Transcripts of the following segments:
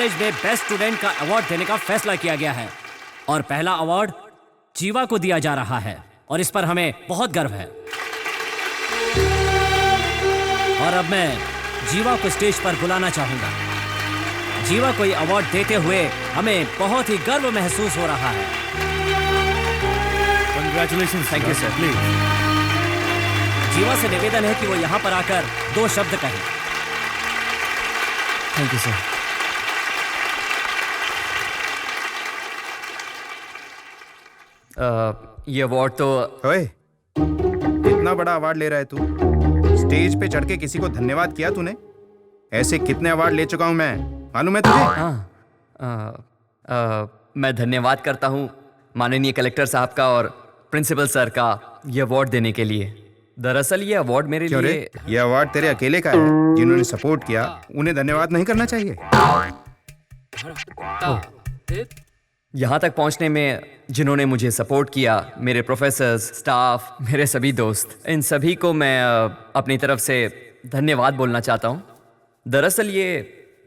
College में best student का award देने का फैसला किया गया है और पहला अवार्ड जीवा को दिया जा रहा है और इस पर हमें बहुत गर्व है। और अब मैं जीवा को स्टेज पर बुलाना चाहूंगा। जीवा को ये अवार्ड देते हुए हमें बहुत ही गर्व महसूस हो रहा है। Congratulations, thank you sir. Please. जीवा से निवेदन है कि वो यहाँ पर आकर 2 शब्द कहें। Thank you sir. ये अवार्ड तो ओए, कितना बड़ा अवार्ड ले रहा है तू? स्टेज पे चढ़ के किसी को धन्यवाद किया तूने? ऐसे कितने अवार्ड ले चुका हूं मैं, मालूम है तुझे? मैं धन्यवाद करता हूँ माननीय कलेक्टर साहब का और प्रिंसिपल सर का ये अवार्ड देने के लिए। दरअसल ये अवार्ड मेरे क्यों लिए रे? ये अवार्ड तेरे अकेले का है। जिन्होंने सपोर्ट किया उन्हें धन्यवाद नहीं करना चाहिए? यहाँ तक पहुँचने में जिन्होंने मुझे सपोर्ट किया, मेरे प्रोफेसर्स, स्टाफ, मेरे सभी दोस्त, इन सभी को मैं अपनी तरफ से धन्यवाद बोलना चाहता हूँ। दरअसल ये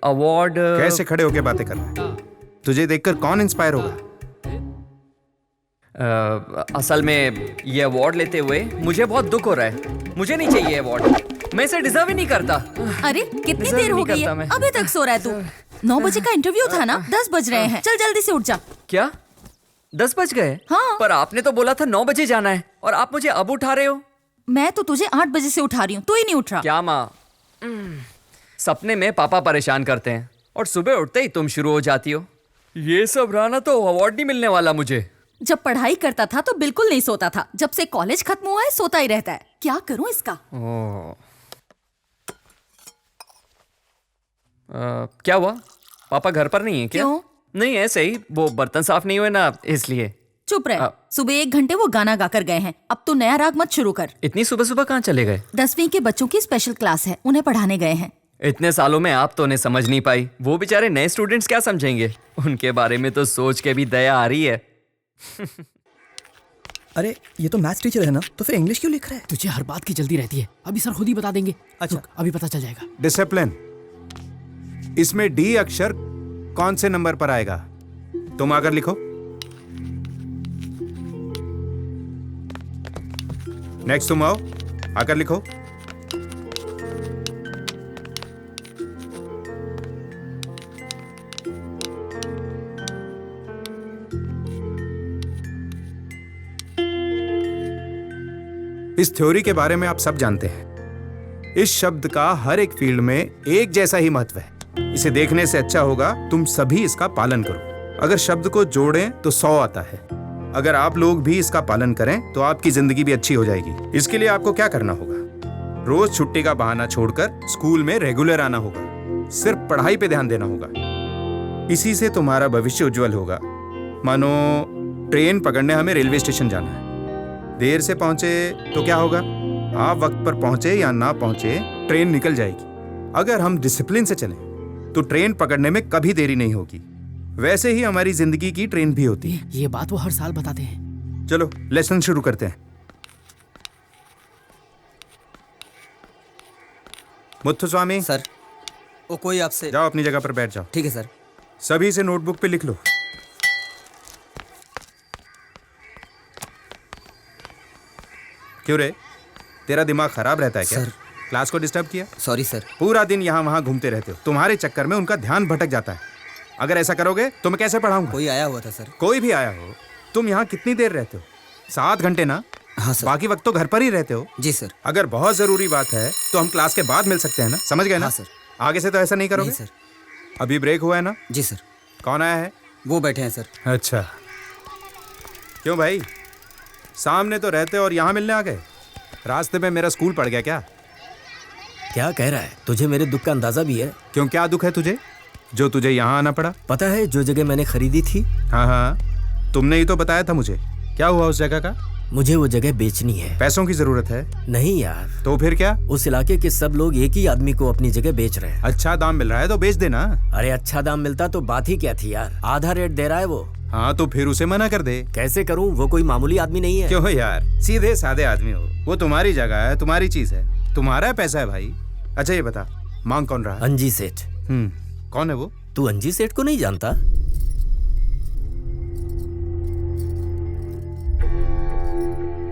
अवार्ड कैसे खड़े होके बातें कर रहा है? तुझे देखकर कौन इंस्पायर होगा? असल में ये अवार्ड लेते हुए मुझे बहुत दुख हो रहा है। मुझे नहीं चाहिए अवार्ड, मैं इसे डिजर्व ही नहीं करता। अरे कितनी डिजर्व देर हो नहीं गई करता है, मैं। अभी तक सो रहा है तू? 9 बजे का इंटरव्यू था ना, 10 बज रहे हैं। चल जल्दी से उठ जा। क्या 10 बज गए? हाँ। पर आपने तो बोला था 9 बजे जाना है और आप मुझे अब उठा रहे हो। मैं तो तुझे 8 बजे से उठा रही हूँ, तू ही नहीं उठ रहा। क्या माँ? सपने में पापा परेशान करते हैं और सुबह उठते ही तुम शुरू हो जाती हो। ये सब रहा तो अवार्ड नहीं मिलने वाला मुझे। जब पढ़ाई करता था तो बिल्कुल नहीं सोता था, जब से कॉलेज खत्म हुआ है सोता ही रहता है। क्या करूं इसका? क्या हुआ? पापा घर पर नहीं है क्या? क्यों? नहीं, ऐसे ही वो बर्तन साफ नहीं हुए ना, इसलिए। चुप रह। सुबह 1 घंटे वो गाना गाकर गए हैं। अब तू नया राग मत शुरू कर। इतनी सुबह सुबह कहाँ चले गए? 10वीं के बच्चों की स्पेशल क्लास है, उन्हें पढ़ाने गए हैं। इतने सालों में आप तो उन्हें समझ नहीं पाई, वो बेचारे नए स्टूडेंट्स क्या समझेंगे? उनके बारे में तो सोच के भी दया आ रही है। अरे ये तो मैथ्स टीचर है ना, तो फिर इंग्लिश क्यों लिख रहा है? तुझे हर बात की जल्दी रहती है, अभी सर खुद ही बता देंगे। अच्छा। रुक, अभी पता चल जाएगा। डिसिप्लिन। इसमें डी अक्षर कौन से नंबर पर आएगा? तुम आकर लिखो। नेक्स्ट तुम आओ, आकर लिखो। इस थ्योरी के बारे में आप सब जानते हैं। इस शब्द का हर एक फील्ड में एक जैसा ही महत्व है। इसे देखने से अच्छा होगा तुम सभी इसका पालन करो। अगर शब्द को जोड़ें तो 100 आता है। अगर आप लोग भी इसका पालन करें तो आपकी जिंदगी भी अच्छी हो जाएगी। इसके लिए आपको क्या करना होगा? रोज छुट्टी का बहाना छोड़कर स्कूल में रेगुलर आना होगा। सिर्फ पढ़ाई पे ध्यान देना होगा। इसी से तुम्हारा भविष्य उज्जवल होगा। मानो ट्रेन पकड़ने हमें रेलवे स्टेशन जाना है। देर से पहुंचे तो क्या होगा? आप वक्त पर पहुंचे या ना पहुंचे, ट्रेन निकल जाएगी। अगर हम डिसिप्लिन से चलें तो ट्रेन पकड़ने में कभी देरी नहीं होगी। वैसे ही हमारी जिंदगी की ट्रेन भी होती है। ये बात वो हर साल बताते हैं। चलो लेसन शुरू करते हैं। मुत्थुस्वामी सर, वो कोई आपसे। जाओ अपनी जगह पर बैठ जाओ। ठीक है सर। सभी से नोटबुक पे लिख लो। क्यों रे, तेरा दिमाग खराब रहता है क्या? सर। क्लास को डिस्टर्ब किया? Sorry sir. पूरा दिन यहाँ वहाँ घूमते रहते हो। तुम्हारे चक्कर में उनका ध्यान भटक जाता है। अगर ऐसा करोगे तो मैं कैसे पढ़ाऊंगा? कोई आया हुआ था सर। कोई भी आया हो। तुम यहाँ कितनी देर रहते हो? 7 घंटे ना? हाँ सर। बाकी वक्त तो घर पर ही रहते हो। जी सर। अगर बहुत जरूरी बात है तो हम क्लास के बाद मिल सकते हैं ना? समझ गए ना? हाँ सर। आगे से तो ऐसा नहीं करोगे? नहीं सर। अभी ब्रेक हुआ है ना? जी सर। कौन आया है? वो बैठे हैं सर। अच्छा, क्यों भाई, सामने तो रहते और यहाँ मिलने आ गए? रास्ते में मेरा स्कूल पड़ गया क्या? क्या कह रहा है? तुझे मेरे दुख का अंदाजा भी है? क्यों, क्या दुख है तुझे जो तुझे यहाँ आना पड़ा? पता है जो जगह मैंने खरीदी थी? हाँ हाँ, तुमने ही तो बताया था मुझे। क्या हुआ उस जगह का? मुझे वो जगह बेचनी है। पैसों की जरूरत है? नहीं यार। तो फिर क्या? उस इलाके के सब लोग एक ही आदमी को अपनी जगह बेच रहे हैं। अच्छा दाम मिल रहा है तो बेच देना। अरे अच्छा दाम मिलता तो बात ही क्या थी यार। आधा रेट दे रहा है वो। हाँ तो फिर उसे मना कर दे। कैसे करूं? वो कोई मामूली आदमी नहीं है। क्यों यार, सीधे साधे आदमी हो। वो तुम्हारी जगह है, तुम्हारी चीज है, तुम्हारा पैसा है भाई। अच्छा ये बता, मांग कौन रहा है? अंजी सेठ। कौन है वो? तू अंजी सेठ को नहीं जानता?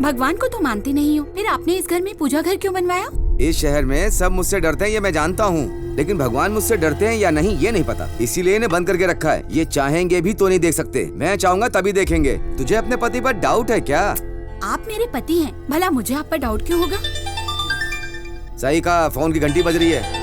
भगवान को तो मानती नहीं हो, फिर आपने इस घर में पूजा घर क्यों बनवाया? इस शहर में सब मुझसे डरते हैं ये मैं जानता हूँ, लेकिन भगवान मुझसे डरते हैं या नहीं ये नहीं पता, इसीलिए इन्हें बंद करके रखा है। ये चाहेंगे भी तो नहीं देख सकते, मैं चाहूँगा तभी देखेंगे। तुझे अपने पति पर डाउट है क्या? आप मेरे पति हैं, भला मुझे आप पर डाउट क्यों होगा? सही कहा, फोन की घंटी बज रही है।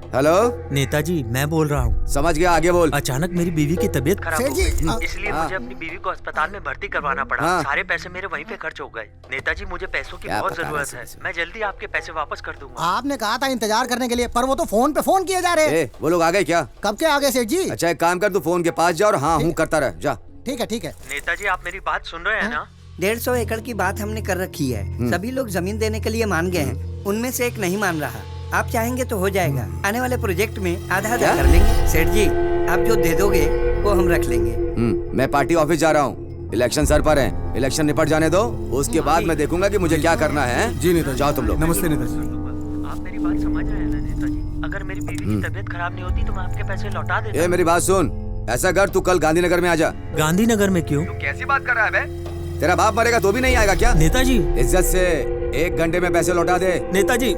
हेलो नेताजी, मैं बोल रहा हूँ। समझ गया, आगे बोल। अचानक मेरी बीवी की तबीयत खराब हो गई, इसलिए हाँ। मुझे अपनी बीवी को अस्पताल में भर्ती करवाना पड़ा। हाँ। सारे पैसे मेरे वहीं पे खर्च हो गए। नेताजी, मुझे पैसों की क्या बहुत पता जरूरत है। वैसे। मैं जल्दी आपके पैसे वापस कर दूंगा। आपने कहा था इंतजार करने के लिए, पर वो तो फोन पे फोन किए जा रहे हैं। वो लोग आ गए क्या? कब के आगे सेठ जी? अच्छा एक काम कर, तू फोन के पास जा और हाँ हूँ करता रह, जा। ठीक है ठीक है। नेताजी, आप मेरी बात सुन रहे हैं ना? 150 एकड़ की बात हमने कर रखी है। सभी लोग जमीन देने के लिए मान गए हैं, उनमें से एक नहीं मान रहा। आप चाहेंगे तो हो जाएगा। आने वाले प्रोजेक्ट में आधा आधा कर लेंगे। सेठ जी, आप जो दे दोगे वो हम रख लेंगे। मैं पार्टी ऑफिस जा रहा हूँ, इलेक्शन सर पर है, इलेक्शन निपट जाने दो, उसके बाद मैं देखूंगा कि मुझे क्या करना है। जी नेताजी। जाओ तुम लोग। नमस्ते नेताजी। आप मेरी बात समझ रहे हैं ना नेताजी? अगर मेरी बीवी की तबीयत खराब नहीं होती तो मैं आपके पैसे लौटा देता। ए मेरी बात सुन, ऐसा कर तू कल गांधीनगर में आ जा। गांधीनगर में क्यों? कैसी बात कर रहा है बे? तेरा बाप मरेगा तो भी नहीं आएगा क्या? नेताजी, इज्जत से 1 घंटे में पैसे लौटा दे। नेताजी।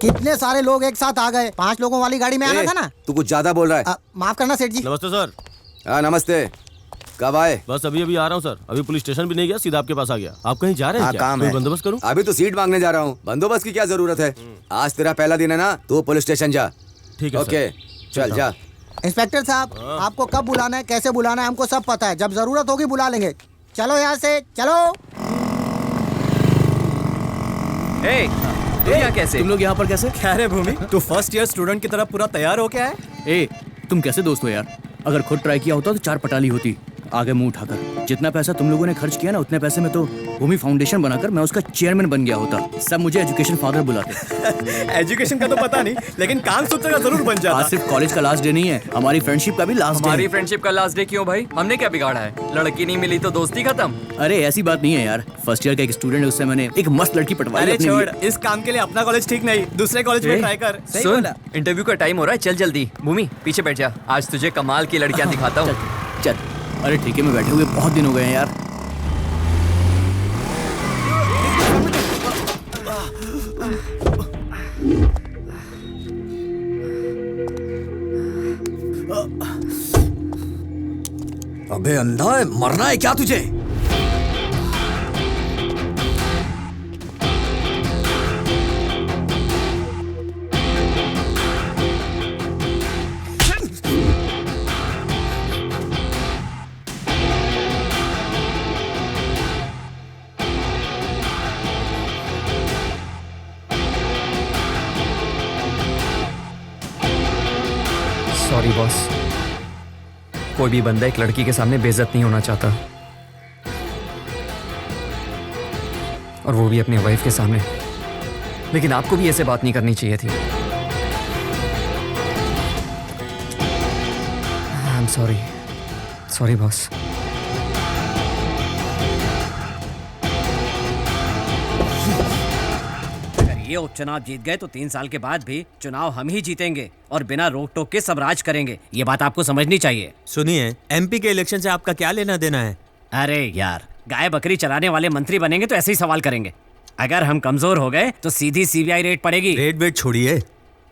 कितने सारे लोग एक साथ आ गए। 5 लोगों वाली गाड़ी में आना था ना। तू कुछ ज्यादा बोल रहा है। माफ करना सेठ जी। नमस्ते सर। हाँ नमस्ते, कब आए? बस अभी अभी आ रहा हूँ सर, अभी पुलिस स्टेशन भी नहीं गया, सीधा आपके पास आ गया। आप कहीं जा रहे हैं हाँ, क्या? काम कोई है। बंदोबस्त करूँ? अभी तो सीट मांगने जा रहा हूँ, बंदोबस्त की क्या जरूरत है? आज तेरा पहला दिन है ना, तू पुलिस स्टेशन जा। ठीक है ओके चल जा। इंस्पेक्टर साहब, आपको कब बुलाना है, कैसे बुलाना है, हमको सब पता है। जब जरूरत होगी बुला लेंगे। चलो यहाँ से चलो। तुम यहाँ कैसे? तुम लोग यहाँ पर कैसे? क्या रे भूमि, तू फर्स्ट ईयर स्टूडेंट की तरह पूरा तैयार हो क्या है? ए, तुम कैसे दोस्त हो यार? अगर खुद ट्राई किया होता तो 4 पटाली होती। आगे मुंह उठाकर। जितना पैसा तुम लोगों ने खर्च किया ना, उतने पैसे में तो भूमि फाउंडेशन बनाकर मैं उसका चेयरमैन बन गया होता। सब मुझे एजुकेशन फादर बुलाते। एजुकेशन का तो पता नहीं, लेकिन काम सूत्र का जरूर बन जाता। आज सिर्फ कॉलेज का लास्ट डे नहीं है, हमारी फ्रेंडशिप का भी लास्ट डे। हमारी फ्रेंडशिप का लास्ट डे क्यों भाई? हमने क्या बिगाड़ा है? लड़की नहीं मिली तो दोस्ती खत्म? अरे ऐसी बात नहीं है यार। फर्स्ट ईयर का एक स्टूडेंट है, उससे मैंने एक मस्त लड़की पटवाई। अरे अपने छोड़, लिए। इस काम के लिए अपना कॉलेज ठीक नहीं, दूसरे कॉलेज में ट्राई कर। सुन, इंटरव्यू का टाइम हो रहा है, चल जल्दी। भूमि पीछे बैठ जा, आज तुझे कमाल की लड़कियां दिखाता हूँ। चल। अरे ठेके में बैठे हुए बहुत दिन हो गए हैं यार। अबे अंधा है, मरना है क्या तुझे? सॉरी बॉस, कोई भी बंदा एक लड़की के सामने बेइज्जत नहीं होना चाहता, और वो भी अपनी वाइफ के सामने। लेकिन आपको भी ऐसे बात नहीं करनी चाहिए थी। I am sorry boss. ये उपचुनाव जीत गए तो 3 साल के बाद भी चुनाव हम ही जीतेंगे और बिना रोक टोक के सब राज करेंगे। ये बात आपको समझनी चाहिए। सुनिए, एमपी के इलेक्शन से आपका क्या लेना देना है? अरे यार, गाय बकरी चराने वाले मंत्री बनेंगे तो ऐसे ही सवाल करेंगे। अगर हम कमजोर हो गए तो सीधी सीबीआई रेड पड़ेगी। रेड वेट छोड़िए,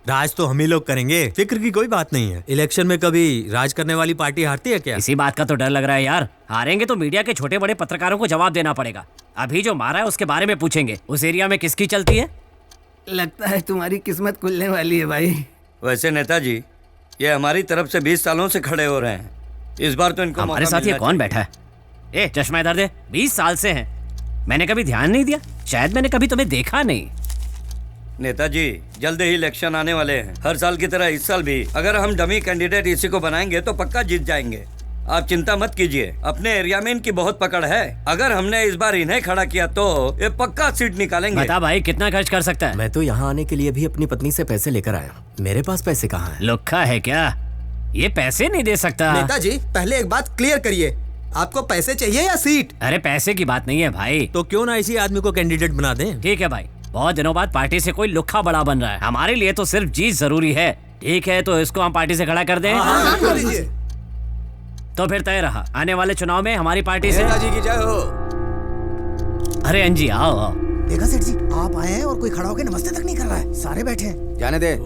राज तो हम ही लोग करेंगे, फिक्र की कोई बात नहीं है। इलेक्शन में कभी राज करने वाली पार्टी हारती है क्या? इसी बात का तो डर लग रहा है यार। हारेंगे तो मीडिया के छोटे बड़े पत्रकारों को जवाब देना पड़ेगा। अभी जो मारा है उसके बारे में पूछेंगे। उस एरिया में किसकी चलती है? लगता है तुम्हारी किस्मत खुलने वाली है भाई। वैसे नेताजी, ये हमारी तरफ से 20 सालों से खड़े हो रहे हैं, इस बार तो इनको हमारे साथ ये कौन बैठा है? ए चश्मा इधर दे। 20 साल से हैं, मैंने कभी ध्यान नहीं दिया? शायद मैंने कभी तुम्हें देखा नहीं। नेताजी, जल्द ही इलेक्शन आने वाले हैं। हर साल की तरह इस साल भी अगर हम डमी कैंडिडेट इसी को बनाएंगे तो पक्का जीत जाएंगे। आप चिंता मत कीजिए, अपने एरिया में इनकी बहुत पकड़ है। अगर हमने इस बार इन्हें खड़ा किया तो ये पक्का सीट निकालेंगे। बता भाई, कितना खर्च कर सकता है? मैं तो यहाँ आने के लिए भी अपनी पत्नी से पैसे लेकर आया। मेरे पास पैसे कहाँ हैं? लुक्खा है क्या? ये पैसे नहीं दे सकता। नेताजी, पहले एक बात क्लियर करिए, आपको पैसे चाहिए या सीट? अरे पैसे की बात नहीं है भाई। तो क्यों ना इसी आदमी को कैंडिडेट बना दें? ठीक है भाई, बहुत दिनों बाद पार्टी से कोई लुक्खा बड़ा बन रहा है, हमारे लिए तो सिर्फ जीत जरूरी है। ठीक है, तो इसको हम पार्टी से खड़ा कर दें। तो फिर तय रहा, आने वाले चुनाव में हमारी पार्टी से। नेताजी की जय हो। अरे अंजी आओ आओ। देखा सेठ जी, आप आए हैं और कोई खड़ा होकर नमस्ते तक नहीं कर रहा है, सारे बैठे हैं। जाने दे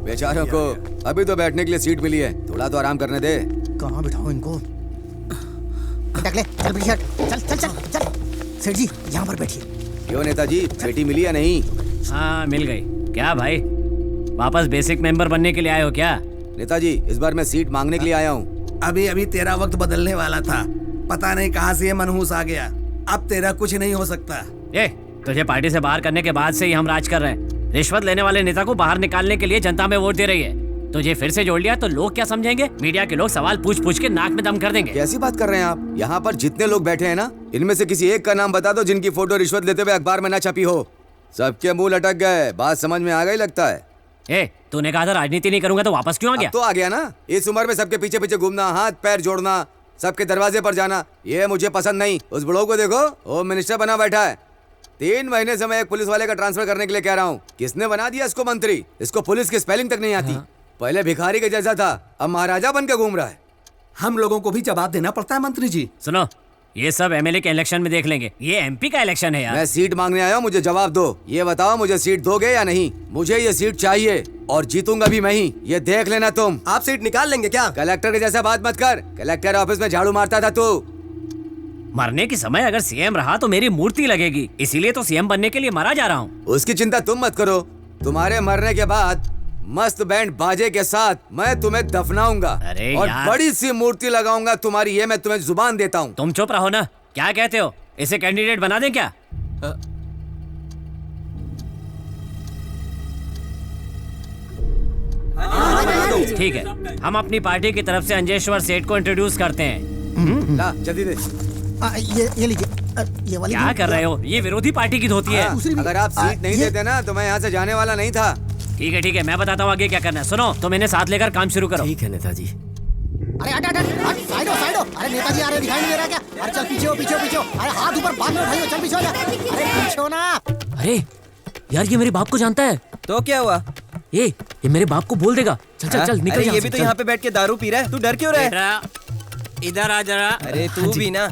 बेचारों को, अभी तो बैठने के लिए सीट मिली है, थोड़ा तो आराम करने दे। कहाँ बिठाओ इनको? टकले, चल पीछे हट। चल चल चल चल। सेठ जी यहाँ पर बैठिए। क्यों नेताजी, बेटी मिली या नहीं? हाँ मिल गई। क्या भाई, वापस बेसिक मेंबर बनने के लिए आए हो क्या? नेताजी इस बार मैं सीट मांगने के लिए आया हूँ। अभी अभी तेरा वक्त बदलने वाला था, पता नहीं कहाँ से ये मनहूस आ गया। अब तेरा कुछ नहीं हो सकता। ये तुझे पार्टी से बाहर करने के बाद से ही हम राज कर रहे हैं। रिश्वत लेने वाले नेता को बाहर निकालने के लिए जनता में वोट दे रही है। तुझे फिर से जोड़ लिया तो लोग क्या समझेंगे? मीडिया के लोग सवाल पूछ पूछ के नाक में दम कर देंगे। कैसी बात कर रहे हैं आप? यहाँ पर जितने लोग बैठे हैं ना, इनमें से किसी एक का नाम बता दो जिनकी फोटो रिश्वत लेते हुए अखबार में न छपी हो। सबके मुंह लटक गए, बात समझ में आ गई लगता है। ए, तूने कहा था राजनीति नहीं करूंगा, तो वापस क्यों आ गया? तो आ गया ना। इस उम्र में सबके पीछे पीछे घूमना, हाथ पैर जोड़ना, सबके दरवाजे पर जाना, ये मुझे पसंद नहीं। उस बुढ़ो को देखो, होम मिनिस्टर बना बैठा है। 3 महीने से मैं एक पुलिस वाले का ट्रांसफर करने के लिए कह रहा हूँ। किसने बना दिया इसको मंत्री? इसको पुलिस की स्पेलिंग तक नहीं आती। पहले भिखारी के जैसा था, अब महाराजा बन के घूम रहा है। हम लोगों को भी जवाब देना पड़ता है मंत्री जी। सुनो, ये सब एमएलए के इलेक्शन में देख लेंगे, ये एमपी का इलेक्शन है यार। मैं सीट मांगने आया हूँ, मुझे जवाब दो। ये बताओ मुझे सीट दोगे या नहीं? मुझे ये सीट चाहिए और जीतूंगा भी मैं ही, ये देख लेना तुम। आप सीट निकाल लेंगे क्या? कलेक्टर के जैसा बात मत कर। कलेक्टर ऑफिस में झाड़ू मारता था तू। मरने के समय अगर सीएम रहा तो मेरी मूर्ति लगेगी, इसीलिए तो सीएम बनने के लिए मरा जा रहा हूँ। उसकी चिंता तुम मत करो, तुम्हारे मरने के बाद मस्त बैंड बाजे के साथ मैं तुम्हें दफनाऊंगा और यार। बड़ी सी मूर्ति लगाऊंगा तुम्हारी, ये मैं तुम्हें जुबान देता हूँ। तुम चुप रहो ना, क्या कहते हो? इसे कैंडिडेट बना दें क्या? ठीक है, हम अपनी पार्टी की तरफ से अंजेश्वर सेठ को इंट्रोड्यूस करते हैं। ला जल्दी दे। ये लीजिए, ये वाली। क्या कर रहे हो? ये विरोधी पार्टी की धोती है। अगर आप सीट नहीं देते ना तो मैं यहाँ से जाने वाला नहीं था। ठीक है, मैं बताता हूँ आगे क्या करना है। सुनो, तुम इन्हें साथ लेकर काम शुरू करो। ठीक है नेताजी। अरे हट हट हट, साइड हो साइड हो। अरे नेताजी आ रहे, दिखाई नहीं दे रहा क्या? अरे चल पीछे हो पीछे हो पीछे हो। अरे हाथ ऊपर बाद में उठाइए, चल पीछे हो जा। अरे पीछे हो ना। अरे यार, ये मेरे बाप को जानता है। तो क्या हुआ? ये मेरे बाप को बोल देगा। चल चल चल, निकल। ये भी तो यहाँ पे बैठ के दारू पी रहा है, तू डर क्यों रहा है? इधर आ जरा। अरे तू भी ना।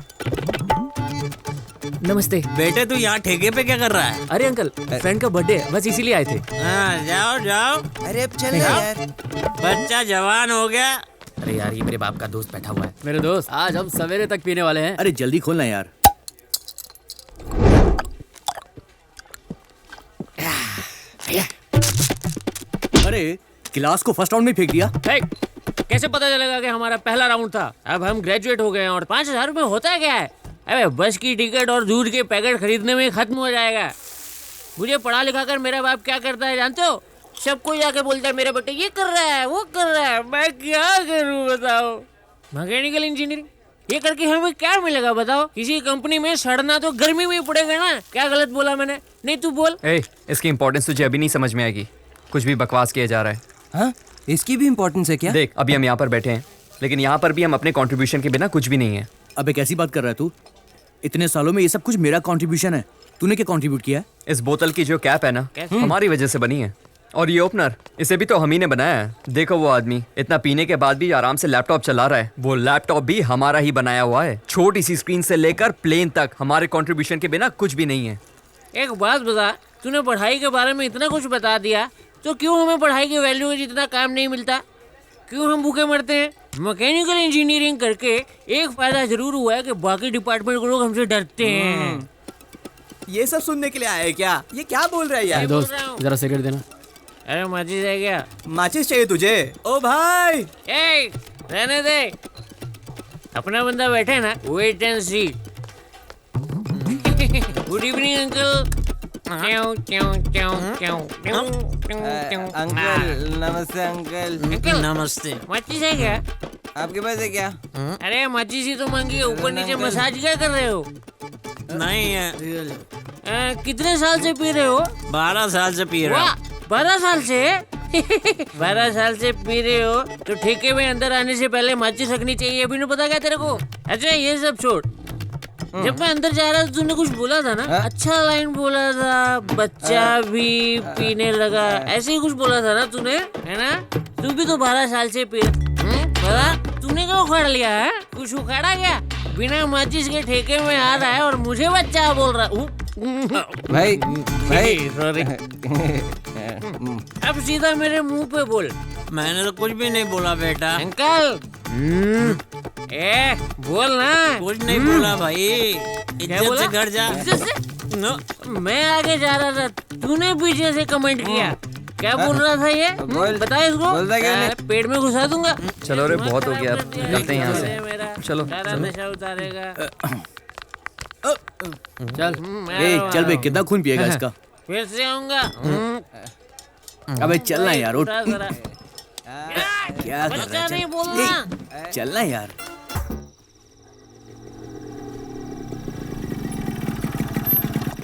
नमस्ते बेटे, तू यहाँ ठेके पे क्या कर रहा है? अरे अंकल, फ्रेंड का बर्थडे है, बस इसीलिए आए थे। हाँ, जाओ जाओ, अरे अब चल यार। बच्चा जवान हो गया। अरे यार, ये मेरे बाप का दोस्त बैठा हुआ है। मेरे दोस्त, आज हम सवेरे तक पीने वाले हैं। अरे जल्दी खोलना यार। अरे गिलास को फर्स्ट राउंड में फेंक दिया। कैसे पता चलेगा कि हमारा पहला राउंड था? अब हम ग्रेजुएट हो गए हैं और 5,000 रुपए होता है क्या है? अबे बस की टिकट और दूध के पैकेट खरीदने में खत्म हो जाएगा। मुझे पढ़ा लिखा कर मेरा बाप क्या करता है जानते हो? सबको जाके बोलता है मेरे बेटे ये कर रहा है, वो कर रहा है। मैं क्या करूं बताओ? मैकेनिकल इंजीनियरिंग ये करके हमें क्या मिलेगा बताओ? किसी कंपनी में सड़ना तो गर्मी में ही पड़ेगा ना। क्या गलत बोला मैंने? नहीं तू बोल। इसकी इम्पोर्टेंस तुझे अभी नहीं समझ में आएगी। कुछ भी बकवास किया जा रहा है। हाँ, इसकी भी इम्पोर्टेंस है क्या? देख, अभी हम यहाँ पर बैठे हैं, लेकिन यहाँ पर भी हम अपने कंट्रीब्यूशन के बिना कुछ भी नहीं है। अबे कैसी बात कर रहा है तू? इतने सालों में ये सब कुछ मेरा कंट्रीब्यूशन है। तूने क्या कंट्रीब्यूट किया है? इस बोतल की जो कैप है ना, हमारी वजह से बनी है। और ये ओपनर, इसे भी तो हम ही ने बनाया है। देखो वो आदमी इतना पीने के बाद भी आराम से लैपटॉप चला रहा है। वो लैपटॉप भी हमारा ही बनाया हुआ है। छोटी सी स्क्रीन से लेकर प्लेन तक हमारे कंट्रीब्यूशन के बिना कुछ भी नहीं है। एक बात बता, तूने पढ़ाई के बारे में इतना कुछ बता दिया तो क्यों हमें पढ़ाई की वैल्यू में जितना काम नहीं मिलता? क्यों हम भूखे मरते हैं? मैकेनिकल इंजीनियरिंग करके एक फायदा जरूर हुआ है कि बाकी डिपार्टमेंट के लोग हमसे डरते हैं। ये सब सुनने के लिए आए क्या? ये क्या बोल रहा है यार? दोस्त जरा सिगरेट देना। अरे माचिस है क्या? माचिस चाहिए तुझे? ओ भाई, रहने दे, अपना बंदा बैठे ना, wait and see. Good evening uncle. Uncle नमस्ते। अंकल नमस्ते। माचिस है क्या? आपके पास है क्या? अरे माचिस ही तो मांगी, ऊपर नीचे मसाज क्या कर रहे हो? नहीं है। कितने साल से पी रहे हो? 12 साल से पी रहा हूँ। 12 साल से? 12 साल से पी रहे हो तो ठेके में अंदर आने से पहले माचिस रखनी चाहिए, अभी नहीं पता क्या तेरे को? अच्छा ये सब छोड़, जब मैं अंदर जा रहा था तूने कुछ बोला था ना, अच्छा लाइन बोला था, बच्चा भी पीने लगा, ऐसे ही कुछ बोला था ना तूने, है ना? तू भी तो 12 साल से पी पता? तूने क्या उखाड़ लिया है? कुछ उखाड़ा क्या? बिना माचिस के ठेके में आ रहा है और मुझे बच्चा बोल रहा हूँ। भाई सॉरी। अब सीधा मेरे मुंह पे बोल। मैंने तो कुछ भी नहीं बोला बेटा। अंकल बोल ना। कुछ नहीं बोला भाई। क्या बोला? इज्जत से घर जा। इज्जत से? नो, मैं आगे जा रहा था, तूने पीछे से कमेंट किया। क्या बोल रहा था ये? बता इसको। पेट में घुसा दूंगा। चलो रे, बहुत हो गया, अब करते हैं यहाँ से। चलो नशा उतारेगा। चल चल बे, कितना खून पिएगा इसका? फिर से आऊंगा। अबे चलना यार, उठ। क्या बच्चा नहीं बोलना। चलना यार।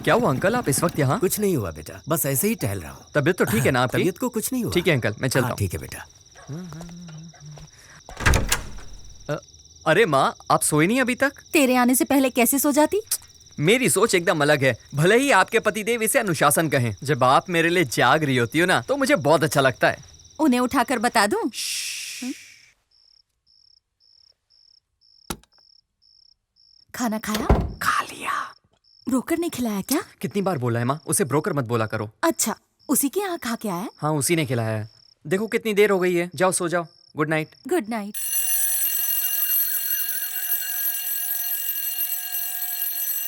क्या हुआ अंकल, आप इस वक्त यहाँ? कुछ नहीं हुआ बेटा, बस ऐसे ही टहल रहा हूँ। तबीयत तो ठीक है ना आपकी? तबीयत को कुछ नहीं हुआ। ठीक है अंकल, मैं चलता हूँ। ठीक है बेटा। अरे माँ, आप सोए नहीं अभी तक? तेरे आने से पहले कैसे सो जाती? मेरी सोच एकदम अलग है। भले ही आपके पतिदेव इसे अनुशासन कहें, जब आप मेरे लिए जाग रही होती हो ना, तो मुझे बहुत अच्छा लगता है। उन्हें उठाकर बता दूं? खाना खाया? खा लिया। ब्रोकर ने खिलाया क्या? कितनी बार बोला है माँ, उसे ब्रोकर मत बोला करो। अच्छा, उसी के यहाँ खा के आया? हाँ, उसी ने खिलाया है। देखो कितनी देर हो गई है, जाओ सो जाओ। Good night. Good night.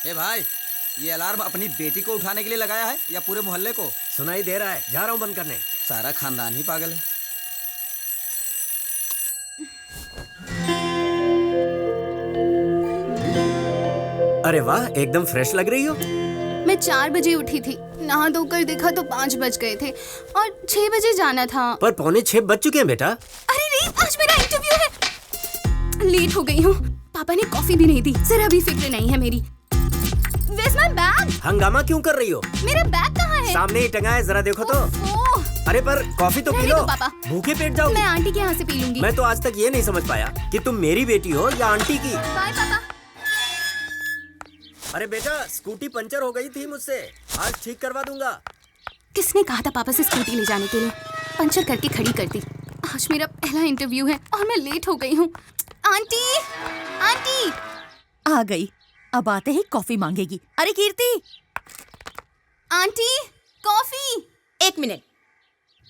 ए भाई, ये अलार्म अपनी बेटी को उठाने के लिए लगाया है या पूरे मोहल्ले को? सुनाई दे रहा है, जा रहा हूँ बंद करने। सारा खानदान ही पागल है। अरे वाह, एकदम फ्रेश लग रही हो। मैं 4 बजे उठी थी, नहा धोकर देखा तो 5 बज गए थे और 6 बजे जाना था। पर 5:45 बज चुके हैं बेटा। अरे नहीं, आज मेरा इंटरव्यू है। लेट हो गई हूँ। पापा ने कॉफी भी नहीं दी, जरा भी फिक्र नहीं है मेरी। Where's my bag? हंगामा क्यों कर रही हो? मेरा बैग कहाँ है? सामने ही टंगा है, जरा देखो तो। अरे पर कॉफी तो पी लो। पापा, भूखे पेट जाओगी। मैं आंटी के यहाँ से पी लूंगी। मैं तो आज तक ये नहीं समझ पाया कि तुम मेरी बेटी हो या आंटी की। बाय पापा। अरे बेटा, स्कूटी पंचर हो गई थी मुझसे, आज ठीक करवा दूंगा। किसने कहा था पापा से स्कूटी ले जाने के लिए? पंचर करके खड़ी कर दी। आज मेरा पहला इंटरव्यू है और मैं लेट हो गई हूँ। Aunty, aunty. आ गई, अब आते ही कॉफी मांगेगी। अरे कीर्ति। Aunty, coffee. 1 मिनट।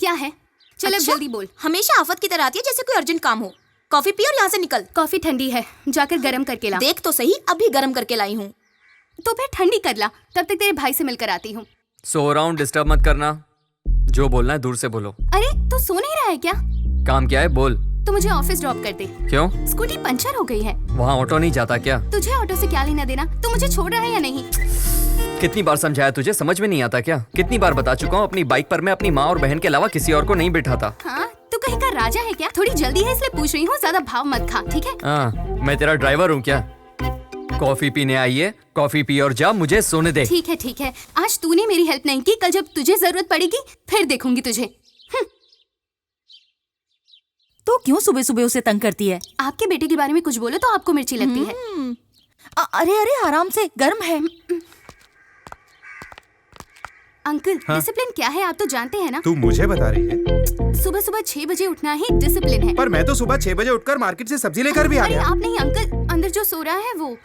क्या है? चल अच्छा? जल्दी बोल। हमेशा आफत की तरह आती है जैसे कोई अर्जेंट काम हो। कॉफी पी और यहाँ से निकल। कॉफी ठंडी है, जाकर गरम करके ला। देख तो सही, अभी गरम करके लाई हूँ। तो फिर ठंडी कर ला, तब तक तेरे भाई से मिलकर आती हूँ। सो रहा हूँ, डिस्टर्ब मत करना। जो बोलना है दूर से बोलो। अरे तू सो नहीं रहा है क्या? काम क्या है, बोल। तो मुझे ऑफिस ड्रॉप कर दे। क्यों? स्कूटी पंचर हो गई है। वहाँ ऑटो नहीं जाता क्या? तुझे ऑटो से क्या लेना देना? तू मुझे छोड़ रहा है या नहीं? कितनी बार समझाया तुझे, समझ में नहीं आता क्या? कितनी बार बता चुका हूँ, अपनी बाइक पर मैं अपनी माँ और बहन के अलावा किसी और को नहीं बिठाता। हाँ, तू कहीं का राजा है क्या? थोड़ी जल्दी है इसलिए पूछ रही हूँ, ज्यादा भाव मत खा, ठीक है? हाँ, मैं तेरा ड्राइवर हूँ क्या? कॉफी पीने आई है, कॉफी पी और जा, मुझे सोने दे। ठीक है ठीक है, आज तूने मेरी हेल्प नहीं की, कल जब तुझे जरूरत पड़ेगी फिर देखूंगी तुझे। तो क्यों सुबह सुबह उसे तंग करती है? आपके बेटे के बारे में कुछ बोलो तो आपको मिर्ची लगती है। अरे अरे आराम से, गर्म है। अंकल, डिसिप्लिन क्या है आप तो जानते हैं ना? तू मुझे बता रही है? सुबह सुबह 6 बजे उठना ही डिसिप्लिन है। पर मैं तो सुबह 6 बजे उठकर मार्केट से सब्जी लेकर भी आ गया। आप नहीं अंकल, अंदर जो सो रहा है वो।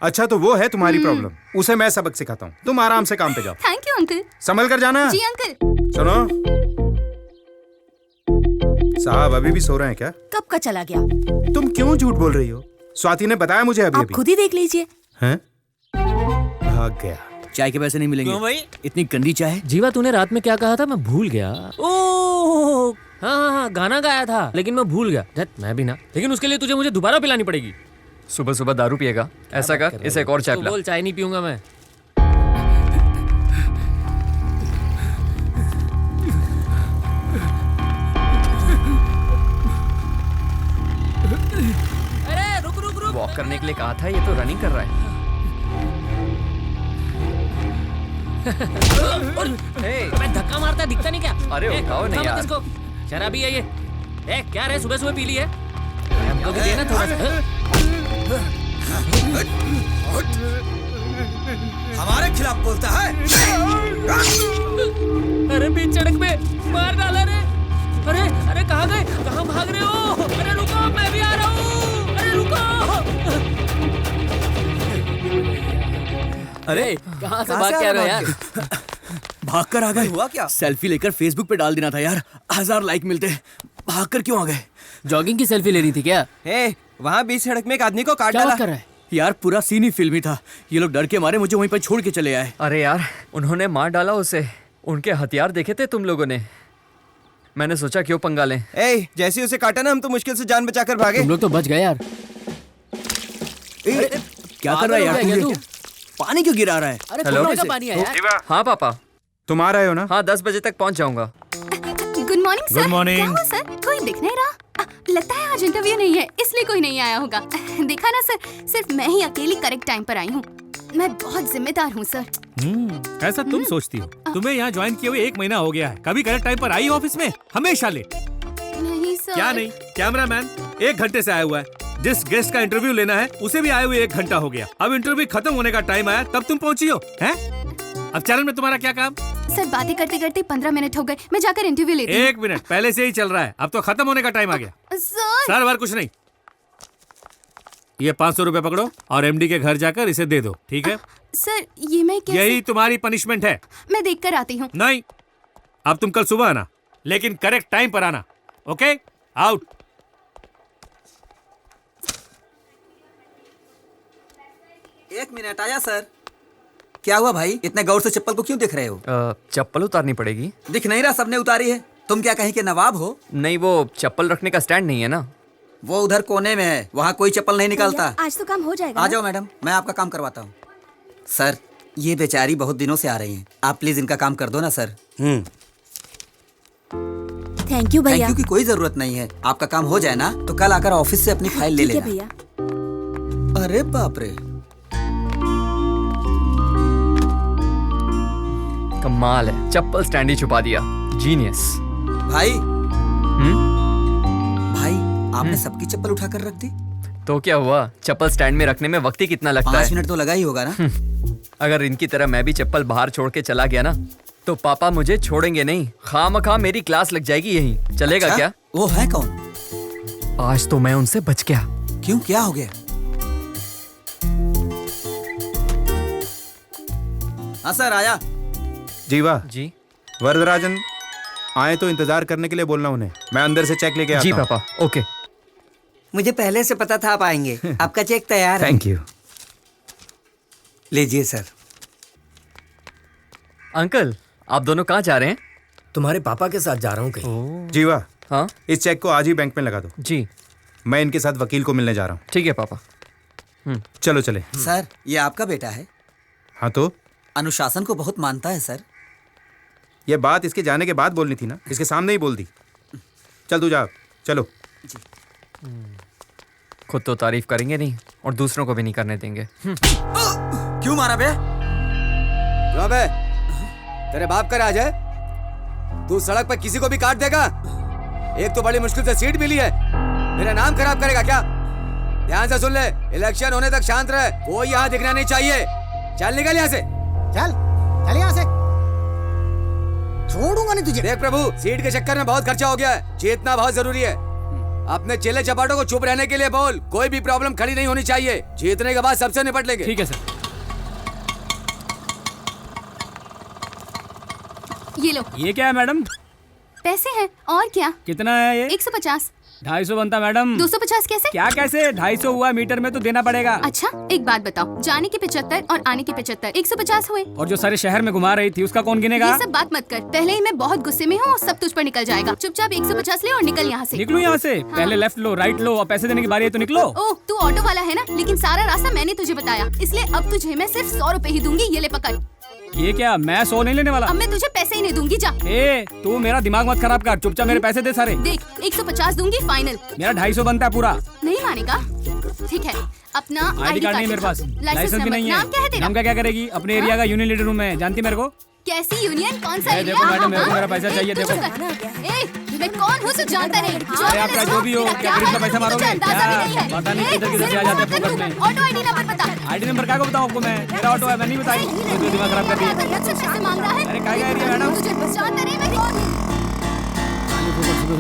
अच्छा तो वो है तुम्हारी प्रॉब्लम, उसे मैं सबक सिखाता हूँ। तुम आराम से काम पे जाओ। Thank you uncle. संभल कर जाना। जी अंकल। सुनो, साहब अभी भी सो रहे हैं क्या? कब का चला गया? तुम क्यों झूठ बोल रही हो? स्वाति ने बताया मुझे अभी। आप खुद ही देख लीजिए। हैं? भाग गया। चाय के पैसे नहीं मिलेंगे। क्यों भाई? इतनी गंदी चाय। जीवा, तूने रात में क्या कहा था? मैं भूल गया। ओह हाँ, गाना गाया था लेकिन मैं भूल गया। मैं भी ना, लेकिन उसके लिए तुझे मुझे दोबारा पिलानी पड़ेगी। सुबह सुबह दारू पिएगा? ऐसा कर, इसे एक और चाय पिला। बोल, चाय नहीं पीऊंगा मैं। अरे रुक रुक रुक। वॉक करने के लिए कहा था, ये तो रनिंग कर रहा है। मैं धक्का मारता दिखता नहीं क्या? अरे उठाओ नहीं यार। इसको शराबी है ये। क्या रे सुबह सुबह पी ली है? हमको भी देना थोड़ा सा। हमारे खिलाफ बोलता है। अरे बीच सड़क पे मार डाला रे। अरे कहाँ गए? कहाँ भाग रहे हो? अरे रुको, मैं भी आ रहा हूँ। अरे रुको। अरे कहाँ से भाग के आ रहे हो यार? भाग कर आ गए। हुआ क्या? सेल्फी लेकर फेसबुक पे डाल देना था यार, 1000 लाइक मिलते। भाग कर क्यों आ गए? जॉगिंग की सेल्फी लेनी थी क्या? वहाँ बीच सड़क में एक आदमी को काट क्या डाला। बात कर रहा है? यार पूरा सीन ही फिल्मी था। ये लोग डर के मारे मुझे वहीं पर छोड़ के चले आए। अरे यार उन्होंने मार डाला उसे। उनके हथियार देखे थे तुम लोगों ने? मैंने सोचा क्यों पंगा लें। जैसे उसे काटा ना, हम तो मुश्किल से जान बचाकर भागे। तुम लोग तो बच गए यार। क्या कर रहा है यार तू? पानी क्यों गिरा रहा है? अरे हेलो? का पानी है यार। हाँ पापा। तुम आ रहे हो ना? हाँ 10 बजे तक पहुंच जाऊंगा। Good morning sir. Good morning. क्या हुआ सर? कोई दिख नहीं रहा? लगता है आज इंटरव्यू नहीं है, इसलिए कोई नहीं आया होगा। देखा ना सर, सिर्फ मैं ही अकेली करेक्ट टाइम पर आई हूँ। मैं बहुत जिम्मेदार हूँ सर। ऐसा तुम सोचती हो? तुम्हें यहाँ ज्वाइन किए हुए 1 महीना हो गया है, कभी करेक्ट टाइम पर आई ऑफिस में? हमेशा लेट। नहीं सर। क्या नहीं? कैमरामैन 1 घंटे से आया हुआ है। जिस गेस्ट का इंटरव्यू लेना है उसे भी आए हुए 1 घंटा हो गया। अब इंटरव्यू खत्म होने का टाइम आया तब तुम पहुंची हो हैं? अब चैनल में तुम्हारा क्या काम? सर बातें करते करते 15 मिनट हो गए, मैं जाकर इंटरव्यू लेती हूँ। 1 मिनट पहले से ही चल रहा है, अब तो खत्म होने का टाइम आ गया। सर बार कुछ नहीं। ये 500 रुपए पकड़ो और एमडी के घर जाकर इसे दे दो, ठीक है? सर ये मैं कैसे? यही तुम्हारी पनिशमेंट है। मैं देख कर आती हूँ। नहीं, अब तुम कल सुबह आना, लेकिन करेक्ट टाइम पर आना। Okay, out. एक मिनट, आया सर। क्या हुआ भाई, इतने गौर से चप्पल को क्यों देख रहे हो? चप्पल उतारनी पड़ेगी। दिख नहीं रहा, सबने उतारी है। तुम क्या कहीं के नवाब हो? नहीं, वो चप्पल रखने का स्टैंड नहीं है ना। वो उधर कोने में है, वहाँ कोई चप्पल नहीं निकालता। आज तो काम हो जाएगा। आ जाओ मैडम, मैं आपका काम करवाता हूँ। सर ये बेचारी बहुत दिनों से आ रही हैं, आप प्लीज इनका काम कर दो ना सर। थैंक यू भैया। थैंक यू की कोई जरूरत नहीं है। आपका काम हो जाए ना तो कल आकर ऑफिस से अपनी फाइल ले ठीक है लेना। भैया। अरे बाप रे, कमाल है, चप्पल स्टैंड ही छुपा दिया। जीनियस। भाई भाई आपने सबकी चप्पल उठाकर रख दी। तो क्या हुआ, चप्पल स्टैंड में रखने में वक्त ही कितना लगता है? 5 मिनट तो लगा ही होगा ना। अगर इनकी तरह मैं भी चप्पल बाहर छोड़ के चला गया ना तो पापा मुझे छोड़ेंगे नहीं। खामखा मेरी क्लास लग जाएगी यहीं। चलेगा अच्छा? क्या? वो है कौन? आज तो मैं उनसे बच गया। क्यों, क्या हो गया? हाँ सर आया। जीवा जी। वरदराजन आए तो इंतजार करने के लिए बोलना उन्हें। मैं अंदर से चेक लेके आता जी हूं। पापा। ओके। मुझे पहले से पता था आप आएंगे। आपका चेक तैयार है। Thank you. लीजिए सर। अंकल आप दोनों कहाँ जा रहे हैं? तुम्हारे पापा के साथ जा रहा हूँ कहीं। जीवा, हाँ इस चेक को आज ही बैंक में लगा दो। जी। मैं इनके साथ वकील को मिलने जा रहा हूँ। ठीक है पापा। चलो चले। सर ये आपका बेटा है? हाँ तो अनुशासन को बहुत मानता है सर। ये बात इसके जाने के बाद बोलनी थी ना, इसके सामने ही बोल दी। चल तू जा, चलो। खुद तो तारीफ करेंगे नहीं और दूसरों को भी नहीं करने देंगे। क्यों मारा बे? क्यों बे? तेरे बाप का राज है? तू सड़क पर किसी को भी काट देगा? एक तो बड़ी मुश्किल से सीट मिली है, मेरा नाम खराब करेगा क्या? ध्यान से सुन ले, इलेक्शन होने तक शांत रहे, कोई यहाँ दिखना नहीं चाहिए। चल निकल यहाँ से। चल यहाँ से, छोड़ूंगा नहीं तुझे। देख प्रभु, सीट के चक्कर में बहुत खर्चा हो गया है, जीतना बहुत जरूरी है। अपने चेले चपाटों को चुप रहने के लिए बोल, कोई भी प्रॉब्लम खड़ी नहीं होनी चाहिए। जीतने के बाद सबसे निपट लेंगे। ठीक है सर। ये लो। ये क्या है मैडम? पैसे हैं। और क्या? कितना है ये? 150। 250 बनता मैडम। 250 कैसे? क्या कैसे? 250 हुआ, मीटर में तो देना पड़ेगा। अच्छा एक बात बताओ, जाने के 75 और आने के 75, 150 हुए। और जो सारे शहर में घुमा रही थी उसका कौन गिनेगा? ये सब बात मत कर, पहले ही मैं बहुत गुस्से में हूँ, सब तुझ पर निकल जाएगा। चुपचाप 150 ले और निकल यहाँ से। निकलूं यहाँ से? पहले लेफ्ट लो, राइट लो, और पैसे देने की बारी है तो निकलो। ओह तू ऑटो वाला है ना, लेकिन सारा रास्ता मैंने तुझे बताया, इसलिए अब तुझे मैं सिर्फ 100 रुपए ही दूंगी। ये ले पकड़। ये क्या, मैं 100 नहीं लेने वाला। अब मैं तुझे पैसे ही नहीं दूंगी, जा। ए तू मेरा दिमाग मत खराब कर, चुपचाप मेरे पैसे दे सारे। देख 150 दूंगी फाइनल। मेरा 250 बनता है पूरा। नहीं मानेगा? ठीक है, अपना आईडी कार्ड नहीं मेरे पास, लाइसेंस भी नहीं है। नाम क्या है तेरा? नाम क्या करेगी? अपने एरिया का यूनियन लीडर हूँ मैं, जानती मेरे को? कैसी यूनियन? कौन सा ये एरिया? देखो मैडम, मेरे को मेरा पैसा चाहिए, देखो। मैं कौन हूँ जानता नहीं? अरे आपका जो भी हो, क्या गरीब का पैसा मारोगे? क्या पता नहीं किधर किधर से आ जाते हैं फोकस में। ऑटो आईडी नंबर बता। आईडी नंबर क्या को बताऊँ आपको मैं? मेरा ऑटो है, मैं नहीं बताई। तो दिमाग खराब कर दिया। मांग रहा है? अरे क्या एरिया मैडम? जानता नहीं मैं कौन हूँ?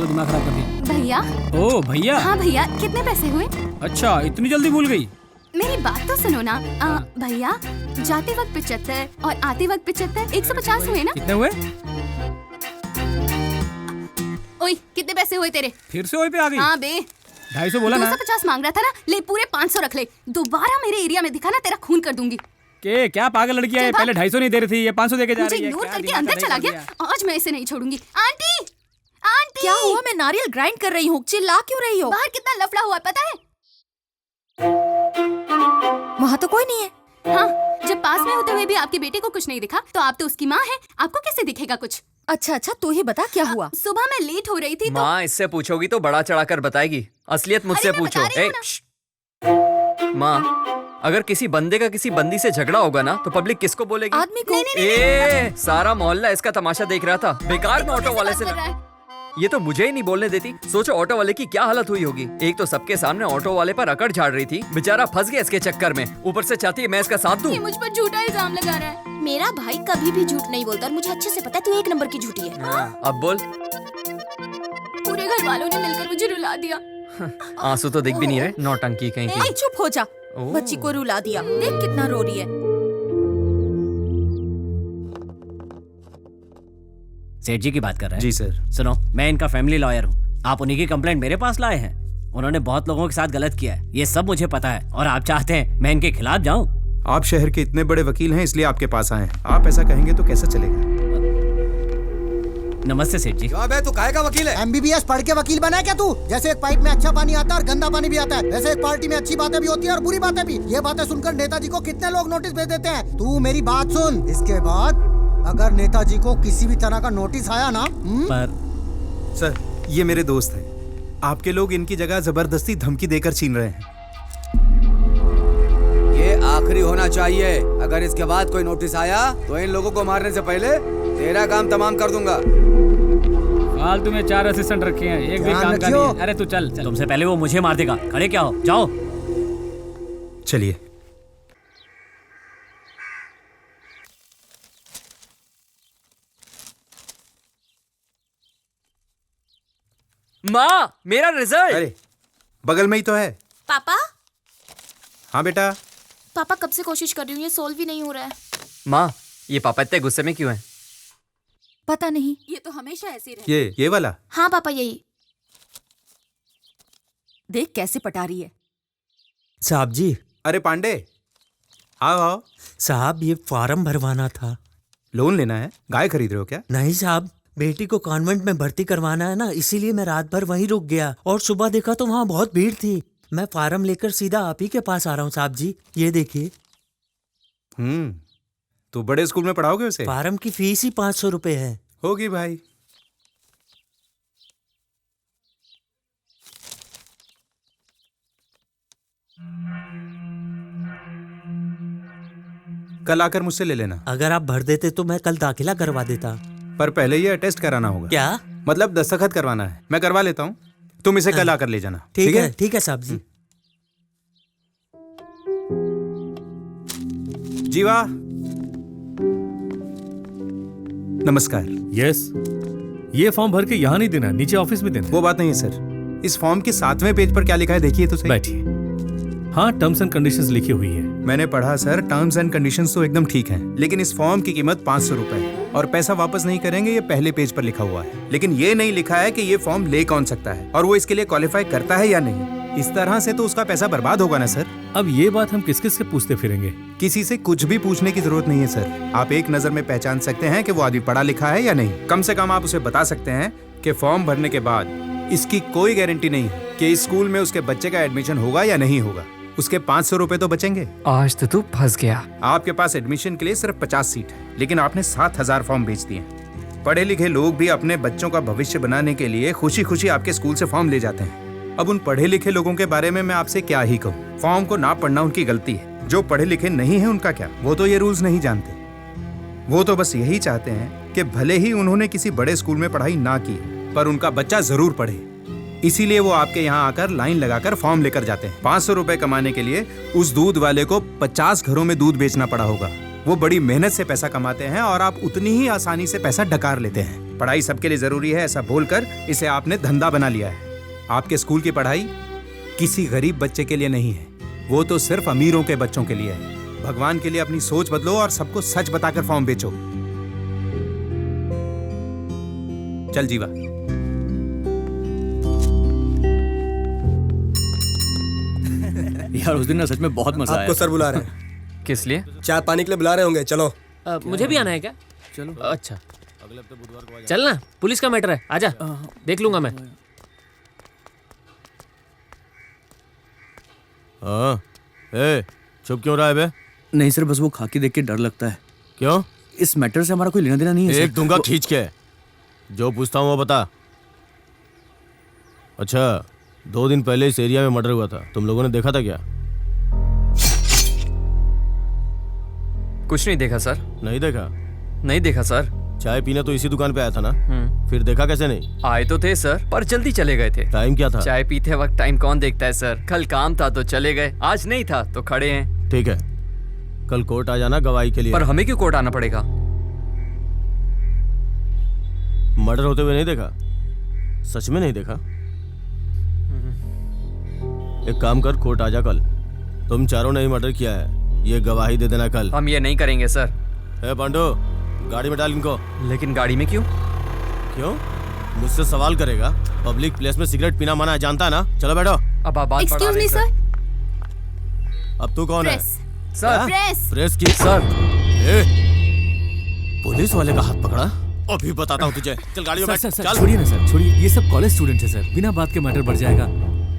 दिमाग खराब कर दिया। भैया। ओ भैया। हाँ भैया, कितने पैसे हुए? अच्छा, इतनी जल्दी भूल गई? मेरी बात तो सुनो ना। भैया, जाते वक्त 75 और आते वक्त 75, 150 हुए ना? कितने हुए? ओए, कितने पैसे हुए तेरे? फिर से वही पे आ गई? हाँ बे, 250 बोला ना? 250 मांग रहा था ना, ले पूरे 500 रख ले। दोबारा मेरे एरिया में दिखा ना, तेरा खून कर दूंगी। के क्या पागल लड़की है? पहले 250 नहीं दे रही थी, ये 500 देके जा मुझे रही है। इग्नोर करके अंदर चला गया। आज मैं इसे नहीं छोड़ूंगी। आंटी, आंटी, क्या हुआ? मैं नारियल ग्राइंड कर रही हूँ, चिल्ला क्यों रही हो? बाहर कितना लफड़ा हुआ पता है? वहाँ तो कोई नहीं है। हाँ, जब पास में होते हुए भी आपके बेटे को कुछ नहीं दिखा, तो आप तो उसकी माँ है, आपको कैसे दिखेगा कुछ? अच्छा, तू ही बता क्या हुआ? सुबह मैं लेट हो रही थी तो माँ इससे पूछोगी तो बड़ा चढ़ाकर बताएगी, असलियत मुझसे पूछो। माँ, अगर किसी बंदे का किसी बंदी से झगड़ा होगा ना तो पब्लिक किसको बोलेगी? आदमी को। सारा मोहल्ला इसका तमाशा देख रहा था। बेकार में ऑटो वाले से ये तो मुझे ही नहीं बोलने देती। सोचो ऑटो वाले की क्या हालत हुई होगी। एक तो सबके सामने ऑटो वाले पर अकड़ झाड़ रही थी, बेचारा फंस गया इसके चक्कर में। ऊपर से चाहती है मैं इसका साथ दूं। ये मुझ पर झूठा इल्जाम लगा रहा है। मेरा भाई कभी भी झूठ नहीं बोलता और मुझे अच्छे से पता है तू एक नंबर की झूठी है। अब बोल। पूरे घर वालों ने मिलकर मुझे रुला दिया। आंसू तो दिख भी नहीं रहे, नौटंकी कहीं की। चुप हो जा, बच्ची को रुला दिया। देख कितना रो रही है। सेठ जी की बात कर रहे हैं? जी सर। सुनो, मैं इनका फैमिली लॉयर हूँ। आप उन्हीं की कंप्लेंट मेरे पास लाए हैं। उन्होंने बहुत लोगों के साथ गलत किया है, ये सब मुझे पता है। और आप चाहते हैं मैं इनके खिलाफ जाऊँ? आप शहर के इतने बड़े वकील हैं, इसलिए आपके पास आए हैं। आप ऐसा कहेंगे तो कैसे चलेगा? नमस्ते सेठ जी। क्यों बे, तू काहे का वकील है? MBBS पढ़ के वकील बना है क्या तू? जैसे एक पाइप में अच्छा पानी आता है और गंदा पानी भी आता है, वैसे एक पार्टी में अच्छी बातें भी होती है और बुरी बातें भी। ये बातें सुनकर नेताजी को कितने लोग नोटिस भेज देते हैं। तू मेरी बात सुन, इसके बाद अगर नेताजी को किसी भी तरह का नोटिस आया ना पर सर, ये मेरे दोस्त हैं। आपके लोग इनकी जगह जबरदस्ती धमकी देकर छीन रहे हैं। ये आखिरी होना चाहिए। अगर इसके बाद कोई नोटिस आया तो इन लोगों को मारने से पहले तेरा काम तमाम कर दूंगा। फालतू में 4 असिस्टेंट रखे हैं, एक भी काम का नहीं है। अरे तू चल। तुमसे पहले वो मुझे मार देगा। खड़े क्या हो, जाओ। चलिए। माँ, मेरा रिजल्ट। अरे बगल में ही तो है। पापा, हाँ बेटा। पापा कब से कोशिश कर रही हूँ, ये सोल्व ही नहीं हो रहा है। माँ, ये पापा इतने गुस्से में क्यों हैं? पता नहीं, ये तो हमेशा ऐसे ही रहता। ये वाला? हाँ पापा, यही। देख कैसे पटा रही है। साहब जी। अरे पांडे, आओ आओ। साहब, ये फॉर्म भरवाना था। लोन लेना है? गाय खरीद रहे हो क्या? नहीं साहब, बेटी को कॉन्वेंट में भर्ती करवाना है ना, इसीलिए मैं रात भर वहीं रुक गया और सुबह देखा तो वहाँ बहुत भीड़ थी। मैं फार्म लेकर सीधा आप ही के पास आ रहा हूँ साहब जी, ये देखिए। तो बड़े स्कूल में पढ़ाओगे उसे? फार्म की फीस ही 500 रुपए है। होगी भाई। कल आकर मुझसे ले लेना। अगर आप भर देते तो मैं कल दाखिला करवा देता। पर पहले ये टेस्ट कराना होगा। क्या मतलब? दस्तखत करवाना है। मैं करवा लेता हूँ, तुम इसे कल आकर ले जाना। ठीक है? ठीक है साहब जी। जीवा, नमस्कार। यस, ये फॉर्म भर के यहाँ नहीं देना, नीचे ऑफिस में देना। वो बात नहीं है सर। इस फॉर्म के 7वें पेज पर क्या लिखा है देखिए तो सही। बैठिए। हाँ, टर्म्स एंड कंडीशंस लिखी हुई है। मैंने पढ़ा सर, टर्म्स एंड कंडीशंस तो एकदम ठीक हैं, लेकिन इस फॉर्म की कीमत 500 रुपए है और पैसा वापस नहीं करेंगे, ये पहले पेज पर लिखा हुआ है। लेकिन ये नहीं लिखा है कि ये फॉर्म ले कौन सकता है और वो इसके लिए क्वालिफाई करता है या नहीं। इस तरह से तो उसका पैसा बर्बाद होगा ना सर। अब ये बात हम किस किस से पूछते फिरेंगे? किसी से कुछ भी पूछने की जरूरत नहीं है सर। आप एक नजर में पहचान सकते हैं कि वो आदमी पढ़ा लिखा है या नहीं। कम से कम आप उसे बता सकते हैं कि फॉर्म भरने के बाद इसकी कोई गारंटी नहीं है कि इस स्कूल में उसके बच्चे का एडमिशन होगा या नहीं होगा। उसके 500 रुपए तो बचेंगे। आज तो तू फंस गया। आपके पास एडमिशन के लिए सिर्फ 50 सीट है, लेकिन आपने 7000 फॉर्म बेच दिए। पढ़े लिखे लोग भी अपने बच्चों का भविष्य बनाने के लिए खुशी खुशी आपके स्कूल से फॉर्म ले जाते हैं। अब उन पढ़े लिखे लोगों के बारे में मैं आपसे क्या ही कहूँ। फॉर्म को ना पढ़ना उनकी गलती है। जो पढ़े लिखे नहीं है उनका क्या, वो तो ये रूल्स नहीं जानते। वो तो बस यही चाहते हैं कि भले ही उन्होंने किसी बड़े स्कूल में पढ़ाई ना की पर उनका बच्चा जरूर पढ़े। इसीलिए वो आपके यहाँ आकर लाइन लगाकर फॉर्म लेकर जाते हैं। 500 रुपए कमाने के लिए उस दूध वाले को 50 घरों में दूध बेचना पड़ा होगा। वो बड़ी मेहनत से पैसा कमाते हैं और आप उतनी ही आसानी से पैसा डकार लेते हैं। पढ़ाई सबके लिए जरूरी है ऐसा बोलकर इसे आपने धंधा बना लिया है। आपके स्कूल की पढ़ाई किसी गरीब बच्चे के लिए नहीं है, वो तो सिर्फ अमीरों के बच्चों के लिए है। भगवान के लिए अपनी सोच बदलो और सबको सच बताकर फॉर्म बेचो। चल जीवा। यार उस दिन ना सच में बहुत मजा आया। आपको सर बुला रहे हैं। किस लिए? चाय पानी के लिए बुला रहे होंगे, चलो। मुझे भी आना है क्या? चलो। अच्छा चलना, पुलिस का मैटर है, आजा, देख लूंगा मैं। हाँ, चुप क्यों रहा है बे? नहीं सर, बस वो खाकी देख के डर लगता है। क्यों? इस मैटर से हमारा कोई लेना देना नहीं है। एक दूंगा खींच के। जो पूछता हूँ वो बता। अच्छा, 2 दिन पहले इस एरिया में मर्डर हुआ था, तुम लोगों ने देखा था क्या? कुछ नहीं देखा सर। नहीं देखा? नहीं देखा सर। चाय पीने तो इसी दुकान पे आया था ना? फिर देखा कैसे नहीं? आए तो थे सर, पर जल्दी चले गए थे। टाइम क्या था? चाय पीते वक्त टाइम कौन देखता है सर। कल काम था तो चले गए, आज नहीं था तो खड़े हैं। ठीक है, कल कोर्ट आ जाना गवाही के लिए। पर हमें क्यों कोर्ट आना पड़ेगा? मर्डर होते हुए नहीं देखा? सच में नहीं देखा? एक काम कर, कोर्ट आ जा कल। तुम चारों ने ही मर्डर किया है, ये गवाही दे देना कल। हम ये नहीं करेंगे सर। पांडू, गाड़ी में डाल इनको। लेकिन गाड़ी में क्यों? क्यों? मुझसे सवाल करेगा? पब्लिक प्लेस में सिगरेट पीना मना है, जानता है ना? चलो बैठो। अब आप बात एक्सक्यूज मी सर। अब तू कौन है? सर प्रेस की सर। पुलिस वाले का हाथ पकड़ा? अभी बताता हूँ तुझे। चल गाड़ी में बैठ। चल। छोड़िए ना सर, छोड़िए, ये सब कॉलेज स्टूडेंट है सर, बिना बात के मैटर बढ़ जाएगा।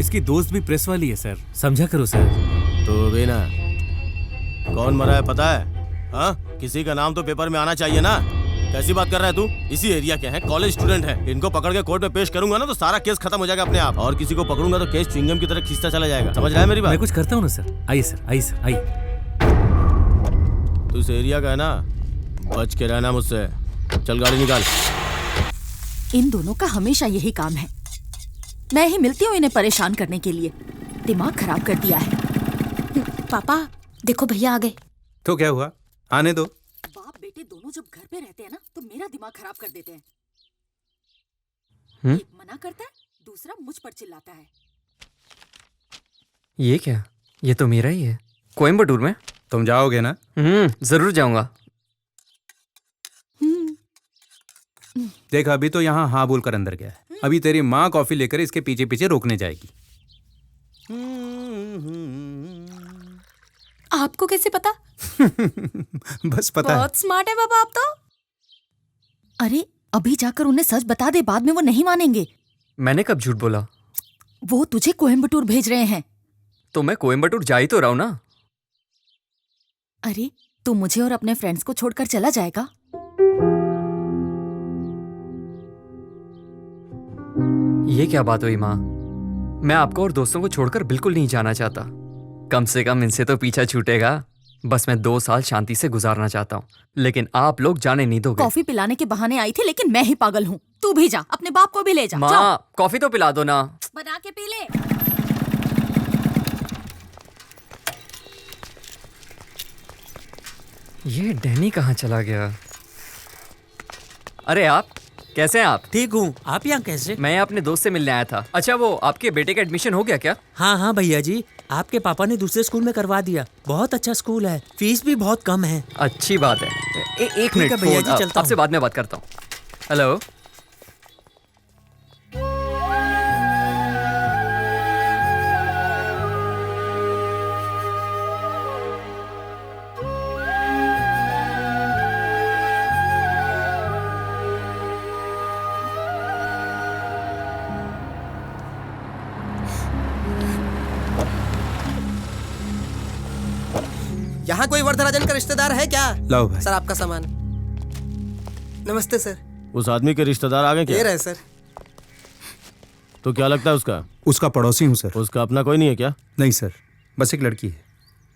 इसकी दोस्त भी प्रेस वाली है सर, समझा करो सर। तो भी ना, कौन मरा है पता है? हाँ, किसी का नाम तो पेपर में आना चाहिए ना। कैसी बात कर रहा है तू? इसी एरिया के हैं, कॉलेज स्टूडेंट हैं। इनको पकड़ के कोर्ट में पेश करूंगा ना तो सारा केस खत्म हो जाएगा अपने आप, और किसी को पकड़ूंगा तो केस च्युइंगम की तरह खींचता चला जाएगा। समझ रहा है मेरी बात? मैं कुछ करता हूँ ना सर। आइए सर, आइए सर, आइए। तू इस एरिया का है ना, बच के रहना मुझसे। चल गाड़ी निकाल। इन दोनों का हमेशा यही काम है। मैं ही मिलती हूँ इन्हें परेशान करने के लिए। दिमाग खराब कर दिया है। पापा देखो भैया आ गए। तो क्या हुआ, आने दो। बाप बेटे दोनों जब घर पे रहते हैं ना तो मेरा दिमाग खराब कर देते हैं। एक मना करता है, दूसरा मुझ पर चिल्लाता है। ये क्या? ये तो मेरा ही है। कोयम्बटूर में? तुम जाओगे ना? जरूर जाऊंगा। देख, अभी तो यहाँ हाँ बोल कर अंदर गया है। अभी तेरी माँ कॉफी लेकर इसके पीछे पीछे रोकने जाएगी। आपको कैसे पता? बस पता है। बहुत स्मार्ट है बाबा आप तो। अरे अभी जाकर उन्हें सच बता दे, बाद में वो नहीं मानेंगे। मैंने कब झूठ बोला? वो तुझे कोयम्बटूर भेज रहे हैं। तो मैं कोयम्बटूर जा ही तो रहा हूं ना। अरे तू मुझे और अपने फ्रेंड्स को छोड़कर चला जाएगा? ये क्या बात हुई माँ? मैं आपको और दोस्तों को छोड़कर बिल्कुल नहीं जाना चाहता। कम से कम इनसे तो पीछा छूटेगा। बस मैं 2 साल शांति से गुजारना चाहता हूँ, लेकिन आप लोग जाने नहीं दोगे। कॉफी पिलाने के बहाने आई थी, लेकिन मैं ही पागल हूँ। तू भी जा, अपने बाप को भी ले जा। माँ कॉफी तो पिला दो ना। बना के पी ले। ये डैनी कहाँ चला गया? अरे आप कैसे हैं? आप ठीक हूँ, आप यहाँ कैसे? मैं अपने दोस्त से मिलने आया था। अच्छा, वो आपके बेटे का एडमिशन हो गया क्या? हाँ हाँ भैया जी, आपके पापा ने दूसरे स्कूल में करवा दिया। बहुत अच्छा स्कूल है, फीस भी बहुत कम है। अच्छी बात है। एक मिनट भैया जी, चलता आपसे बाद में बात करता हूँ। हेलो। यहाँ कोई वरदराजन का रिश्तेदार है क्या? लाओ भाई। सर आपका सामान। नमस्ते सर। उस आदमी के रिश्तेदार आ गए क्या? ये रहे सर। तो क्या लगता है उसका? उसका पड़ोसी हूँ सर। उसका अपना कोई नहीं है क्या? नहीं सर। बस एक लड़की है,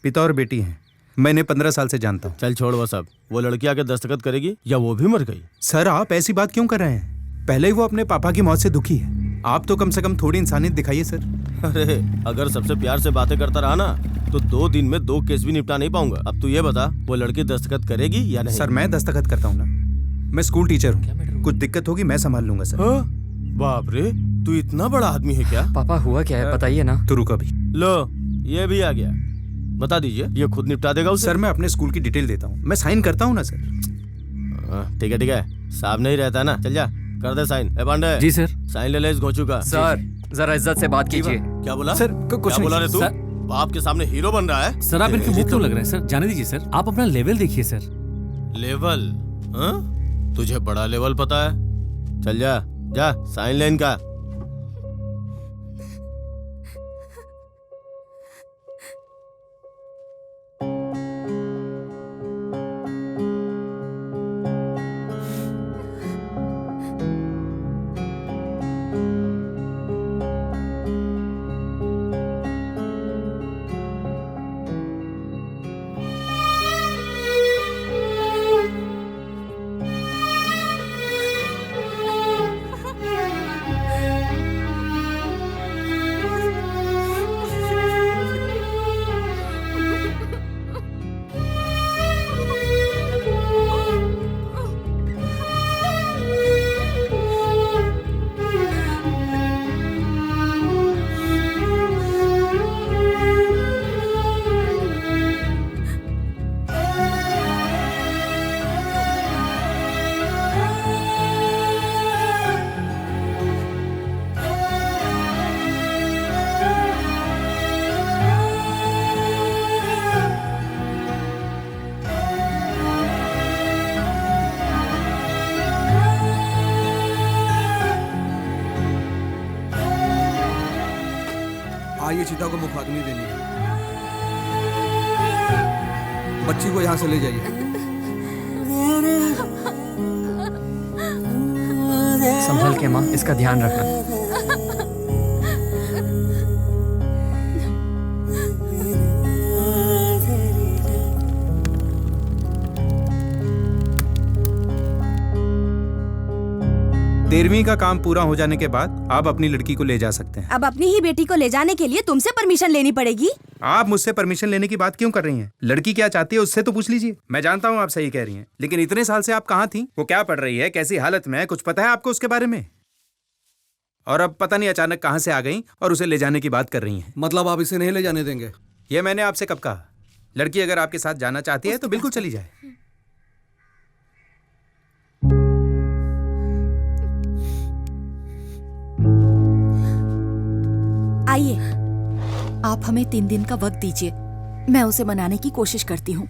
पिता और बेटी हैं। मैं इन्हें 15 साल से जानता हूँ। चल छोड़ वो सब। वो लड़की आके दस्तखत करेगी या वो भी मर गई? सर आप ऐसी बात क्यों कर रहे हैं? पहले ही वो अपने पापा की मौत से दुखी है। आप तो कम से कम थोड़ी इंसानियत दिखाइए सर। अरे अगर सबसे प्यार से बातें करता रहा ना तो 2 दिन में 2 केस भी निपटा नहीं पाऊंगा। अब तू ये बता, वो लड़की दस्तखत करेगी या नहीं? सर मैं दस्तखत करता हूँ ना, मैं स्कूल टीचर हूँ। कुछ दिक्कत होगी मैं संभाल लूंगा सर। बाप रे, तू इतना बड़ा आदमी है क्या? पापा हुआ क्या है बताइए ना। तो रुको अभी। लो ये भी आ गया, बता दीजिए। ये खुद निपटा देगा उसे? सर मैं अपने स्कूल की डिटेल देता हूँ, मैं साइन करता हूँ ना सर। ठीक है, साहब नहीं रहता ना, चल जा कर दे साइन। ए पांडे। जी सर। साइन ले ले इस घोचू का। सर जरा इज्जत से बात कीजिए। क्या बोला सर कुछ क्या बोला रे तू? बाप के सामने हीरो बन रहा है? सर आप इनके मुंह क्यों लग रहे हैं सर? जाने दीजिए सर, आप अपना लेवल देखिए सर। लेवल? तुझे बड़ा लेवल पता है? चल जा जा साइन ले इनका। आइए चीता को मुखाग्नि देनी है। बच्ची को यहाँ से ले जाइए। संभल के माँ, इसका ध्यान रखना। तेरहवीं का काम पूरा हो जाने के बाद आप अपनी लड़की को ले जा सकते हैं। अब अपनी ही बेटी को ले जाने के लिए तुमसे परमिशन लेनी पड़ेगी। आप मुझसे परमिशन लेने की बात क्यों कर रही हैं? लड़की क्या चाहती है उससे तो पूछ लीजिए। मैं जानता हूँ आप सही कह रही हैं, लेकिन इतने साल से आप कहाँ थी? वो क्या पढ़ रही है, कैसी हालत में है, कुछ पता है आपको उसके बारे में? और अब पता नहीं अचानक कहाँ से आ गई और उसे ले जाने की बात कर रही हैं। मतलब आप इसे नहीं ले जाने देंगे? ये मैंने आपसे कब कहा? लड़की अगर आपके साथ जाना चाहती है तो बिल्कुल चली जाए। आइए, आप हमें 3 दिन का वक्त दीजिए, मैं उसे मनाने की कोशिश करती हूँ।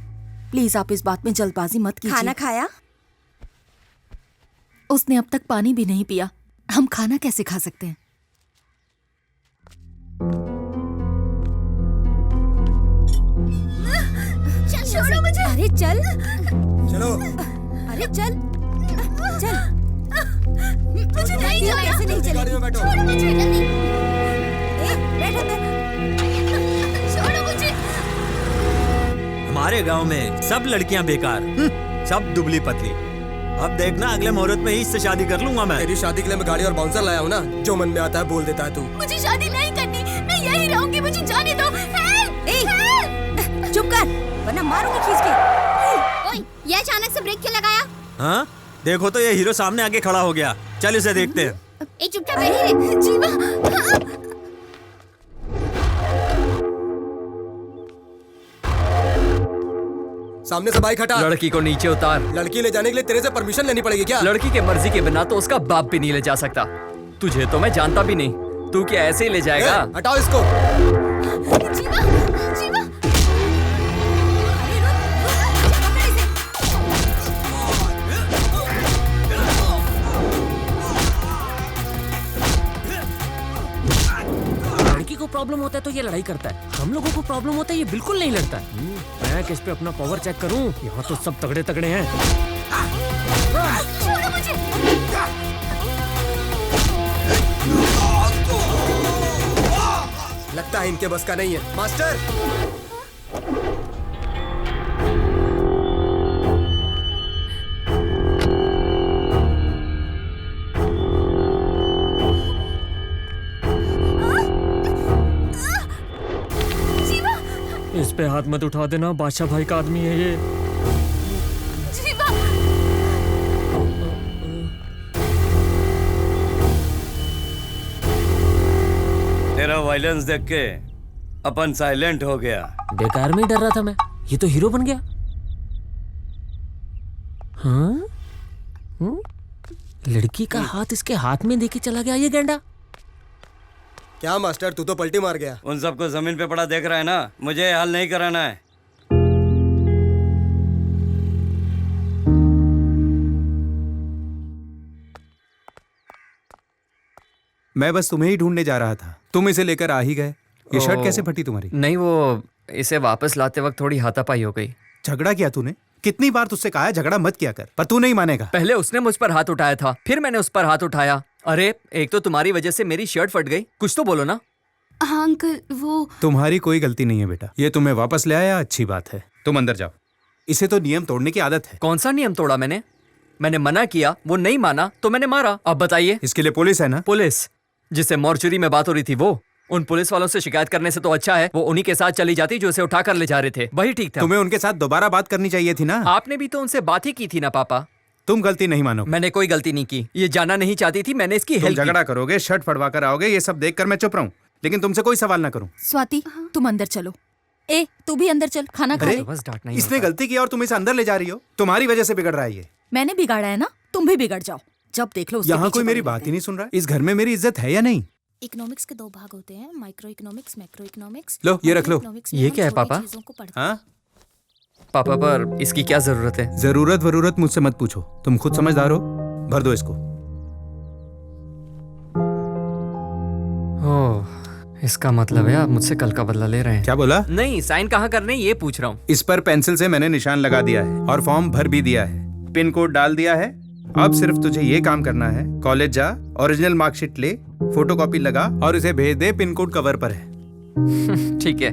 प्लीज आप इस बात में जल्दबाजी मत कीजिए। खाना खाया? उसने अब तक पानी भी नहीं पिया, हम खाना कैसे खा सकते हैं? छोड़ो मुझे। अरे चल। चलो। अरे चल चल। मुझे नहीं जाना। ऐसे नहीं चलेगी। छोड़ो मुझे जल्दी। बैठो छोड़ो मुझे। हमारे गांव में सब लड़कियां बेकार, सब दुबली पतली। अब देखना अगले मुहूर्त में ही इससे शादी कर लूंगा मैं। तेरी शादी के लिए मैं गाड़ी और बाउंसर लाया हूँ ना, जो मन में आता है बोल देता है तू। मुझे शादी नहीं करनी, मैं यही रहूंगी, मुझे जाने दो। चुप कर वरना मारूंगी खींच के। ओए, ये अचानक से ब्रेक क्यों लगाया? हाँ देखो तो ये हीरो सामने आके खड़ा हो गया। चल इसे देखते हैं। ए चुपचाप बैठी रहे। जीवा सामने से बाइक हटा। लड़की को नीचे उतार। लड़की ले जाने के लिए तेरे से परमिशन लेनी पड़ेगी क्या? लड़की के मर्जी के बिना तो उसका बाप भी नहीं ले जा सकता। तुझे तो मैं जानता भी नहीं, तू क्या ऐसे ही ले जाएगा? हटाओ इसको। जीवा जीवा लड़की को प्रॉब्लम होता है तो ये लड़ाई करता है, हम लोगों को प्रॉब्लम होता है ये बिल्कुल नहीं लड़ता है। मैं किस पे अपना पावर चेक करूं? यहाँ तो सब तगड़े तगड़े हैं। छोड़ो मुझे। लगता है इनके बस का नहीं है। मास्टर इस पे हाथ मत उठा देना, बादशाह भाई का आदमी है ये। तेरा वायलेंस देख के अपन साइलेंट हो गया। बेकार में ही डर रहा था मैं, ये तो हीरो बन गया। हाँ? लड़की का हाथ इसके हाथ में देके चला गया ये गेंडा। क्या मास्टर, तू तो पलटी मार गया। उन सबको जमीन पे पड़ा देख रहा है ना, मुझे हाल नहीं कराना है। मैं बस तुम्हें ही ढूंढने जा रहा था, तुम इसे लेकर आ ही गए। ये शर्ट कैसे फटी तुम्हारी? नहीं, वो इसे वापस लाते वक्त थोड़ी हाथापाई हो गई। झगड़ा किया तूने? कितनी बार तुझसे कहा है झगड़ा मत किया कर, पर तू नहीं मानेगा। पहले उसने मुझ पर हाथ उठाया था, फिर मैंने उस पर हाथ उठाया। अरे एक तो तुम्हारी वजह से मेरी शर्ट फट गई, कुछ तो बोलो ना। हाँ अंकल, वो तुम्हारी कोई गलती नहीं है बेटा, ये तुम्हें वापस ले आया, अच्छी बात है। तुम अंदर जाओ, इसे तो नियम तोड़ने की आदत है। कौन सा नियम तोड़ा मैंने मना किया, वो नहीं माना तो मैंने मारा। अब बताइए। इसके लिए पुलिस है ना? पुलिस जिससे मॉर्चुरी में बात हो रही थी, वो उन पुलिस वालों से शिकायत करने से तो अच्छा है वो उन्हीं के साथ चली जाती जो उसे उठा कर ले जा रहे थे, वही ठीक था। तुम्हें उनके साथ दोबारा बात करनी चाहिए थी ना। आपने भी तो उनसे बात ही की थी ना पापा। तुम गलती नहीं मानो। मैंने कोई गलती नहीं की, ये जाना नहीं चाहती थी, मैंने इसकी हेल्प की। झगड़ा करोगे, शर्ट फड़वा कर आओगे, ये सब देखकर मैं चुप रहूं, लेकिन तुमसे कोई सवाल ना करूं। स्वाति, तुम अंदर चलो। ए, तू भी अंदर चल, खाना खा ले। इसने गलती की और तुम इसे अंदर ले जा रही हो, तुम्हारी वजह से बिगड़ रहा है ये। मैंने बिगाड़ा है ना, तुम भी बिगड़ जाओ। जब देख लो यहाँ कोई मेरी बात ही नहीं सुन रहा। इस घर में मेरी इज्जत है या नहीं? इकोनॉमिक्स के दो भाग होते हैं, माइक्रो इकोनॉमिक्स, मैक्रो इकोनॉमिक्स। लो ये रख लो। ये क्या है पापा? हाँ पापा, पर इसकी क्या जरूरत है? जरूरत मुझसे मत पूछो, तुम खुद समझदार हो। भर दो इसको। ओह, इसका मतलब है आप मुझसे कल का बदला ले रहे हैं। क्या बोला? नहीं, साइन कहाँ करने ये पूछ रहा हूँ। इस पर पेंसिल से मैंने निशान लगा दिया है और फॉर्म भर भी दिया है, पिन कोड डाल दिया है। अब सिर्फ तुझे ये काम करना है, कॉलेज जा, ओरिजिनल मार्कशीट ले, फोटोकॉपी लगा और इसे भेज दे, पिन कोड कवर पर है। ठीक है।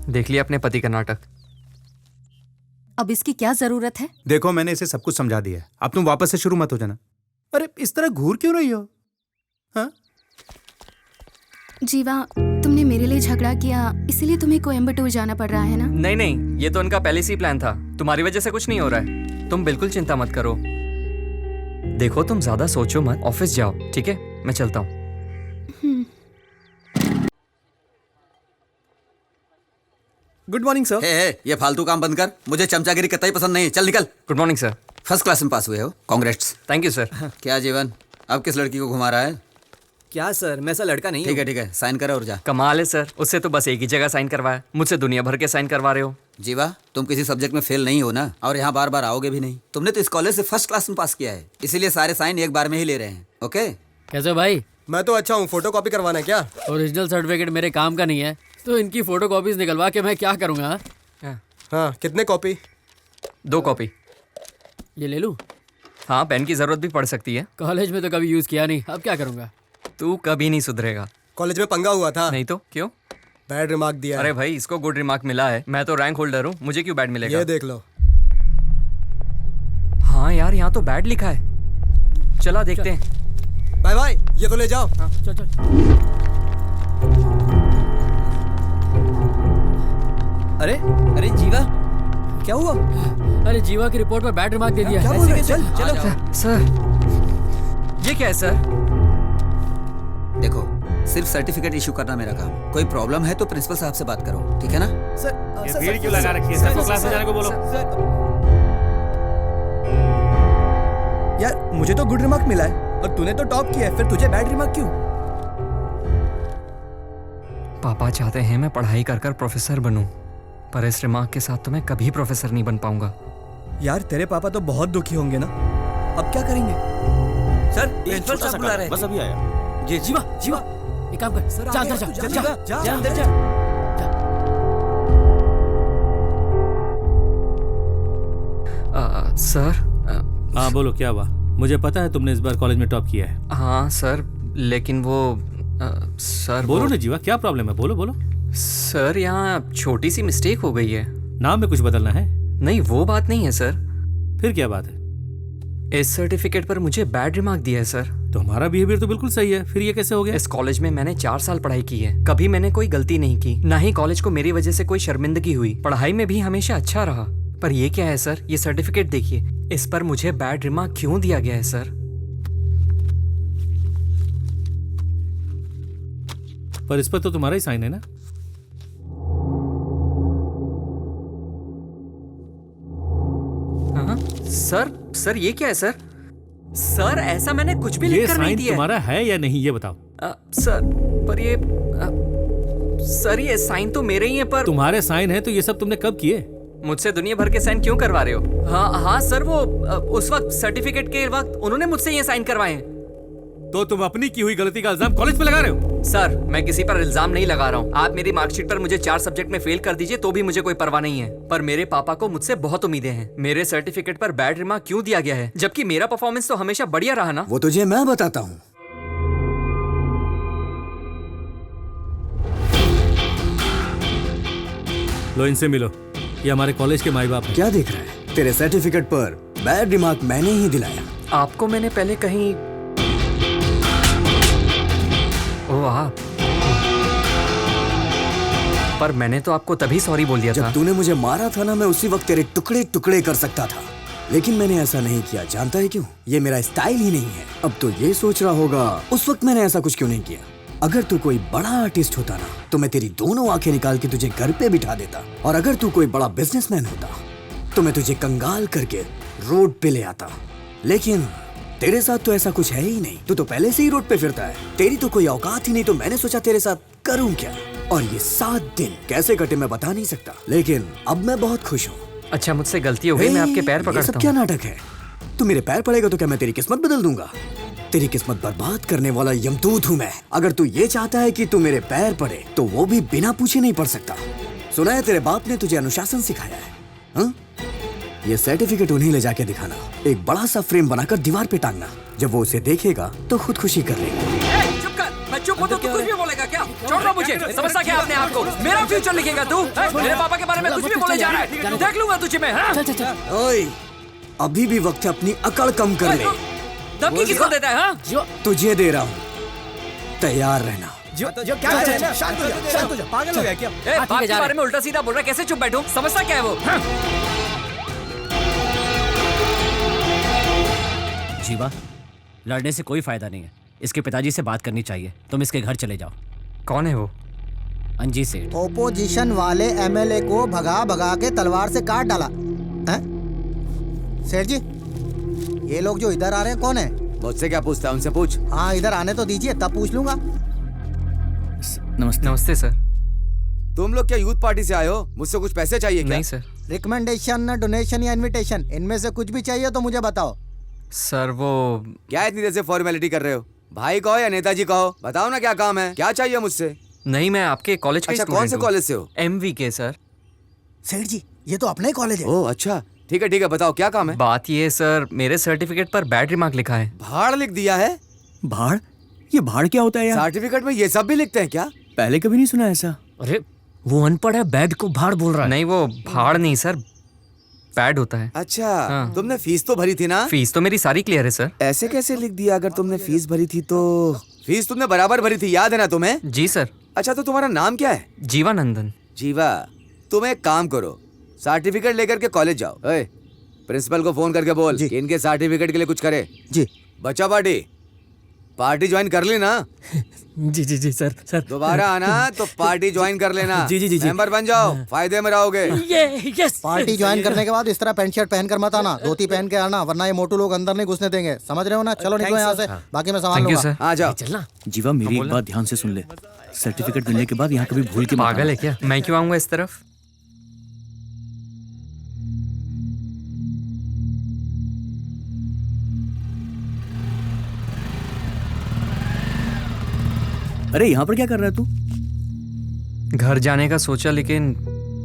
देख लिया अपने पति का नाटक। अब इसकी क्या जरूरत है? देखो मैंने इसे सब कुछ समझा दिया है, अब तुम वापस से शुरू मत हो जाना। अरे इस तरह घूर क्यों रही हो? हाँ? जीवा, तुमने मेरे लिए झगड़ा किया, इसीलिए तुम्हें कोयम्बटूर जाना पड़ रहा है ना? नहीं, ये तो उनका पहले से ही प्लान था। तुम्हारी वजह से कुछ नहीं हो रहा है, तुम बिल्कुल चिंता मत करो। देखो तुम ज्यादा सोचो मत, ऑफिस जाओ, ठीक है? मैं चलता हूँ। Good morning sir. ये फालतू काम बंद कर, मुझे चमचागिरी कतई पसंद नहीं है, चल निकल। Good morning sir. First class में पास हुए हो, कांग्रेट्स। Thank you sir. क्या जीवन, अब किस लड़की को घुमा रहा है? क्या सर, मैं ऐसा लड़का नहीं हूँ। ठीक है, साइन करो और जा। कमाल है सर, उससे तो बस एक ही जगह साइन करवाया, मुझसे दुनिया भर के साइन करवा रहे हो। जीवा, तुम किसी सब्जेक्ट में फेल नहीं हो ना, और यहाँ बार बार आओगे भी नहीं। तुमने तो इस कॉलेज से फर्स्ट क्लास में पास किया है, इसीलिए सारे साइन एक बार में ही ले रहे हैं। ओके? कैसे भाई? मैं तो अच्छा हूँ, फोटो कॉपी करवाना है क्या? ओरिजिनल सर्टिफिकेट मेरे काम का नहीं है, तो इनकी फोटो कॉपीज निकलवा के मैं क्या करूँगा? हाँ, कितने कॉपी? 2 कॉपी। ये ले लूँ? हाँ, पेन की जरूरत भी पड़ सकती है। कॉलेज में तो कभी यूज किया नहीं, अब क्या करूँगा? तू कभी नहीं सुधरेगा। कॉलेज में पंगा हुआ था। नहीं तो क्यों? बैड रिमार्क दिया। अरे भाई, इसको गुड रिमार्क मिला है, मैं तो रैंक होल्डर हूँ, मुझे क्यों बैड मिलेगा? ये देख लो। हाँ यार, यहाँ तो बैड लिखा है। चला देखते हैं। बाय बाय, ये तो ले जाओ। हाँ, चल। अरे जीवा, क्या हुआ? अरे जीवा की रिपोर्ट पर बैड रिमार्क दे दिया। क्या बोल रहे? चलो। सर, ये क्या है सर? देखो, सिर्फ सर्टिफिकेट इशू करना मेरा काम। कोई प्रॉब्लम है तो प्रिंसिपल साहब से बात करो, ठीक है ना? सर, भीड़ क्यों लगा रखी है? सबको क्लास में जाने को बोलो। यार, मुझे तो गुड रिमार्क मिला है और तूने तो टॉप किया है, फिर तुझे बैड रिमार्क क्यों? पापा चाहते हैं मैं पढ़ाई कर कर प्रोफेसर बनूं, पर इस रिमार्क के साथ तो मैं कभी प्रोफेसर नहीं बन पाऊंगा। यार, तेरे पापा तो बहुत दुखी होंगे ना, अब क्या करेंगे? सर, प्रिंसिपल साहब बुला रहे हैं। बस अभी आया। जी जीवा, एक काम कर, जा अंदर जा अंदर जा। सर। हाँ बोलो, क्या हुआ? मुझे पता है तुमने इस बार कॉलेज में टॉप किया है। हाँ सर, लेकिन वो सर बोलो ना जीवा, क्या प्रॉब्लम है? बोलो बोलो। सर यहाँ छोटी सी मिस्टेक हो गई है। नाम में कुछ बदलना है? नहीं, वो बात नहीं है सर। फिर क्या बात है? इस सर्टिफिकेट पर मुझे बैड रिमार्क दिया है सर। तो हमारा बिहेवियर तो बिल्कुल सही है, फिर ये कैसे हो गया? इस कॉलेज में मैंने 4 साल पढ़ाई की है, कभी मैंने कोई गलती नहीं की, ना ही कॉलेज को मेरी वजह से कोई शर्मिंदगी हुई। पढ़ाई में भी हमेशा अच्छा रहा। पर ये क्या है सर? ये सर्टिफिकेट देखिए, इस पर मुझे बैड रिमार्क क्यों दिया गया है सर? पर इस पर तो तुम्हारा ही साइन है ना? हाँ सर ये क्या है सर? सर ऐसा मैंने कुछ भी ये लिख कर नहीं साइन दिया। तुम्हारा है या नहीं, ये बताओ। सर पर ये सर ये साइन तो मेरे ही है। पर तुम्हारे साइन है तो ये सब तुमने कब किए? मुझसे दुनिया भर के साइन क्यों करवा रहे हो? हाँ सर, वो उस वक्त सर्टिफिकेट के वक्त उन्होंने मुझसे ये साइन करवाए हैं। तो तुम अपनी की हुई गलती का इल्जाम कॉलेज पे लगा रहे हो? सर मैं किसी पर इल्जाम नहीं लगा रहा हूँ। आप मेरी मार्कशीट पर मुझे 4 सब्जेक्ट में फेल कर दीजिए तो भी मुझे कोई परवाह नहीं है। पर मेरे पापा को मुझसे बहुत उम्मीदें हैं। मेरे सर्टिफिकेट पर बैड रिमार्क क्यों दिया गया है, जबकि मेरा परफॉर्मेंस तो हमेशा बढ़िया रहा ना? वो तुझे मैं बताता हूँ। लो इनसे मिलो, ये हमारे कॉलेज के माई बाप हैं। क्या देख रहा है? तेरे सर्टिफिकेट पर बैड रिमार्क मैंने ही दिलाया। आपको मैंने पहले कहीं वाह, पर मैंने तो आपको तभी सॉरी बोल दिया था जब तूने मुझे मारा था ना। मैं उसी वक्त तेरे टुकड़े टुकड़े कर सकता था, लेकिन मैंने ऐसा नहीं किया। जानता है क्यों? ये मेरा स्टाइल ही नहीं है। अब तो ये सोच रहा होगा उस वक्त मैंने ऐसा कुछ क्यों नहीं किया। अगर तू कोई बड़ा आर्टिस्ट होता ना तो मैं तेरी दोनों आंखें निकाल के तुझे घर पे बिठा देता, और अगर तू कोई बड़ा बिजनेसमैन होता तो मैं तुझे कंगाल करके रोड पे ले आता। लेकिन तेरे साथ तो ऐसा कुछ है ही नहीं। तू तो पहले से ही रोड पे फिरता है, तेरी तो कोई औकात ही नहीं। तो मैंने सोचा तेरे साथ करूं क्या, और ये 7 दिन कैसे कटे मैं बता नहीं सकता, लेकिन अब मैं बहुत खुश हूँ। अच्छा मुझसे गलती हो गई, मैं आपके पैर पकड़ता हूँ। सब क्या नाटक है? तू मेरे पैर पड़ेगा तो क्या मैं तेरी किस्मत बदल दूंगा? तेरी किस्मत बर्बाद करने वाला यमदूत हूँ मैं। अगर तू ये चाहता है कि तू मेरे पैर पड़े तो वो भी बिना पूछे नहीं पड़ सकता। सुना है तेरे बाप ने तुझे अनुशासन सिखाया है, हाँ? ये सर्टिफिकेट उन्हें ले जाके दिखाना, एक बड़ा सा फ्रेम बनाकर दीवार पे टांगना। जब वो उसे देखेगा तो खुदकुशी कर लेगा। चुप कर, मैं चुप हूँ तो तू कुछ भी बोलेगा क्या? छोड़ दो मुझे, समझता क्या अपने आप को? मेरा फ्यूचर लिखेगा तू? मेरे पापा के बारे में कुछ भी बोले जा रहा है, देख लूंगा तुझे मैं। ओए, अभी भी वक्त है अपनी अकड़ कम कर ले। धमकी किसको देता है? हाँ तुझे दे रहा हूँ, तैयार रहना। जो क्या कर रहे हैं? शांत हो जा, शांत हो जा। पागल हो गया क्या? बाप के बारे में उल्टा सीधा बोल रहा है, कैसे चुप बैठूं? समझता क्या है वो? जीवा, लड़ने से कोई फायदा नहीं है। इसके पिताजी से बात करनी चाहिए। तुम इसके घर चले जाओ। कौन है वो? अंजी सेठ। ओपोजिशन वाले एमएलए को भगा भगा के तलवार से काट डाला हैं? सेठ जी, ये लोग जो इधर आ रहे हैं कौन है? मुझसे क्या पूछता है? उनसे पूछ। हाँ इधर आने तो दीजिए, तब पूछ लूंगा। नमस्ते। नमस्ते सर। तुम लोग क्या यूथ पार्टी से आए हो? मुझसे कुछ पैसे चाहिए क्या? नहीं सर। रिकमेंडेशन, डोनेशन या इनविटेशन, इनमें से कुछ भी चाहिए तो मुझे बताओ। सर वो क्या इतनी देर से फॉर्मेलिटी कर रहे हो? भाई कहो या नेताजी कहो, बताओ ना क्या काम है, क्या चाहिए मुझसे? नहीं, मैं आपके कॉलेज का अच्छा, स्टूडेंट कौन से हूँ। कॉलेज से हो? MVK sir. सेठ जी, ये तो अपना ही कॉलेज है। ओह अच्छा, ठीक है, बताओ क्या काम है? बात ये है सर, मेरे सर्टिफिकेट पर बैड रिमार्क लिखा है। भाड़ लिख दिया है? भाड़? ये भाड़ क्या होता है यार? सर्टिफिकेट में ये सब भी लिखते हैं क्या? पहले कभी नहीं सुना ऐसा। अरे वो अनपढ़ है, बैड को भाड़ बोल रहा है। नहीं, वो भाड़ नहीं सर, बैड होता है। अच्छा हाँ। तुमने फीस तो भरी थी ना? फीस तो मेरी सारी क्लियर है सर। ऐसे कैसे लिख दिया? अगर तुमने फीस भरी थी तो फीस तुमने बराबर भरी थी, याद है ना तुम्हें? जी सर। अच्छा तो तुम्हारा नाम क्या है? जीवानंदन। जीवा, तुम एक काम करो, सर्टिफिकेट लेकर के कॉलेज जाओ। प्रिंसिपल को फोन करके बोल कि इनके सर्टिफिकेट के लिए कुछ करे। जी। बच्चा पार्टी ज्वाइन कर ली ना? जी सर। दोबारा आना तो पार्टी ज्वाइन कर लेना। जी। मेंबर बन जाओ, फायदे में रहोगे। यस। पार्टी ज्वाइन करने के बाद इस तरह पैंट शर्ट पहन कर मत आना, धोती पहन के आना, वरना ये मोटू लोग अंदर नहीं घुसने देंगे। समझ रहे हो ना? चलो निकलो यहाँ से, बाकी मैं संभाल लूंगा। आ जाओ। चलना। जीवा, मेरी एक बात ध्यान से सुन ले। सर्टिफिकेट मिलने के बाद यहाँ कभी भूल के मत पागल आना। है क्या? मैं क्यों आऊंगा इस तरफ? अरे यहाँ पर क्या कर रहा है तू? घर जाने का सोचा, लेकिन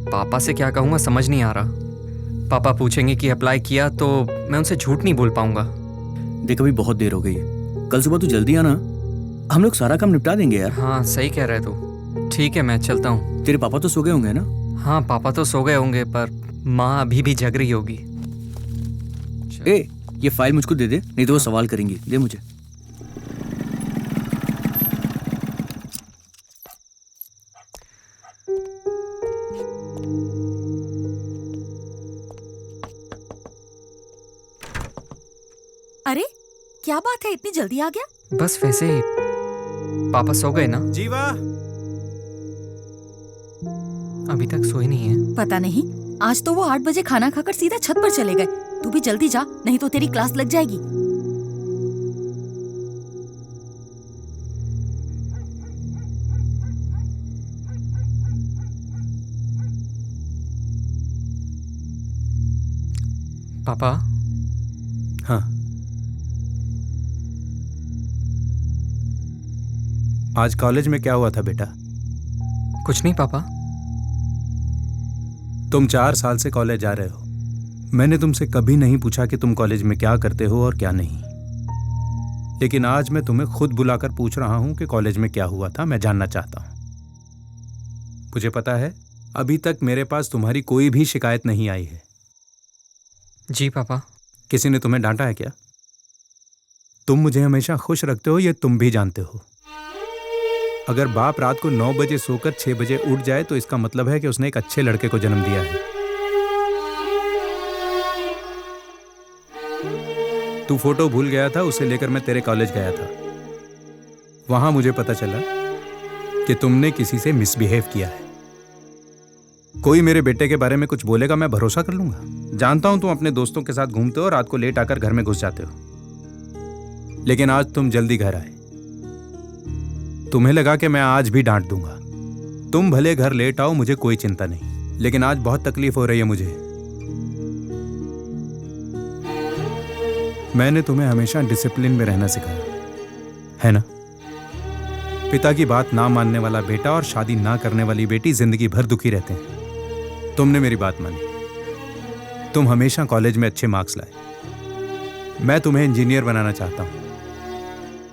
पापा से क्या कहूँगा समझ नहीं आ रहा। पापा पूछेंगे कि अप्लाई किया तो मैं उनसे झूठ नहीं बोल पाऊंगा। देख, अभी बहुत देर हो गई है, कल सुबह तू जल्दी आना, हम लोग सारा काम निपटा देंगे यार। हाँ सही कह रहे तू। ठीक है मैं चलता हूँ। तेरे पापा तो सो गए होंगे ना? हाँ पापा तो सो गए होंगे पर माँ अभी भी जग रही होगी। ए, ये फाइल मुझको दे दे, नहीं तो वो सवाल करेंगी। दे मुझे। अरे क्या बात है, इतनी जल्दी आ गया? बस वैसे ही पापा सो गए ना? जीवा अभी तक सोए नहीं है। पता नहीं, आज तो वो 8 बजे खाना खाकर सीधा छत पर चले गए। तू भी जल्दी जा, नहीं तो तेरी क्लास लग जाएगी। पापा। हाँ आज कॉलेज में क्या हुआ था बेटा? कुछ नहीं पापा। तुम 4 साल से कॉलेज जा रहे हो। मैंने तुमसे कभी नहीं पूछा कि तुम कॉलेज में क्या करते हो और क्या नहीं, लेकिन आज मैं तुम्हें खुद बुलाकर पूछ रहा हूं कि कॉलेज में क्या हुआ था। मैं जानना चाहता हूं। मुझे पता है अभी तक मेरे पास तुम्हारी कोई भी शिकायत नहीं आई है। जी पापा। किसी ने तुम्हें डांटा है क्या? तुम मुझे हमेशा खुश रखते हो, ये तुम भी जानते हो। अगर बाप रात को 9 बजे सोकर 6 बजे उठ जाए तो इसका मतलब है कि उसने एक अच्छे लड़के को जन्म दिया है। तू फोटो भूल गया था, उसे लेकर मैं तेरे कॉलेज गया था। वहां मुझे पता चला कि तुमने किसी से मिसबिहेव किया है। कोई मेरे बेटे के बारे में कुछ बोलेगा, मैं भरोसा कर लूंगा। जानता हूं तुम अपने दोस्तों के साथ घूमते हो, रात को लेट आकर घर में घुस जाते हो, लेकिन आज तुम जल्दी घर आए। तुम्हें लगा कि मैं आज भी डांट दूंगा। तुम भले घर लेट आओ, मुझे कोई चिंता नहीं, लेकिन आज बहुत तकलीफ हो रही है मुझे। मैंने तुम्हें हमेशा डिसिप्लिन में रहना सिखाया है ना? पिता की बात ना मानने वाला बेटा और शादी ना करने वाली बेटी जिंदगी भर दुखी रहते हैं। तुमने मेरी बात मानी, तुम हमेशा कॉलेज में अच्छे मार्क्स लाए। मैं तुम्हें इंजीनियर बनाना चाहता हूं,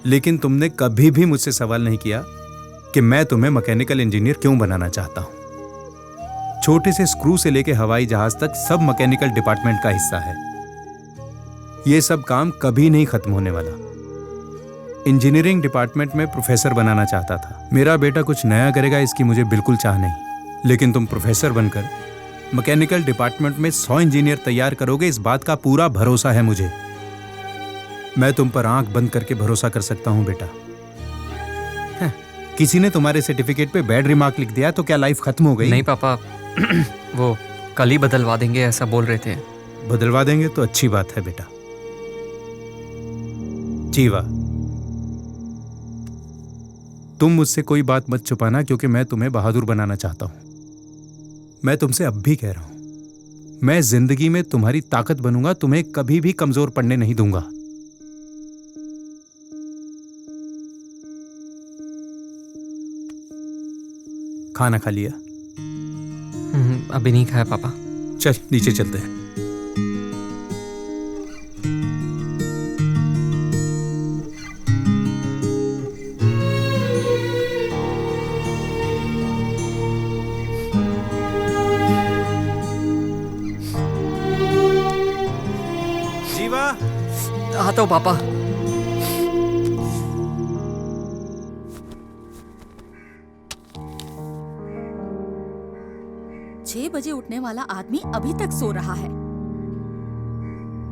लेकिन तुमने कभी भी मुझसे सवाल नहीं किया कि मैं तुम्हें मैकेनिकल इंजीनियर क्यों बनाना चाहता हूं। छोटे से स्क्रू से लेकर हवाई जहाज तक सब मैकेनिकल डिपार्टमेंट का हिस्सा है। यह सब काम कभी नहीं खत्म होने वाला। इंजीनियरिंग डिपार्टमेंट में प्रोफेसर बनाना चाहता था। मेरा बेटा कुछ नया करेगा इसकी मुझे बिल्कुल चाह नहीं, लेकिन तुम प्रोफेसर बनकर मैकेनिकल डिपार्टमेंट में 100 इंजीनियर तैयार करोगे, इस बात का पूरा भरोसा है मुझे। मैं तुम पर आंख बंद करके भरोसा कर सकता हूं बेटा। किसी ने तुम्हारे सर्टिफिकेट पे बैड रिमार्क लिख दिया तो क्या लाइफ खत्म हो गई? नहीं पापा, वो कल ही बदलवा देंगे ऐसा बोल रहे थे। बदलवा देंगे तो अच्छी बात है बेटा। जीवा, तुम मुझसे कोई बात मत छुपाना, क्योंकि मैं तुम्हें बहादुर बनाना चाहता हूं। मैं तुमसे अब भी कह रहा हूं, मैं जिंदगी में तुम्हारी ताकत बनूंगा, तुम्हें कभी भी कमजोर पड़ने नहीं दूंगा। खाना खा लिया? अभी नहीं खाया पापा। चल नीचे चलते हैं। जीवा, आता हूँ पापा। 6 बजे उठने वाला आदमी अभी तक सो रहा है।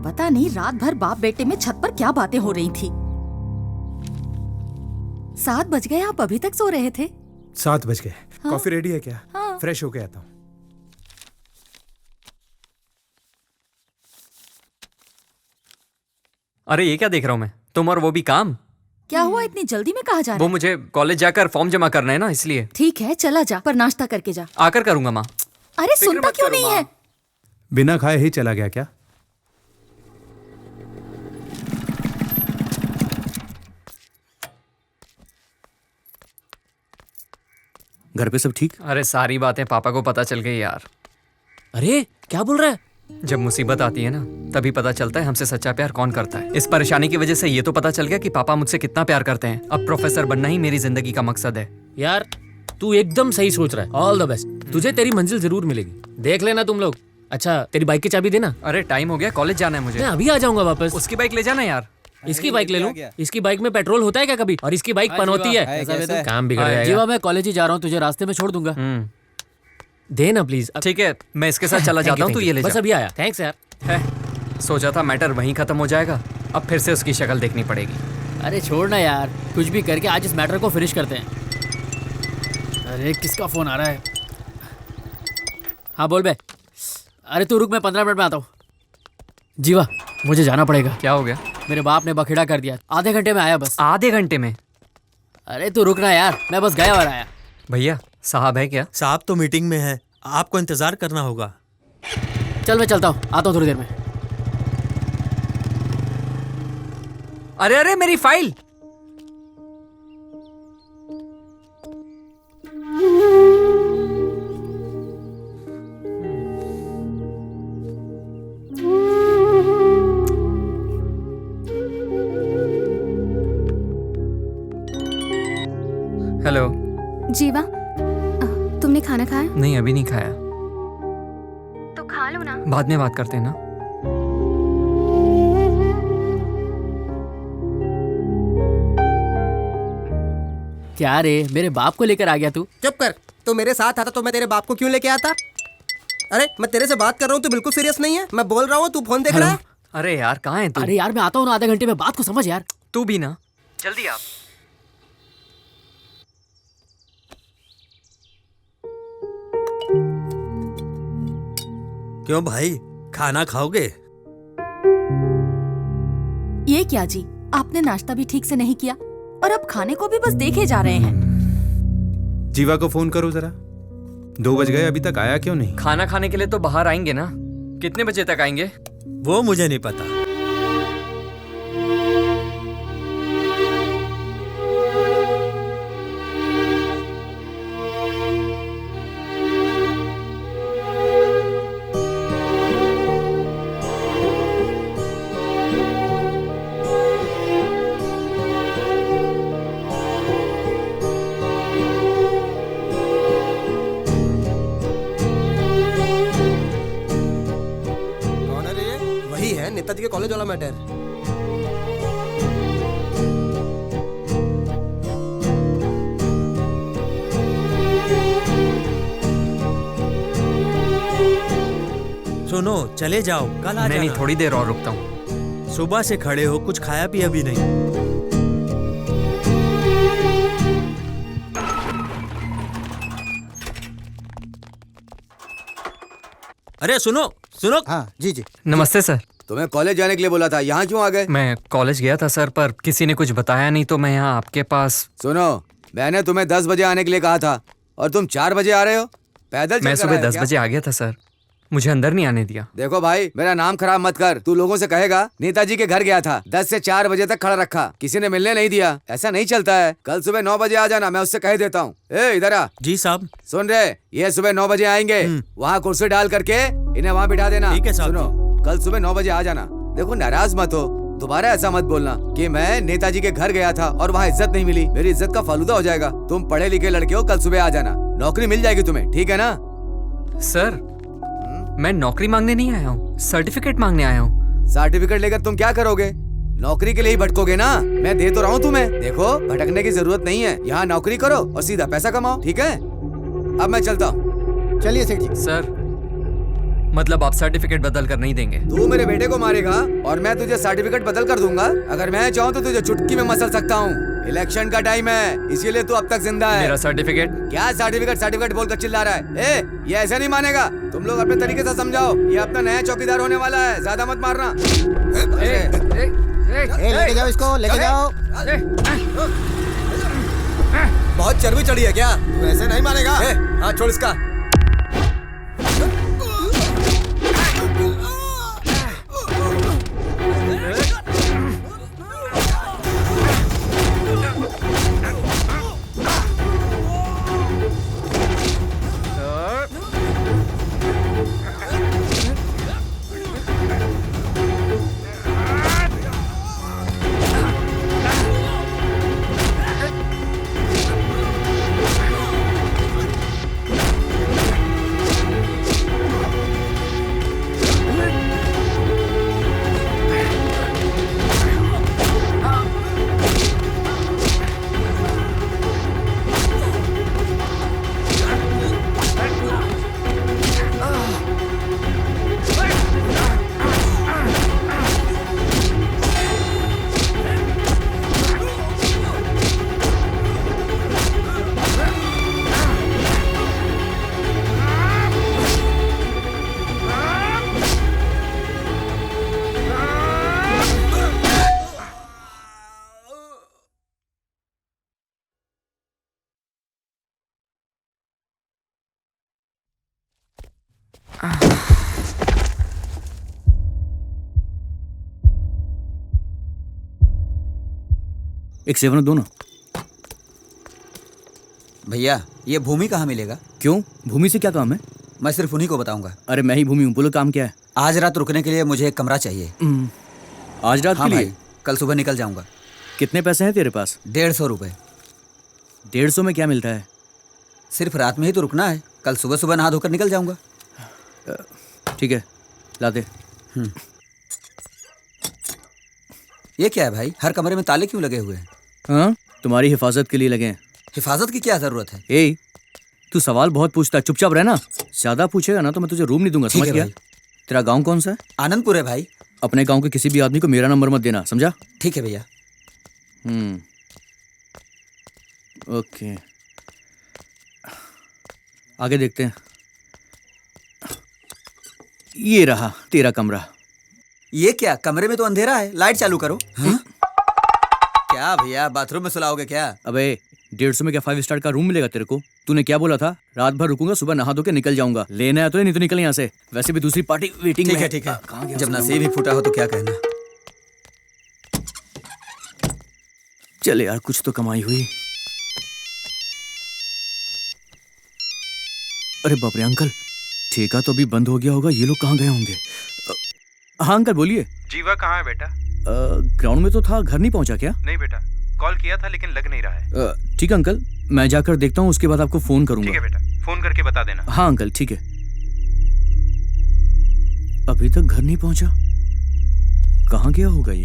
पता नहीं रात भर बाप बेटे में छत पर क्या बातें हो रही थी। 7 बज गए, आप अभी तक सो रहे थे? 7 बज गए। हाँ? कॉफी रेडी है क्या? हाँ। फ्रेश होके आता हूँ। अरे ये क्या देख रहा हूँ मैं? तुम और वो भी काम? क्या हुआ, इतनी जल्दी में कहाँ जा रहा वो है? मुझे कॉलेज जाकर फॉर्म जमा करना है ना, इसलिए। ठीक है चला जा, पर नाश्ता करके जा। आकर करूंगा माँ। अरे सुनता क्यों नहीं है? बिना खाए ही चला गया क्या? घर पे सब ठीक? अरे सारी बातें पापा को पता चल गई यार। अरे क्या बोल रहा है? जब मुसीबत आती है ना तभी पता चलता है हमसे सच्चा प्यार कौन करता है। इस परेशानी की वजह से ये तो पता चल गया कि पापा मुझसे कितना प्यार करते हैं। अब प्रोफेसर बनना ही मेरी जिंदगी का मकसद है। यार तू एकदम सही सोच रहा है। All the best. तुझे तेरी मंजिल जरूर मिलेगी, देख लेना तुम लोग। अच्छा तेरी बाइक की चाबी देना। अरे टाइम हो गया, कॉलेज जाना है मुझे। मैं अभी आ जाऊंगा वापस। उसकी बाइक ले जाना यार। इसकी बाइक ले लूं? इसकी बाइक में पेट्रोल होता है क्या कभी? और इसकी बाइक पनौती है, काम बिगड़ जाएगा। जीवा मैं कॉलेज ही जा रहा हूँ, तुझे रास्ते में छोड़ दूंगा। देना प्लीज। ठीक है मैं इसके साथ चला जाता हूँ, तू ये ले जा। बस अभी आया। थैंक्स यार। सोचा था मैटर वहीं खत्म हो जाएगा, अब फिर से उसकी शक्ल देखनी पड़ेगी। अरे छोड़ना यार, कुछ भी करके आज इस मैटर को फिनिश करते हैं। अरे किसका फोन आ रहा है? हाँ बोल बे। अरे तू रुक, मैं 15 मिनट में आता हूँ। जीवा मुझे जाना पड़ेगा। क्या हो गया? मेरे बाप ने बखेड़ा कर दिया, आधे घंटे में आया बस। आधे घंटे में? अरे तू रुकना यार, मैं बस गया और आया। भैया साहब है क्या? साहब तो मीटिंग में है, आपको इंतजार करना होगा। चल मैं चलता हूँ, आता हूँ थोड़ी देर में। अरे अरे मेरी फाइल। हेलो जीवा, तुमने खाना खाया? नहीं अभी नहीं खाया। तो खा लो ना। बाद में बात करते हैं ना। क्या रे, मेरे बाप को लेकर आ गया तू? चुप कर। तो मेरे साथ आता तो मैं तेरे बाप को क्यों लेके आता? अरे मैं तेरे से बात कर रहा हूँ, तू बिल्कुल सीरियस नहीं है। मैं बोल रहा हूँ, तू फोन देख रहा है। अरे यार कहाँ है तू? अरे यार मैं आता हूँ ना, आधे घंटे में। बात को समझ यार। तू भी ना, जल्दी आ। क्यों भाई, खाना खाओगे? ये क्या जी, आपने नाश्ता भी ठीक से नहीं किया और अब खाने को भी बस देखे जा रहे हैं। जीवा को फोन करो जरा। 2 बज गए, अभी तक आया क्यों नहीं? खाना खाने के लिए तो बाहर आएंगे ना। कितने बजे तक आएंगे? वो मुझे नहीं पता। नेताजी के कॉलेज वाला मैटर। सुनो चले जाओ, कल आ जाना। नहीं थोड़ी देर और रुकता हूँ। सुबह से खड़े हो, कुछ खाया पिया भी नहीं। अरे सुनो सुनो। हाँ जी जी। नमस्ते सर। तुम्हें कॉलेज जाने के लिए बोला था, यहाँ क्यों आ गए? मैं कॉलेज गया था सर, पर किसी ने कुछ बताया नहीं तो मैं यहाँ आपके पास। सुनो, मैंने तुम्हें 10 बजे आने के लिए कहा था और तुम 4 बजे आ रहे हो। पैदल मैं सुबह 10 बजे आ गया था सर, मुझे अंदर नहीं आने दिया। देखो भाई, मेरा नाम खराब मत कर। तू लोगों से कहेगा नेताजी के घर गया था, 10 से 4 बजे तक खड़ा रखा, किसी ने मिलने नहीं दिया। ऐसा नहीं चलता है। कल सुबह 9 बजे आ जाना, मैं उससे कह देता हूँ। ए इधर आ। जी साहब। सुन रहे, ये सुबह 9 बजे आएंगे। वहाँ कुर्सी डाल करके इन्हें वहाँ बिठा देना। ठीक है साहब। सुनो, कल सुबह 9 बजे आ जाना। देखो नाराज मत हो, दोबारा ऐसा मत बोलना कि मैं नेताजी के घर गया था और वहाँ इज्जत नहीं मिली। मेरी इज्जत का फालूदा हो जाएगा। तुम पढ़े लिखे लड़के हो, कल सुबह आ जाना, नौकरी मिल जाएगी तुम्हें, ठीक है ना? सर मैं नौकरी मांगने नहीं आया हूँ, सर्टिफिकेट मांगने आया हूँ। सर्टिफिकेट लेकर तुम क्या करोगे? नौकरी के लिए ही भटकोगे ना। मैं दे तो रहा हूँ तुम्हें। देखो भटकने की जरूरत नहीं है, यहाँ नौकरी करो और सीधा पैसा कमाओ, ठीक है? अब मैं चलता हूँ। चलिए सेठ जी। सर मतलब आप सर्टिफिकेट बदल कर नहीं देंगे? तू मेरे बेटे को मारेगा और मैं तुझे सर्टिफिकेट बदल कर दूंगा। अगर मैं चाहूँ तो तुझे चुटकी में मसल सकता हूँ। इलेक्शन का टाइम है, इसीलिए तू अब तक जिंदा है। मेरा सर्टिफिकेट? क्या सर्टिफिकेट सर्टिफिकेट बोलकर चिल्ला रहा है? ए, ये ऐसे नहीं मानेगा। तुम लोग अपने तरीके से समझाओ, ये अपना नया चौकीदार होने वाला है, ज्यादा मत मारना। लेके जाओ इसको, लेके जाओ। बहुत चर्बी चढ़ी है क्या? तू ऐसे नहीं मानेगा। हाँ छोड़ इसका। एक 7 दो ना। भैया ये भूमि कहाँ मिलेगा? क्यों, भूमि से क्या काम है? मैं सिर्फ उन्हीं को बताऊंगा। अरे मैं ही भूमि हूँ, बोलो काम क्या है? आज रात रुकने के लिए मुझे एक कमरा चाहिए। आज रात हाँ के लिए? भाई, कल सुबह निकल जाऊंगा। कितने पैसे हैं तेरे पास? 150 रुपए। 150 में क्या मिलता है? सिर्फ रात में ही तो रुकना है, कल सुबह सुबह नहा धोकर निकल जाऊंगा। ठीक है, ला दे। ये क्या है भाई, हर कमरे में ताले क्यों लगे हुए हैं? हाँ, तुम्हारी हिफाजत के लिए लगे हैं। हिफाजत की क्या जरूरत है? ए, तू सवाल बहुत पूछता है, चुपचाप रहना। ज्यादा पूछेगा ना तो मैं तुझे रूम नहीं दूंगा, समझ गया? तेरा गांव कौन सा है? आनंदपुर है भाई। अपने गांव के किसी भी आदमी को मेरा नंबर मत देना, समझा? ठीक है भैया। ओके, आगे देखते हैं। ये रहा तेरा कमरा। ये क्या, कमरे में तो अंधेरा है, लाइट चालू करो। हाँ? क्या भैया, बाथरूम में सुलाओगे क्या? अबे 150 में क्या 5 स्टार का रूम मिलेगा तेरे को? तूने क्या बोला था? रात भर रुकूंगा, सुबह नहा धो के निकल जाऊंगा। लेना है तो नहीं तो निकल यहाँ से। वैसे भी दूसरी पार्टी वेटिंग में है। ठीक है, जब नसीब ही फूटा हो तो क्या कहना। चले यार, कुछ तो कमाई हुई। अरे बाप रे अंकल, ठेका तो अभी बंद हो गया होगा, ये लोग कहाँ गए होंगे? हाँ अंकल बोलिए। जीवा कहाँ है बेटा? ग्राउंड में तो था, घर नहीं पहुंचा क्या? नहीं बेटा, कॉल किया था लेकिन लग नहीं रहा है। ठीक है अंकल, मैं जाकर देखता हूँ, उसके बाद आपको फोन करूंगा। ठीक है बेटा, फोन करके बता देना। हाँ अंकल ठीक है। अभी तक घर नहीं पहुंचा, कहाँ गया होगा ये?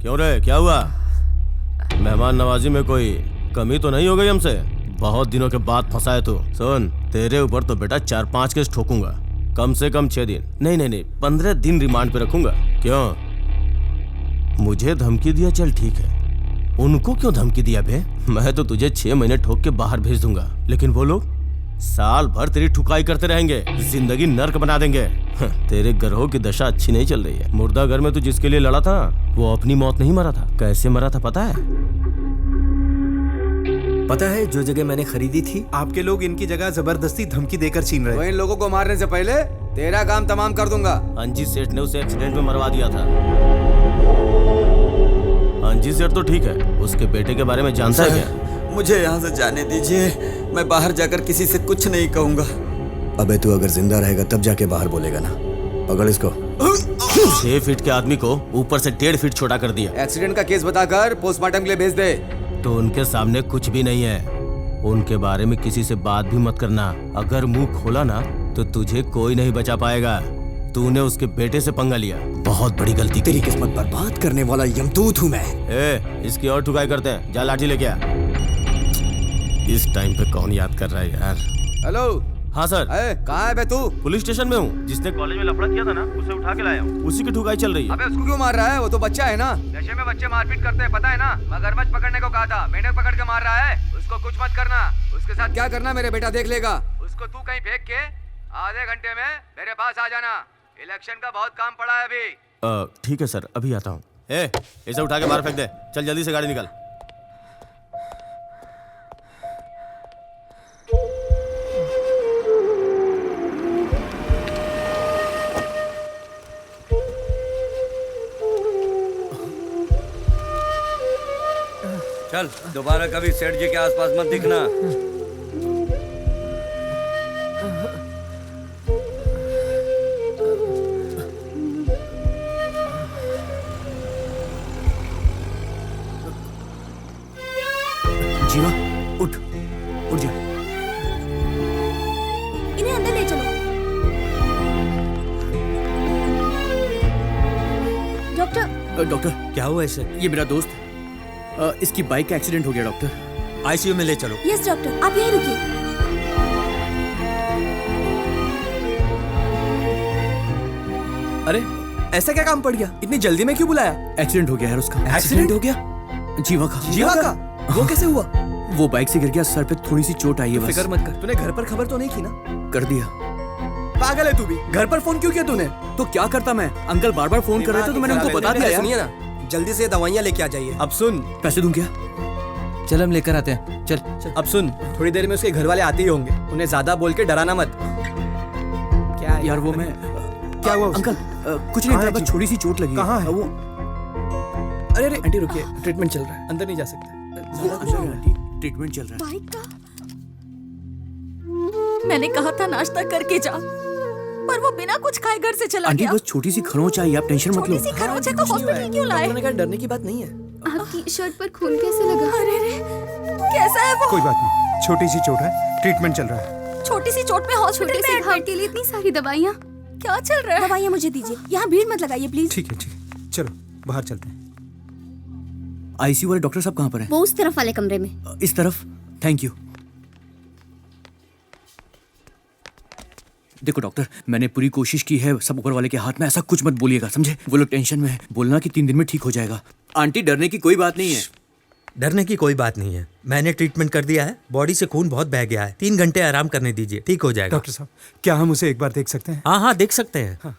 क्यों रे, क्या हुआ? मेहमान नवाजी में कोई कमी तो नहीं हो गई हमसे? बहुत दिनों के बाद फंसा है तू। सुन, तेरे ऊपर तो बेटा 4-5 केस ठोकूंगा, कम से कम 6 दिन, नहीं 15 दिन रिमांड पे रखूंगा। क्यों, मुझे धमकी दिया? चल ठीक है, उनको क्यों धमकी दिया बे? मैं तो तुझे 6 महीने ठोक के बाहर भेज दूंगा, लेकिन वो लोग साल भर तेरी ठुकाई करते रहेंगे, जिंदगी नर्क बना देंगे। तेरे ग्रहों की दशा अच्छी नहीं चल रही है। मुर्दा घर में तू जिसके लिए लड़ा था वो अपनी मौत नहीं मरा था। कैसे मरा था पता है? पता है, जो जगह मैंने खरीदी थी, आपके लोग इनकी जगह जबरदस्ती धमकी देकर छीन रहे तो हैं। इन लोगों को मारने से पहले तेरा काम तमाम कर दूंगा। अंजी सेठ ने उसे एक्सीडेंट में मरवा दिया था। अंजी सेठ तो ठीक है, उसके बेटे के बारे में जानता है क्या? मुझे यहाँ से जाने दीजिए, मैं बाहर जाकर किसी से कुछ नहीं कहूँगा। अबे तू अगर जिंदा रहेगा तब जाके बाहर बोलेगा ना। पकड़ इसको। 6 फीट के आदमी को ऊपर से 1.5 फीट छोटा कर दिया। एक्सीडेंट का केस बताकर पोस्टमार्टम के लिए भेज दे। तो उनके सामने कुछ भी नहीं है, उनके बारे में किसी से बात भी मत करना। अगर मुंह खोला ना तो तुझे कोई नहीं बचा पाएगा। तूने उसके बेटे से पंगा लिया, बहुत बड़ी गलती की। तेरी किस्मत बर्बाद करने वाला यमदूत हूँ मैं। इसकी और ठुकाई करते हैं, जा लाठी लेके आ। इस टाइम पे कौन याद कर रहा है यार? हेलो। हाँ सर। कहाँ है बे तू? पुलिस स्टेशन में हूँ। जिसने कॉलेज में लफड़ा किया था ना, उसे उठा के लाया हूँ। उसी की ठुकाई चल रही है। अबे उसको क्यों मार रहा है? वो तो बच्चा है ना। नशे में बच्चे मारपीट करते हैं, पता है ना? मगरमच्छ पकड़ने को कहा था, मेंढक पकड़ के मार रहा है। उसको कुछ मत करना। उसके साथ क्या करना मेरे बेटा देख लेगा। उसको तू कहीं फेंक के आधे घंटे में मेरे पास आ जाना। इलेक्शन का बहुत काम पड़ा है अभी। ठीक है सर, अभी आता हूँ। इसे उठा के बाहर फेंक दे। चल जल्दी से गाड़ी निकाल। चल, दोबारा कभी सेठ जी के आसपास मत दिखना। जीवा, उठ जा। इन्हें अंदर ले चलो। डॉक्टर क्या हुआ इसे? ये मेरा दोस्त है, इसकी बाइक का एक्सीडेंट हो गया डॉक्टर। आईसीयू में ले चलो। यस डॉक्टर, आप यहीं रुकिए। अरे ऐसा क्या काम पड़ गया? इतनी जल्दी में क्यों बुलाया? एक्सीडेंट हो गया है उसका। एक्सीडेंट हो गया? जीवा का? वो कैसे हुआ? वो बाइक से गिर गया, सर पे थोड़ी सी चोट आई है बस। फिक्र मत कर। तूने घर पर खबर तो नहीं की ना? कर दिया। पागल है तू भी। घर पर फोन क्यों किया तूने? तो क्या करता मैं? अंकल बार बार फोन कर रहे थे तो मैंने उनको बता दिया। सुनिए ना, जल्दी से दवाइयाँ लेके आ जाइए। अब सुन, पैसे दूं क्या? चल हम लेकर आते हैं। चल चल। अब सुन, थोड़ी देर में उसके घर वाले आते ही होंगे, उन्हें ज्यादा बोल के डराना मत। क्या यार वो मैं क्या हुआ अंकल कुछ नहीं था, बस छोटी सी चोट लगी। कहाँ है? वो अरे अरे आंटी रुकिए, ट्रीटमेंट चल रहा है, अंदर नहीं जा सकते। ट्रीटमेंट चल रहा है। बाइक का मैंने कहा था नाश्ता करके जा, पर वो बिना कुछ खाए घर से चला आंटी गया। बस छोटी सी खरोंच आई, आप टेंशन मत लो। छोटी सी खरोंच है तो हॉस्पिटल क्यों लाए? डॉक्टर ने कहा डरने की बात नहीं है। आपकी शर्ट पर खून कैसे लगा? अरे रे, कैसा है वो? कोई बात नहीं, छोटी सी चोट है, ट्रीटमेंट चल रहा है। छोटी सी चोट में हॉस्पिटल छोटे में से घाव के लिए इतनी सारी दवाइयाँ। क्या चल रहा है? दवाइयाँ मुझे दीजिए, यहाँ भीड़ मत लगाइए प्लीज। ठीक है, चलो बाहर चलते हैं। आईसीयू वाले डॉक्टर साहब कहाँ पर हैं? वो उस तरफ वाले कमरे में। इस तरफ। Thank you. देखो डॉक्टर, मैंने पूरी कोशिश की है, सब ऊपर वाले के हाथ में, ऐसा कुछ मत बोलिएगा, समझे? वो लोग टेंशन में है, बोलना कि 3 दिन में ठीक हो जाएगा। आंटी डरने की कोई बात नहीं है। डरने की कोई बात नहीं है, मैंने ट्रीटमेंट कर दिया है, बॉडी से खून बहुत बह गया है, 3 घंटे आराम करने दीजिए, ठीक हो जाएगा। डॉक्टर साहब, क्या हम उसे एक बार देख सकते हैं? हाँ हाँ देख सकते हैं। हाँ।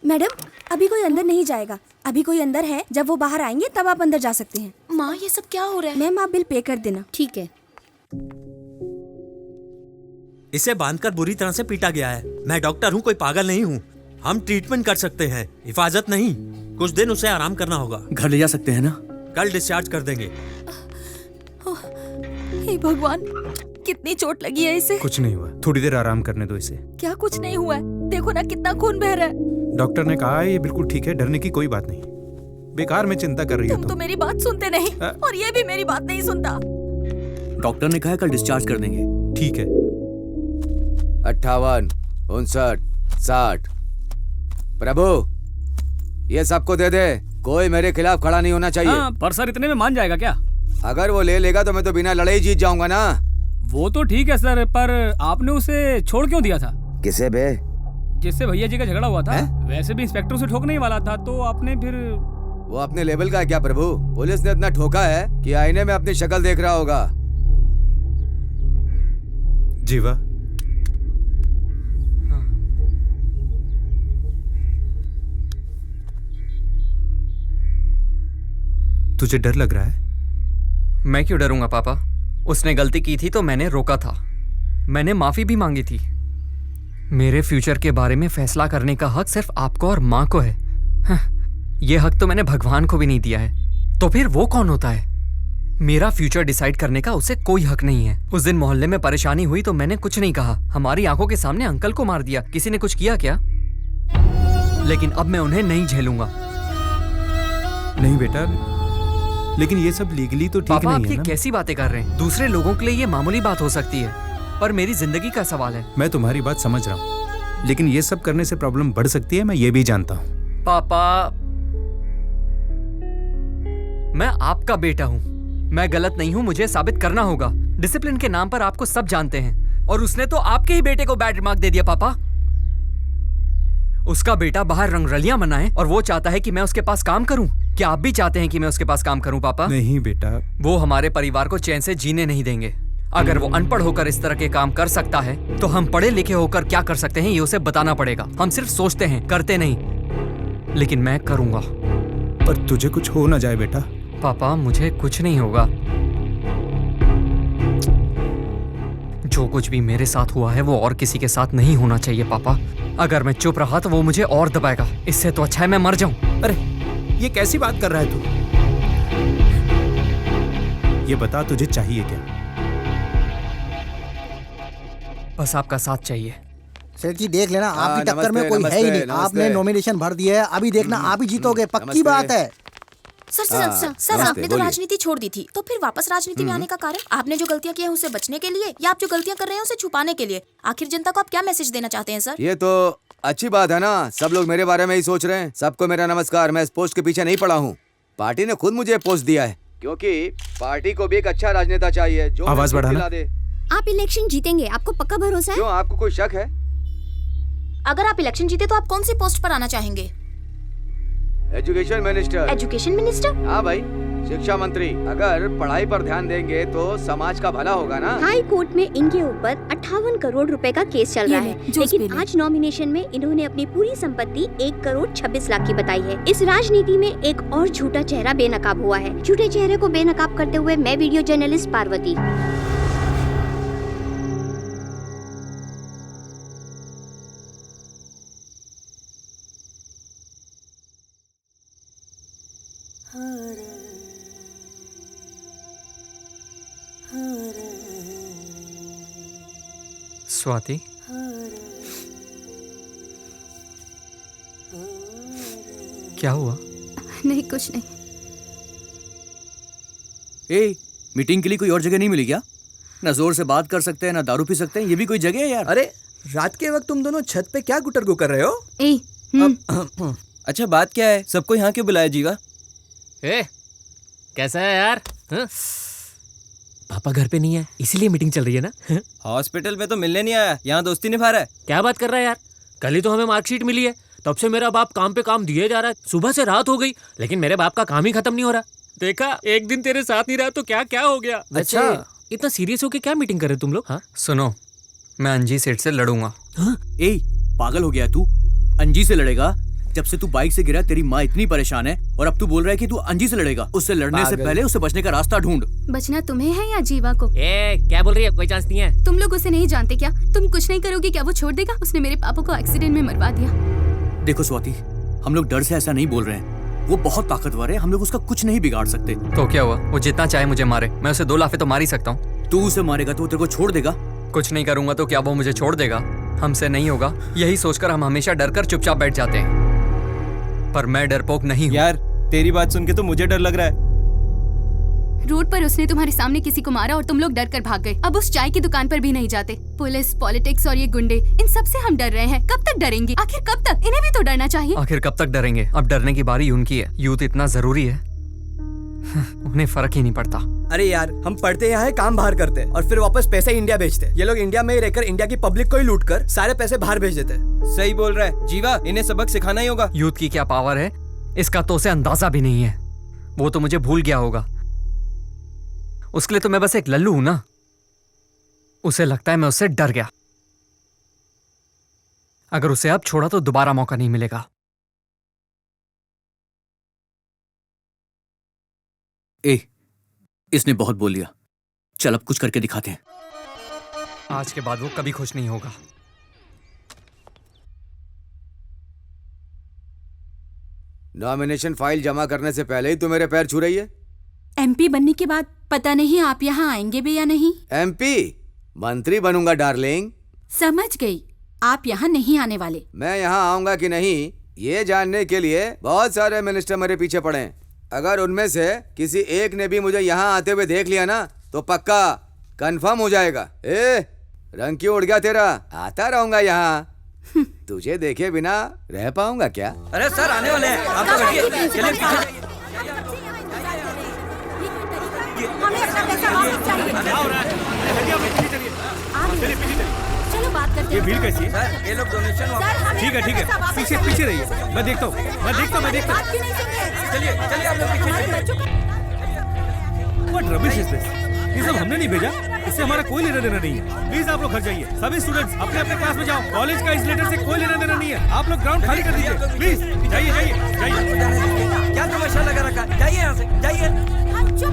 मैडम अभी कोई अंदर नहीं जाएगा, अभी कोई अंदर है, जब वो बाहर आएंगे तब आप अंदर जा सकते हैं। माँ ये सब क्या हो रहा है? मैम आप बिल पे कर देना। ठीक है। इसे बांधकर बुरी तरह से पीटा गया है। मैं डॉक्टर हूँ, कोई पागल नहीं हूँ। हम ट्रीटमेंट कर सकते हैं, हिफाजत नहीं। कुछ दिन उसे आराम करना होगा। घर ले जा सकते हैं ना? कल डिस्चार्ज कर देंगे। हे भगवान, कितनी चोट लगी है इसे। कुछ नहीं हुआ, थोड़ी देर आराम करने दो इसे। क्या कुछ नहीं हुआ है? देखो ना कितना खून बह रहा है। डॉक्टर ने कहा है ये बिल्कुल ठीक है, डरने की कोई बात नहीं। बेकार में चिंता कर रही हो तुम तो मेरी बात सुनते नहीं, और ये भी मेरी बात नहीं सुनता। डॉक्टर ने कहा है कल डिस्चार्ज कर देंगे। ठीक है। 58, 59, 60। प्रभु ये सबको दे दे, कोई मेरे खिलाफ खड़ा नहीं होना चाहिए। हाँ, पर सर इतने में मान जाएगा क्या? अगर वो ले लेगा तो मैं तो बिना लड़े ही जीत जाऊंगा ना। वो तो ठीक है सर, पर आपने उसे छोड़ क्यों दिया था? किसे बे? जिससे भैया जी का झगड़ा हुआ था। वैसे भी इंस्पेक्टर उसे ठोकने ही वाला था, तो आपने फिर। वो अपने लेवल का है क्या प्रभु? पुलिस ने इतना ठोका है कि आईने में अपनी शक्ल देख रहा होगा। जीवा, तुझे डर लग रहा है? मैं क्यों डरूंगा पापा? उसने गलती की थी तो मैंने रोका था, मैंने माफी भी मांगी थी। मेरे फ्यूचर के बारे में फैसला करने का हक सिर्फ आपको और माँ को है। ये हक तो मैंने भगवान को भी नहीं दिया है, तो फिर वो कौन होता है? मेरा फ्यूचर डिसाइड करने का उसे कोई हक नहीं है। उस दिन मोहल्ले में परेशानी हुई तो मैंने कुछ नहीं कहा, हमारी आंखों के सामने अंकल को मार दिया। किसी ने कुछ किया क्या? लेकिन अब मैं उन्हें नहीं झेलूंगा। नहीं बेटा, लेकिन ये सब लीगली तो ठीक पापा, नहीं आप है ये ना? कैसी बातें कर रहे हैं? दूसरे लोगों के लिए ये मामूली बात हो सकती है, पर मेरी जिंदगी का सवाल है। मैं तुम्हारी बात समझ रहा हूँ, लेकिन ये सब करने से प्रॉब्लम बढ़ सकती है, मैं ये भी जानता हूँ। पापा, मैं आपका बेटा हूँ, मैं गलत नहीं हूँ, मुझे साबित करना होगा। डिसिप्लिन के नाम पर आपको सब जानते हैं, और उसने तो आपके ही बेटे को बैड रिमार्क दे दिया। पापा, उसका बेटा बाहर रंगरलियां मनाए और वो चाहता है कि मैं उसके पास काम करूं। क्या आप भी चाहते हैं कि मैं उसके पास काम करूं पापा? नहीं बेटा, वो हमारे परिवार को चैन से जीने नहीं देंगे। अगर वो अनपढ़ होकर इस तरह के काम कर सकता है तो हम पढ़े लिखे होकर क्या कर सकते हैं ये उसे बताना पड़ेगा। हम सिर्फ सोचते हैं, करते नहीं। लेकिन मैं करूंगा। पर तुझे कुछ हो ना जाए बेटा। पापा, मुझे कुछ नहीं होगा। जो कुछ भी मेरे साथ हुआ है वो और किसी के साथ नहीं होना चाहिए पापा। अगर मैं चुप रहा तो वो मुझे और दबाएगा, इससे तो अच्छा है मैं मर जाऊं। अरे ये कैसी बात कर रहा है तू? ये बता, तुझे चाहिए क्या? बस आपका साथ चाहिए। सेठ जी देख लेना, आपकी टक्कर में कोई है ही नहीं। आपने नॉमिनेशन भर दिया है, अभी देखना आप ही जीतोगे, पक्की बात है। सर आपने तो राजनीति छोड़ दी थी, तो फिर वापस राजनीति में आने का कारण? आपने जो गलतियां की हैं उससे बचने के लिए, या आप जो गलतियां कर रहे हैं उसे छुपाने के लिए? आखिर जनता को आप क्या मैसेज देना चाहते हैं सर? ये तो अच्छी बात है ना, सब लोग मेरे बारे में ही सोच रहे हैं। सबको मेरा नमस्कार, मैं इस पोस्ट के पीछे नहीं पड़ा हूँ। पार्टी ने खुद मुझे पोस्ट दिया है, क्योंकि पार्टी को भी एक अच्छा राजनेता चाहिए जो आवाज बढ़ाना। दे। आप इलेक्शन जीतेंगे, आपको पक्का भरोसा है? क्यों, आपको कोई शक है? अगर आप इलेक्शन जीते तो आप कौन सी पोस्ट पर आना चाहेंगे? Education minister. Education minister? हाँ भाई, शिक्षा मंत्री, अगर पढ़ाई पर ध्यान देंगे तो समाज का भला होगा ना। हाई कोर्ट में इनके ऊपर 58 करोड़ रुपए का केस चल रहा है, लेकिन आज नॉमिनेशन में इन्होंने अपनी पूरी संपत्ति 1 करोड़ 26 लाख की बताई है। इस राजनीति में एक और झूठा चेहरा बेनकाब हुआ है। झूठे चेहरे को बेनकाब करते हुए मैं वीडियो जर्नलिस्ट पार्वती। स्वाति, क्या हुआ? नहीं, कुछ नहीं। ए, मीटिंग के लिए कोई और जगह नहीं मिली क्या? ना जोर से बात कर सकते हैं, ना दारू पी सकते हैं, ये भी कोई जगह है यार? अरे रात के वक्त तुम दोनों छत पे क्या गुटरगु कर रहे हो? अच्छा बात क्या है? सबको यहाँ क्यों बुलाया जीवा? कैसा है यार? पापा घर पे नहीं है, इसीलिए मीटिंग चल रही है ना। हॉस्पिटल में तो मिलने नहीं आया, यहाँ दोस्ती निभा रहा है। क्या बात कर रहा है यार? कल ही तो हमें मार्कशीट मिली है, तब से मेरा बाप काम पे काम दिए जा रहा है। सुबह से रात हो गई, लेकिन मेरे बाप का काम ही खत्म नहीं हो रहा। देखा, एक दिन तेरे साथ नहीं रहा तो क्या क्या हो गया। अच्छा, इतना सीरियस होके क्या मीटिंग कर रहे तुम लोग? हाँ सुनो, मैं अंजी सेठ से लड़ूंगा। ए, पागल हो गया तू? अंजी से लड़ेगा? जब से तू बाइक से गिरा तेरी माँ इतनी परेशान है, और अब तू बोल रहा है कि तू अंजी से लड़ेगा। उससे लड़ने से पहले उसे बचने का रास्ता ढूंढ। बचना तुम्हें है या जीवा को? क्या बोल रही है? कोई चांस नहीं है। तुम लोग उसे नहीं जानते क्या? तुम कुछ नहीं करोगे क्या वो छोड़ देगा? उसने मेरे पापा को एक्सीडेंट में मरवा दिया। देखो स्वाति, हम लोग डर से ऐसा नहीं बोल रहे हैं। वो बहुत ताकतवर है, हम लोग उसका कुछ नहीं बिगाड़ सकते। तो क्या हुआ? वो जितना चाहे मुझे मारे, मैं उसे 2 लाफे तो मार ही सकता हूँ। तू उसे मारेगा तो वो तेरे को छोड़ देगा? कुछ नहीं करूंगा तो क्या वो मुझे छोड़ देगा? हमसे नहीं होगा, यही सोचकर हम हमेशा डरकर चुपचाप बैठ जाते हैं। पर मैं डरपोक नहीं हूँ। यार तेरी बात सुन के तो मुझे डर लग रहा है। रोड पर उसने तुम्हारे सामने किसी को मारा और तुम लोग डर कर भाग गए। अब उस चाय की दुकान पर भी नहीं जाते। पुलिस, पॉलिटिक्स और ये गुंडे, इन सब से हम डर रहे हैं। कब तक डरेंगे? आखिर कब तक? इन्हें भी तो डरना चाहिए। आखिर कब तक डरेंगे? अब डरने की बारी उनकी है। यूथ इतना जरूरी है, उन्हें फर्क ही नहीं पड़ता। अरे यार, हम पढ़ते यहाँ है, काम बाहर करते हैं और फिर वापस पैसे इंडिया भेजते। ये लोग इंडिया में ही रहकर इंडिया की पब्लिक को ही लूट कर सारे पैसे बाहर भेज देते। सही बोल रहा है जीवा, इन्हें सबक सिखाना ही होगा। यूथ की क्या पावर है इसका तो उसे अंदाजा भी नहीं है। वो तो मुझे भूल गया होगा। उसके लिए तो मैं बस एक लल्लू हूं ना। उसे लगता है मैं उससे डर गया। अगर उसे अब छोड़ा तो दोबारा मौका नहीं मिलेगा। ए, इसने बहुत बोल लिया, चल अब कुछ करके दिखाते हैं। आज के बाद वो कभी खुश नहीं होगा। नॉमिनेशन फाइल जमा करने से पहले ही तू मेरे पैर छू रही है। एमपी बनने के बाद पता नहीं आप यहाँ आएंगे भी या नहीं। एमपी? मंत्री बनूंगा डार्लिंग। समझ गई, आप यहाँ नहीं आने वाले। मैं यहाँ आऊंगा कि नहीं ये जानने के लिए बहुत सारे मिनिस्टर मेरे पीछे पड़े हैं। अगर उनमें से किसी एक ने भी मुझे यहाँ आते हुए देख लिया ना तो पक्का कंफर्म हो जाएगा। रंग क्यों उड़ गया तेरा? आता रहूंगा यहाँ। तुझे देखे बिना रह पाऊंगा क्या? अरे सर आने वाले हैं, आप लोग हटिए। चलिए चलो बात करते हैं। ये भीड़ कैसी है? सर ये लोग डोनेशन ठीक है, पीछे रहिए। मैं देखता हूँ। चलिए आप लोग पीछे। What rubbish is this? ये सब हमने नहीं भेजा, इससे हमारा कोई लेना देना नहीं है। प्लीज आप लोग घर जाइए। सभी स्टूडेंट्स अपने अपने क्लास में जाओ। कॉलेज का इस लेटर से कोई लेना देना नहीं है। आप लोग ग्राउंड खाली कर दीजिए प्लीज। जाइए। क्या तमाशा लगा रखा? जाइए यहाँ से, जाइए।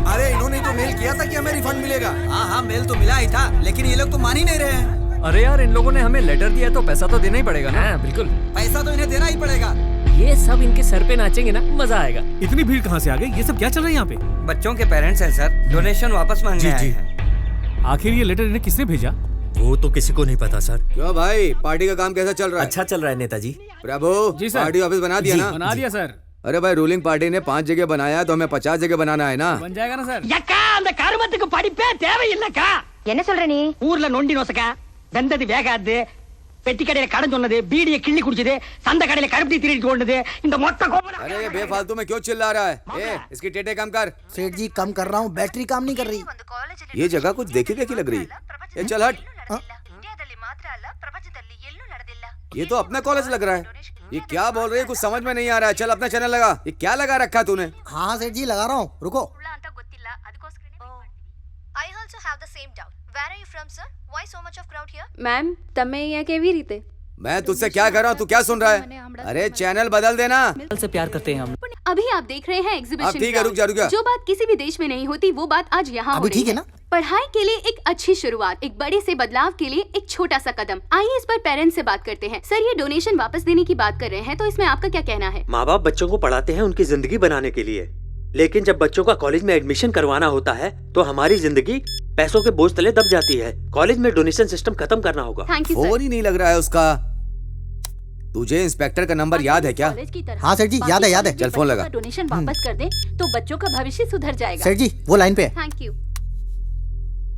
अरे इन्होंने तो मेल किया था कि हमें रिफंड मिलेगा। हाँ, मेल तो मिला ही था, लेकिन ये लोग तो मान ही नहीं रहे हैं। अरे यार, इन लोगों ने हमें लेटर दिया तो पैसा तो देना ही पड़ेगा ना। बिल्कुल, पैसा तो इन्हें देना ही पड़ेगा। ये सब इनके सर पे नाचेंगे ना, मजा आएगा। इतनी भीड़ कहाँ से आ गई? ये सब क्या चल रहा है यहाँ पे? बच्चों के पेरेंट्स हैं सर, डोनेशन वापस मांगने आए हैं। आखिर ये लेटर इन्हें किसने भेजा? वो तो किसी को नहीं पता सर। क्यों भाई, पार्टी का काम कैसा चल रहा है? अच्छा चल रहा है नेताजी। प्रभु जी सर। पार्टी ऑफिस बना दिया ना? बना दिया सर। अरे भाई, रूलिंग पार्टी ने 5 जगह बनाया तो हमें 50 जगह बनाना है ना। बन जाएगा ना सर। यक्का அந்த கருமத்துக்கு படிப்பே தேவையில்லைக்கா. என்ன சொல்ற நீ? ஊர்ல நொண்டி நோசக்கா, வெந்தது வேகாது, பெட்டி கடையில கடன் சொன்னது, பீடியை கிள்ளி குடிச்சது, சந்த கடையில கருப்பட்டி திருடிட்டு ஓடுனது, இந்த மொத்த கோபம்। अरे ये बेफालतू में क्यों चिल्ला रहा है? इसकी टेटे कम कर। सेठ जी कम कर रहा हूँ, बैटरी काम नहीं कर रही। ये जगह कुछ देखी लग रही है। चल हट। ये तो अपना कॉलेज लग रहा है। ये क्या बोल रही है? कुछ समझ में नहीं आ रहा है। चल अपना चैनल लगा। ये क्या लगा रखा तूने? हाँ सेठ जी लगा रहा हूँ, रुको। also have the same doubt. Where are you from, sir? Why so much of crowd here? Ma'am તમે અહીંયા કેવી રીતે? मैं तुझसे क्या कर रहा हूँ, तू क्या सुन रहा है? अरे चैनल बदल देना। से प्यार करते हैं हम। अभी आप देख रहे हैं एग्जीबिशन। ठीक है, रुक जा। जो बात किसी भी देश में नहीं होती वो बात आज यहाँ हो रही है। पढ़ाई के लिए एक अच्छी शुरुआत, एक बड़े से बदलाव के लिए एक छोटा सा कदम। आइए इस पर पेरेंट्स से बात करते हैं। सर, ये डोनेशन वापस देने की बात कर रहे हैं, तो इसमें आपका क्या कहना है? माँ बाप बच्चों को पढ़ाते हैं उनकी जिंदगी बनाने के लिए, लेकिन जब बच्चों का कॉलेज में एडमिशन करवाना होता है तो हमारी जिंदगी पैसों के बोझ तले दब जाती है। कॉलेज में डोनेशन सिस्टम खत्म करना होगा। फोन ही नहीं लग रहा है उसका। तुझे इंस्पेक्टर का नंबर याद है क्या? हाँ सर जी, याद है। चल फोन लगा। डोनेशन वापस कर दे तो बच्चों का भविष्य सुधर जाएगा। सर जी वो लाइन पे है। Thank you.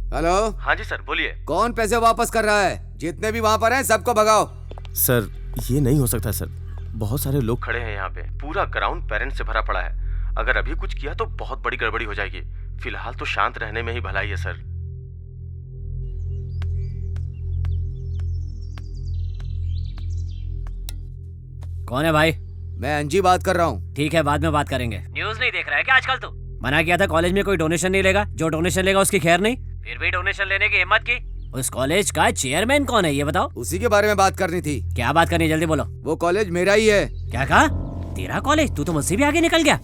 हेलो। हाँ जी सर, बोलिए। कौन पैसे वापस कर रहा है? जितने भी वहाँ पर हैं सबको भगाओ। सर ये नहीं हो सकता सर, बहुत सारे लोग खड़े हैं यहाँ पे, पूरा ग्राउंड पेरेंट्स से भरा पड़ा है। अगर अभी कुछ किया तो बहुत बड़ी गड़बड़ी हो जाएगी। फिलहाल तो शांत रहने में ही भलाई है सर। कौन है भाई? मैं अंजी बात कर रहा हूँ। ठीक है, बाद में बात करेंगे। न्यूज़ नहीं देख रहा है क्या आजकल तू? मना किया था कॉलेज में कोई डोनेशन नहीं लेगा, जो डोनेशन लेगा उसकी खैर नहीं, फिर भी डोनेशन लेने की हिम्मत की। उस कॉलेज का चेयरमैन कौन है ये बताओ? उसी के बारे में बात करनी थी। क्या बात करनी, जल्दी बोलो। वो कॉलेज मेरा ही है। क्या कहा? तेरा कॉलेज? तू तो मुझसे भी आगे निकल गया।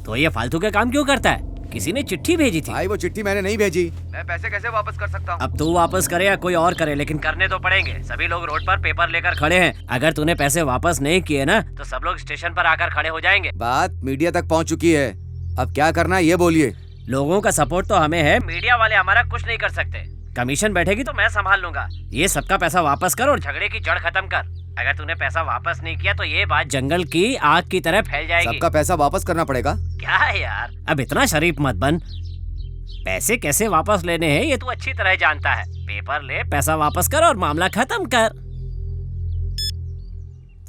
तो ये फालतू के काम क्यों करता है? किसी ने चिट्ठी भेजी थी। भाई वो चिट्ठी मैंने नहीं भेजी। मैं पैसे कैसे वापस कर सकता हूँ? अब तू वापस करे या कोई और करे, लेकिन करने तो पड़ेंगे। सभी लोग रोड पर पेपर लेकर खड़े हैं। अगर तूने पैसे वापस नहीं किए ना तो सब लोग स्टेशन पर आकर खड़े हो जाएंगे। बात मीडिया तक पहुँच चुकी है, अब क्या करना है ये बोलिए। लोगों का सपोर्ट तो हमें है, मीडिया वाले हमारा कुछ नहीं कर सकते। कमीशन बैठेगी तो मैं संभाल लूंगा। ये सबका पैसा वापस कर और झगड़े की जड़ खत्म कर। अगर तूने पैसा वापस नहीं किया तो ये बात जंगल की आग की तरह फैल जाएगी। सबका पैसा वापस करना पड़ेगा? क्या है यार, अब इतना शरीफ मत बन। पैसे कैसे वापस लेने हैं ये तू अच्छी तरह जानता है। पेपर ले, पैसा वापस कर और मामला खत्म कर।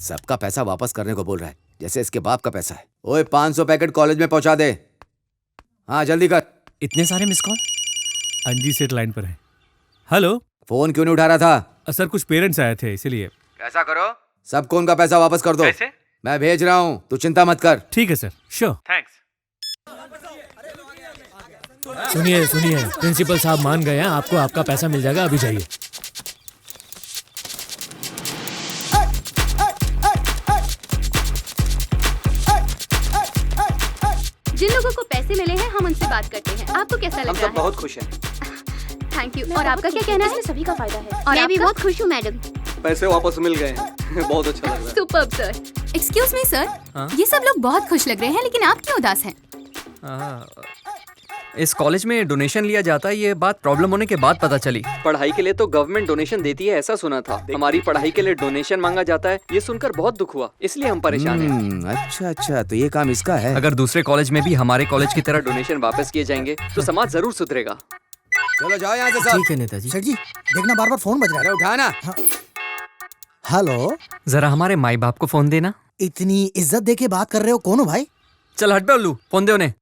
सबका पैसा वापस करने को बोल रहा है, जैसे इसके बाप का पैसा है। ओए 500 पैकेट कॉलेज में पहुंचा दे। हाँ जल्दी कर। इतने सारे मिस कॉल? अंजी सेठ लाइन पर है। हेलो। फोन क्यों नहीं उठा रहा था? सर कुछ पेरेंट्स आए थे इसीलिए। ऐसा करो, सबको उनका पैसा वापस कर दो। कैसे? मैं भेज रहा हूँ, तू चिंता मत कर। ठीक है सर, श्योर। थैंक्स। सुनिए, प्रिंसिपल साहब मान गए हैं, आपको आपका पैसा मिल जाएगा, अभी जाइए। जिन लोगों को पैसे मिले हैं हम उनसे बात करते हैं। आपको कैसा लग रहा है? हम सब बहुत खुश हैं। Thank you. और आपका क्या कहना है? सभी का फायदा है। और मैं भी बहुत खुश हूँ मैडम। पैसे वापस मिल गए हैं, बहुत अच्छा लग रहा है। Superb sir. Excuse me sir, ये सब लोग बहुत खुश लग रहे हैं, लेकिन आप क्यों उदास हैं? इस कॉलेज में डोनेशन लिया जाता है, ये बात प्रॉब्लम होने के बाद पता चली। पढ़ाई के लिए तो गवर्नमेंट डोनेशन देती है ऐसा सुना था, हमारी पढ़ाई के लिए डोनेशन मांगा जाता है ये सुनकर बहुत दुख हुआ, इसलिए हम परेशान हैं। अच्छा, तो ये काम इसका है। अगर दूसरे कॉलेज में भी हमारे कॉलेज की तरह डोनेशन वापस किए जाएंगे तो समाज जरूर सुधरेगा। चलो जाओ यहाँ से सब। ठीक है नेताजी। सर जी देखना बार बार फोन बज रहा है। उठाना। हेलो। जरा हमारे माई बाप को फोन देना। इतनी इज्जत देके बात कर रहे हो, कौन हो भाई? चल हट बे उल्लू, फोन दे उन्हें।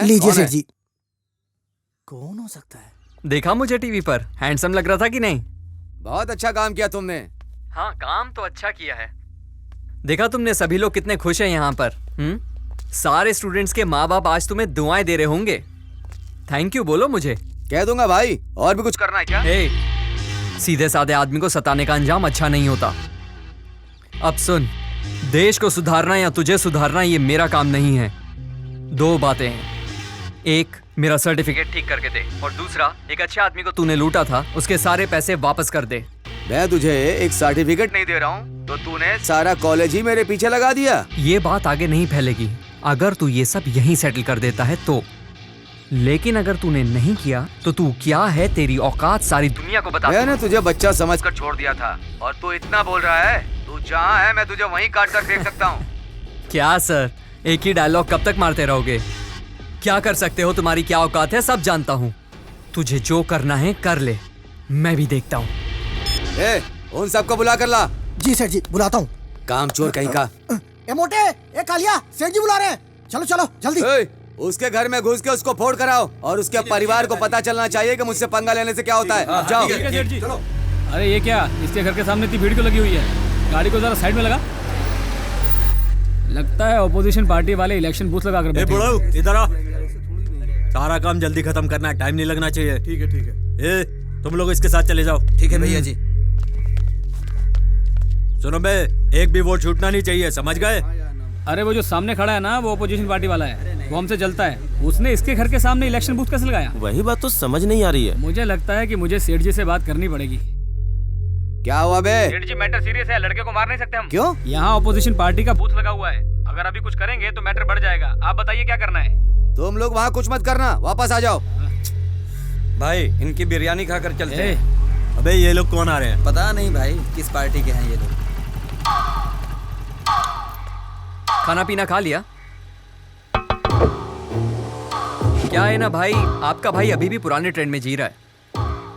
लीजिए सेठ जी। कौन हो सकता है? देखा मुझे टीवी पर, हैंडसम लग रहा था कि नहीं? बहुत अच्छा काम किया तुमने। हाँ काम तो अच्छा किया है। देखा तुमने सभी लोग कितने खुश हैं यहाँ पर। सारे स्टूडेंट्स के माँ बाप आज तुम्हें दुआएं दे रहे होंगे। थैंक यू बोलो मुझे। कह दूंगा भाई। और भी कुछ करना है क्या? सीधे साधे आदमी को सताने का अंजाम अच्छा नहीं होता। अब सुन, देश को सुधारना या तुझे सुधारना ये मेरा काम नहीं है। दो बातें हैं, एक मेरा सर्टिफिकेट ठीक करके दे, और दूसरा एक अच्छे आदमी को तूने लूटा था उसके सारे पैसे वापस कर दे। मैं तुझे एक सर्टिफिकेट नहीं दे रहा हूँ तो तूने सारा कॉलेज ही मेरे पीछे लगा दिया। ये बात आगे नहीं फैलेगी अगर तू ये सब यहीं सेटल कर देता है तो, लेकिन अगर तूने नहीं किया तो तू क्या है, तेरी औकात सारी दुनिया को बता। मैंने तुझे बच्चा समझकर छोड़ दिया था और तू इतना बोल रहा है। तू जहाँ है मैं तुझे वहीं काट कर देख सकता हूँ। क्या सर, एक ही डायलॉग कब तक मारते रहोगे? क्या कर सकते हो, तुम्हारी क्या औकात है सब जानता हूँ। तुझे जो करना है कर ले, मैं भी देखता हूँ। उन सबको बुला कर ला। जी सेठ जी बुलाता हूँ। काम चोर कहीं का। ए मोटे, ए कालिया, सेठ जी बुला रहे हैं। चलो चलो जल्दी। उसके घर में घुस के उसको फोड़ कराओ और उसके परिवार को पता चलना चाहिए कि मुझसे पंगा लेने से क्या होता है। जाओ। चलो। अरे ये क्या, इसके घर के सामने इतनी भीड़ क्यों लगी हुई है? गाड़ी को जरा साइड में लगा। लगता है ऑपोजिशन पार्टी वाले इलेक्शन बूथ लगा कर बैठे हैं। इधर आ। सारा काम जल्दी खत्म करना है, टाइम नहीं लगना चाहिए। ठीक है ठीक है। ए, तुम लोग इसके साथ चले जाओ। ठीक है भैया जी। सुनो बे, एक भी वोट छूटना नहीं चाहिए, समझ गए? अरे वो जो सामने खड़ा है ना, वो अपोजिशन पार्टी वाला है, वो हमसे जलता है। उसने इसके घर के सामने इलेक्शन बूथ कैसे लगाया? वही बात तो समझ नहीं आ रही है। मुझे लगता है कि मुझे सेठ जी से बात करनी पड़ेगी। क्या हुआ बे? सेठ जी मैटर सीरियस है, लड़के को मार नहीं सकते हम। क्यों? यहाँ अपोजिशन पार्टी का बूथ लगा हुआ है, अगर अभी कुछ करेंगे तो मैटर बढ़ जाएगा। आप बताइए क्या करना है? तुम लोग वहाँ कुछ मत करना, वापस आ जाओ। भाई इनकी बिरयानी खाकर चलते हैं। अबे ये लोग कौन आ रहे हैं? पता नहीं भाई किस पार्टी के हैं ये लोग। खाना पीना खा लिया? क्या है ना भाई, आपका भाई अभी भी पुराने ट्रेंड में जी रहा है।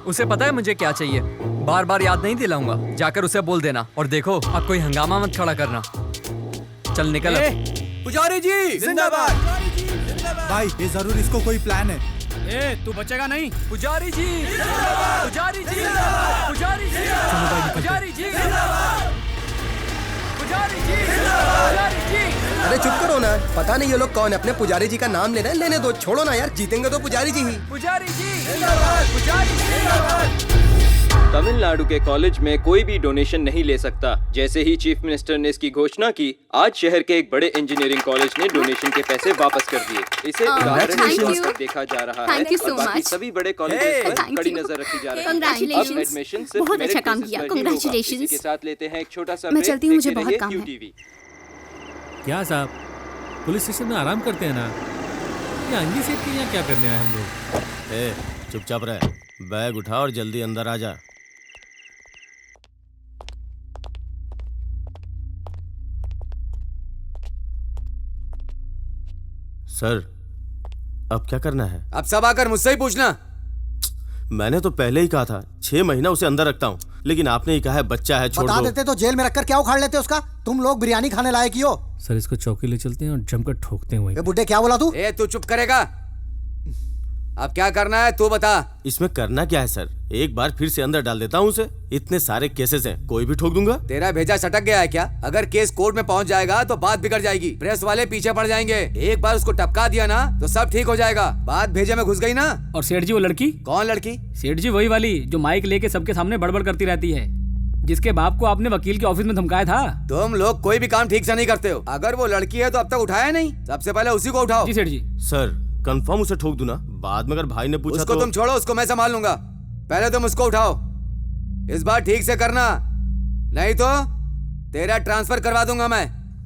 उसे पता है मुझे क्या चाहिए, बार बार याद नहीं दिलाऊंगा। जाकर उसे बोल देना, और देखो अब कोई हंगामा मत खड़ा करना। चल निकल अब। पुजारी जी जिंदाबाद। भाई ये जरूर इसको कोई प्लान है। ए, तू बचेगा नहीं। पुजारी जी, पुजारी जी, पुजारी जी, पुजारी जी, पुजारी जी, पुजारी जी। अरे चुप करो ना, पता नहीं ये लोग कौन है, अपने पुजारी जी का नाम ले रहे हैं। लेने दो, छोड़ो ना यार, जीतेंगे तो पुजारी जी ही। पुजारी जी, पुजारी जी। तमिलनाडु के कॉलेज में कोई भी डोनेशन नहीं ले सकता। जैसे ही चीफ मिनिस्टर ने इसकी घोषणा की, आज शहर के एक बड़े इंजीनियरिंग कॉलेज ने डोनेशन के पैसे वापस कर दिए। इसे उदाहरण देखा जा रहा है और बाकी सभी बड़े कॉलेजेस पर कड़ी नजर रखी जा रही है। अब एडमिशन सिर्फ बहुत अच्छा काम किया, कांग्रेचुलेशन के साथ लेते हैं एक छोटा सा मैं चलती हूँ, मुझे बहुत काम है। क्या साहब, पुलिस स्टेशन में आराम करते हैं ना, ये अंगी सेठ के यहाँ क्या करने आए हम लोग? ए, चुपचाप रह, बैग उठा और जल्दी अंदर आ जा। सर, अब क्या करना है? अब सब आकर मुझसे ही पूछना। मैंने तो पहले ही कहा था 6 महीना उसे अंदर रखता हूँ, लेकिन आपने ही कहा है बच्चा है, छोड़ दो। बता देते तो जेल में रखकर क्या उखाड़ लेते उसका। तुम लोग बिरयानी खाने लायक ही हो। सर इसको चौकी ले चलते हैं और जमकर ठोकते हैं वहीं। बुड्ढे क्या बोला तू? ए, तू चुप करेगा? अब क्या करना है तू बता। इसमें करना क्या है सर, एक बार फिर से अंदर डाल देता हूँ उसे। इतने सारे केसेस हैं, कोई भी ठोक दूंगा। तेरा भेजा सटक गया है क्या? अगर केस कोर्ट में पहुंच जाएगा तो बात बिगड़ जाएगी, प्रेस वाले पीछे पड़ जाएंगे। एक बार उसको टपका दिया ना तो सब ठीक हो जाएगा। बात भेजे में घुस गई ना। और सेठ जी वो लड़की? कौन लड़की? सेठ जी वही वाली जो माइक लेके सबके सामने बड़बड़ करती रहती है, जिसके बाप को आपने वकील के ऑफिस में धमकाया था। तुम लोग कोई भी काम ठीक से नहीं करते हो। अगर वो लड़की है तो अब तक उठाया नहीं, सबसे पहले उसी को उठाओ। जी सेठ जी। सर कंफर्म उसे ठोक दूं ना, बाद में अगर भाई ने पूछा उसको तो... तुम छोड़ो, उसको मैं संभाल लूंगा। पहले तुम उसको उठाओ, इस बार ठीक से करना, नहीं तो तेरा ट्रांसफर करवा दूंगा मैं।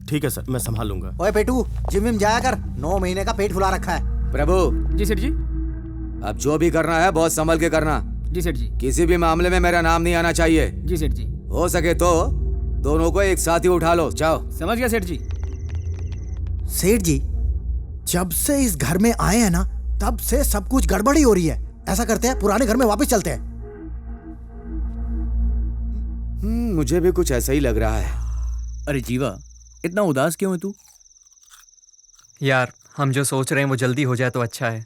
ठीक है सर, मैं संभाल लूंगा। ओए पेटू, जिम विम जाया कर, 9 महीने का पेट फुला रखा है। प्रभु। जी सेठ जी। अब जो भी करना है बहुत संभल के करना। जी सेठ जी। किसी भी मामले में मेरा नाम नहीं आना चाहिए। जी सेठ जी। हो सके तो दोनों को एक साथ ही उठा लो। जाओ। समझ गया सेठ जी। सेठ जी, जब से इस घर में आए हैं ना, तब से सब कुछ गड़बड़ी हो रही है। ऐसा करते हैं, पुराने घर में वापस चलते हैं। मुझे भी कुछ ऐसा ही लग रहा है। अरे जीवा, इतना उदास क्यों है तू? यार, हम जो सोच रहे हैं वो जल्दी हो जाए तो अच्छा है,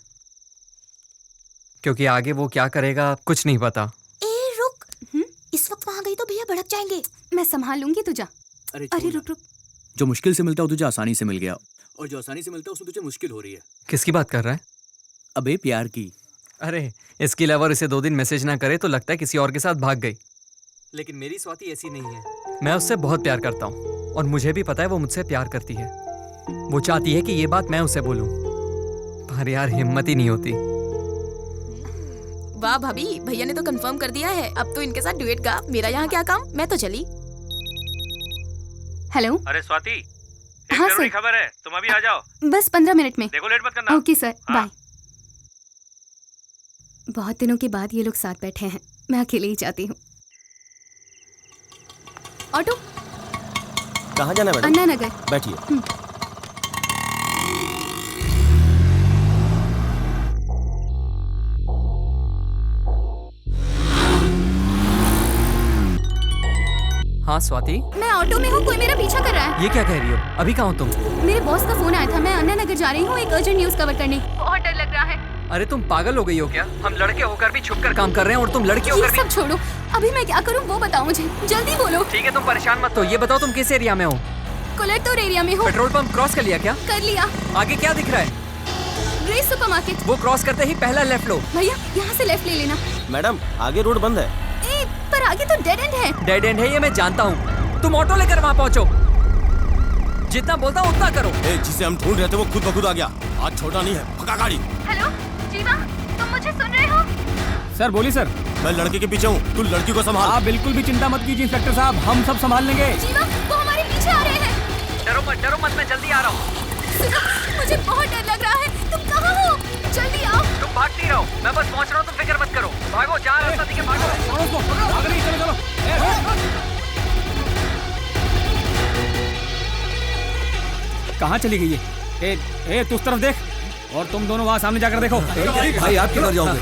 क्योंकि आगे वो क्या करेगा कुछ नहीं पता। ए रुक, इस वक्त वहाँ गई तो भैया भड़क जाएंगे। मैं संभाल लूंगी, तू जा। अरे रुक रुक। जो मुश्किल से मिलता है तुझे आसानी से मिल गया, और जो आसानी से मिलता है उसमें तुझे मुश्किल हो रही है। किसकी बात कर रहा है? अबे प्यार की। अरे इसकी लवर इसे 2 दिन मैसेज ना करे तो लगता है किसी और के साथ भाग गई, लेकिन मेरी स्वाति ऐसी नहीं है। मैं उससे बहुत प्यार करता हूँ और मुझे भी पता है वो मुझसे प्यार करती है। वो चाहती है कि ये बात मैं उसे बोलूं, पर यार हिम्मत ही नहीं होती। वाह भाभी, भैया ने तो कंफर्म कर दिया है, अब तो इनके साथ ड्यूएट गा। मेरा यहाँ क्या काम, मैं तो चली। हेलो। अरे स्वाति, हाँ जरूरी खबर है, तुम अभी आ जाओ। बस 15 मिनट में। देखो लेट मत करना। Okay sir, bye. बहुत दिनों के बाद ये लोग साथ बैठे हैं, मैं अकेले ही जाती हूँ। ऑटो। कहाँ जाना है मैडम? अन्ना नगर। बैठिए। हाँ स्वाति। मैं ऑटो में हूँ, कोई मेरा पीछा कर रहा है। ये क्या कह रही हो? अभी कहाँ हो तुम? मेरे बॉस का फोन आया था, मैं अन्ना नगर जा रही हूँ एक अर्जेंट न्यूज कवर करने। बहुत डर लग रहा है। अरे तुम पागल हो गई हो क्या? हम लड़के होकर भी छुपकर काम कर रहे हैं और तुम लड़की होकर भी। सब छोड़ो, अभी मैं क्या करूँ वो बताओ मुझे, जल्दी बोलो। ठीक है, तुम परेशान मत हो। ये बताओ तुम किस एरिया में हो? कोलेटोर एरिया में हूँ। पेट्रोल पंप क्रॉस कर लिया क्या? कर लिया। आगे क्या दिख रहा है? Grace supermarket. वो क्रॉस करते ही पहला लेफ्ट लो। भैया यहाँ से लेफ्ट ले लेना। मैडम आगे रोड बंद है। ए, पर आगे तो डेड एंड है। डेड एंड है ये मैं जानता हूँ, तुम ऑटो लेकर वहाँ पहुँचो। जितना बोलता हूँ उतना करो। जिसे हम ढूंढ रहे थे वो खुद ब खुद आ गया। आज छोटा नहीं है, पका गाड़ी। हेलो जीवा, तुम मुझे सुन रहे हो? सर बोलिए सर। मैं लड़के के पीछे हूँ, तू लड़की को संभाल। आप बिल्कुल भी चिंता मत कीजिए इंस्पेक्टर साहब, हम सब संभाल लेंगे। जीवा, वो हमारे पीछे आ रहे हैं। डरो मत, मैं जल्दी आ रहा हूँ। मुझे बहुत डर लग रहा है, तुम कहाँ हो? जल्दी आओ। तुम भागती रहो, मैं बस पहुँच रहा हूँ, तुम फिक्र मत करो। भागो, जहाँ रास्ता दिखे भागो। चलो। कहाँ चली गई है? ए, तू उस तरफ देख और तुम दोनों वहाँ सामने जाकर देखो। भाई आप किधर जाओगे?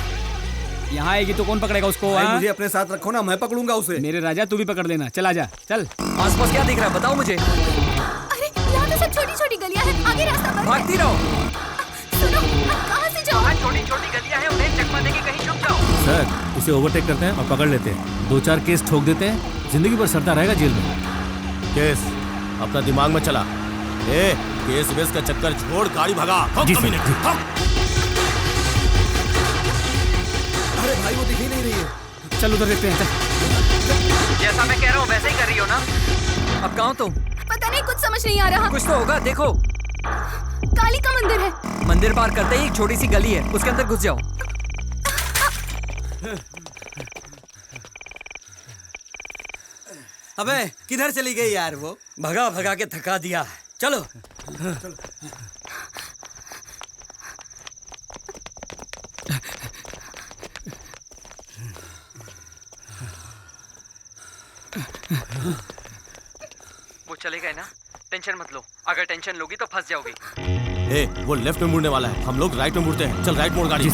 यहाँ आएगी तो कौन पकड़ेगा उसको? मुझे अपने साथ रखो ना, मैं पकड़ूंगा उसे। मेरे राजा तू भी पकड़ लेना, चल आजा चल। आसपास क्या दिख रहा है बताओ मुझे। अरे यहाँ तो सब छोटी-छोटी गलियाँ हैं, आगे रास्ता बंद है। भागती रहो। सुनो, कहाँ से जाओ? छोटी-छोटी गलियाँ हैं, उन्हें चकमा देके कहीं छुप जाओ। सर इसे ओवरटेक करते हैं और पकड़ लेते हैं, 2-4 केस ठोक देते हैं, जिंदगी भर सड़ता रहेगा जेल में। केस अपना दिमाग में चला। केस वेस का चक्कर छोड़, गाड़ी भगा। जी सर। अरे भाई वो दिख ही नहीं रही है। चल उधर देखते हैं, चल। जैसा मैं कह रहा हूँ वैसे ही कर रही हो ना? अब कहाँ हो तुम? पता नहीं, कुछ समझ नहीं आ रहा। कुछ तो होगा, देखो। काली का मंदिर है। मंदिर पार करते ही एक छोटी सी गली है, उसके अंदर घुस जाओ। अबे किधर चली गई यार वो? भगा के थका दिया। चलो। वो चले गए ना, टेंशन मत लो। अगर टेंशन लोगी तो फंस जाओगी। वो लेफ्ट में मुड़ने वाला है, हम लोग राइट में मुड़ते हैं। चल राइट मोड़ गाड़ी।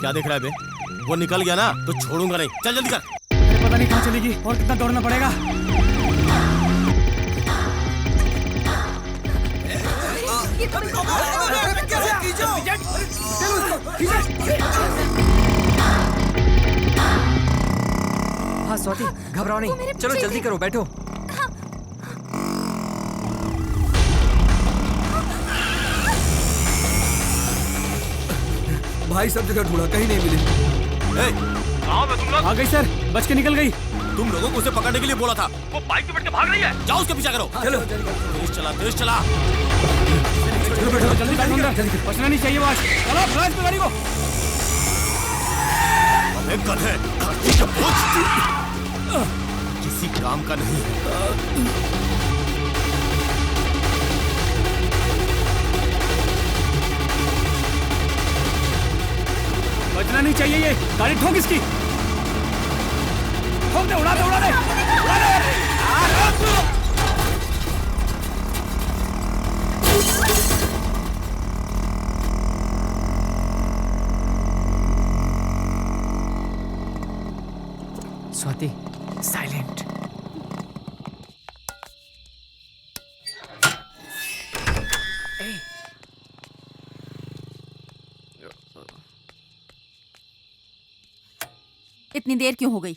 क्या देख रहा है बे? वो निकल गया ना तो छोड़ूंगा नहीं। चल जल्दी कर। अरे पता नहीं कहाँ चलेगी और कितना दौड़ना पड़ेगा। हाँ स्वाति, घबराओ नहीं, चलो जल्दी करो, बैठो। भाई सब जगह ढूंढा, कहीं नहीं मिली। कहाँ में तुम लोग? आ गई सर, बच के निकल गई। तुम लोगों को उसे पकड़ने के लिए बोला था, वो बाइक पे बैठ के भाग रही है। जाओ उसके पीछा करो। चलो तेज चला। जल्दी अंदर, बचना नहीं चाहिए। बात चलो, फ्लैश पे गाड़ी को। गधे, किसी काम का नहीं है। बचना नहीं चाहिए। ये गाड़ी ठोक इसकी, ठोक दे, उड़ा दे। स्वाति, साइलेंट। इतनी देर क्यों हो गई?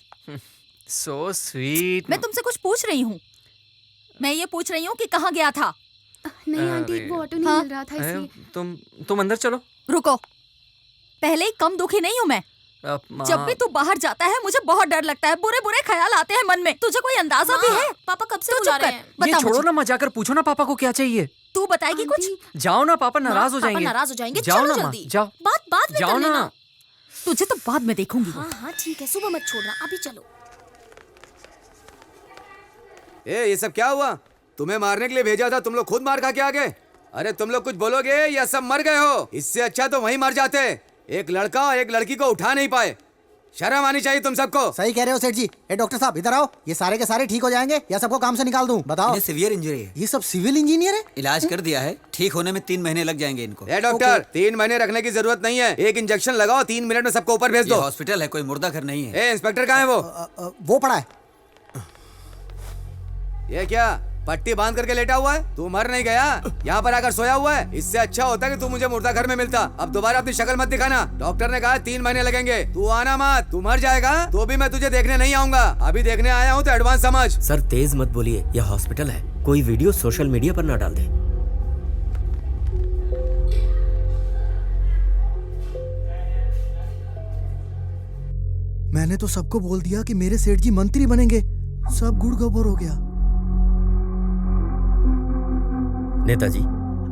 So sweet। मैं तुमसे कुछ पूछ रही हूँ। मैं ये पूछ रही हूँ कि कहाँ गया था? नहीं आंटी, वो ऑटो नहीं मिल रहा था इसलिए। तुम अंदर चलो। रुको, पहले ही कम दुखी नहीं हूँ मैं। जब भी तू बाहर जाता है मुझे बहुत डर लगता है, बुरे बुरे ख्याल आते हैं मन में। तुझे कोई अंदाजा भी है? पापा कब से बुला रहे हैं? ये छोड़ो ना, मत जाकर पूछो ना पापा को क्या चाहिए। तू बताएगी कुछ? जाओ ना, पापा नाराज हो जाएंगे। नाराज हो जाएंगे। जाओ चलो ना, जल्दी। जाओ। बात बाद में जाओ कर लेना। ना। तुझे तो बाद में देखूंगी। हाँ ठीक है, सुबह मत छोड़ना, अभी चलो। ये सब क्या हुआ? तुम्हें मारने के लिए भेजा था, तुम लोग खुद मार खा के आ गए। अरे तुम लोग कुछ बोलोगे या सब मर गए हो? इससे अच्छा तो वहीं मर जाते। एक लड़का और एक लड़की को उठा नहीं पाए, शर्म आनी चाहिए तुम सबको। सही कह रहे हो सेठ जी। ए डॉक्टर साहब इधर आओ, ये सारे के सारे ठीक हो जाएंगे या सबको काम से निकाल दूं? बताओ। सिवियर इंजरी है। ये सब सिविल इंजीनियर है? इलाज कर दिया है, ठीक होने में 3 महीने लग जाएंगे इनको। ए डॉक्टर, 3 महीने रखने की जरूरत नहीं है, एक इंजेक्शन लगाओ, 3 मिनट में सबको ऊपर भेज दो। हॉस्पिटल है, कोई मुर्दा घर नहीं है। ए इंस्पेक्टर कहाँ है वो पड़ा है। ये क्या पट्टी बांध करके लेटा हुआ है? तू मर नहीं गया, यहाँ पर आकर सोया हुआ है। इससे अच्छा होता कि तू मुझे मुर्दा घर में मिलता। अब दोबारा अपनी शक्ल मत दिखाना। डॉक्टर ने कहा 3 महीने लगेंगे। तू आना मत, तू मर जाएगा तो भी मैं तुझे देखने नहीं आऊंगा। अभी देखने आया हूँ तो एडवांस समझ। सर तेज मत बोलिए, यह हॉस्पिटल है, कोई वीडियो सोशल मीडिया पर ना डाल दे। मैंने तो सबको बोल दिया कि मेरे सेठ जी मंत्री बनेंगे, सब गुड़ गोबर हो गया। नेताजी,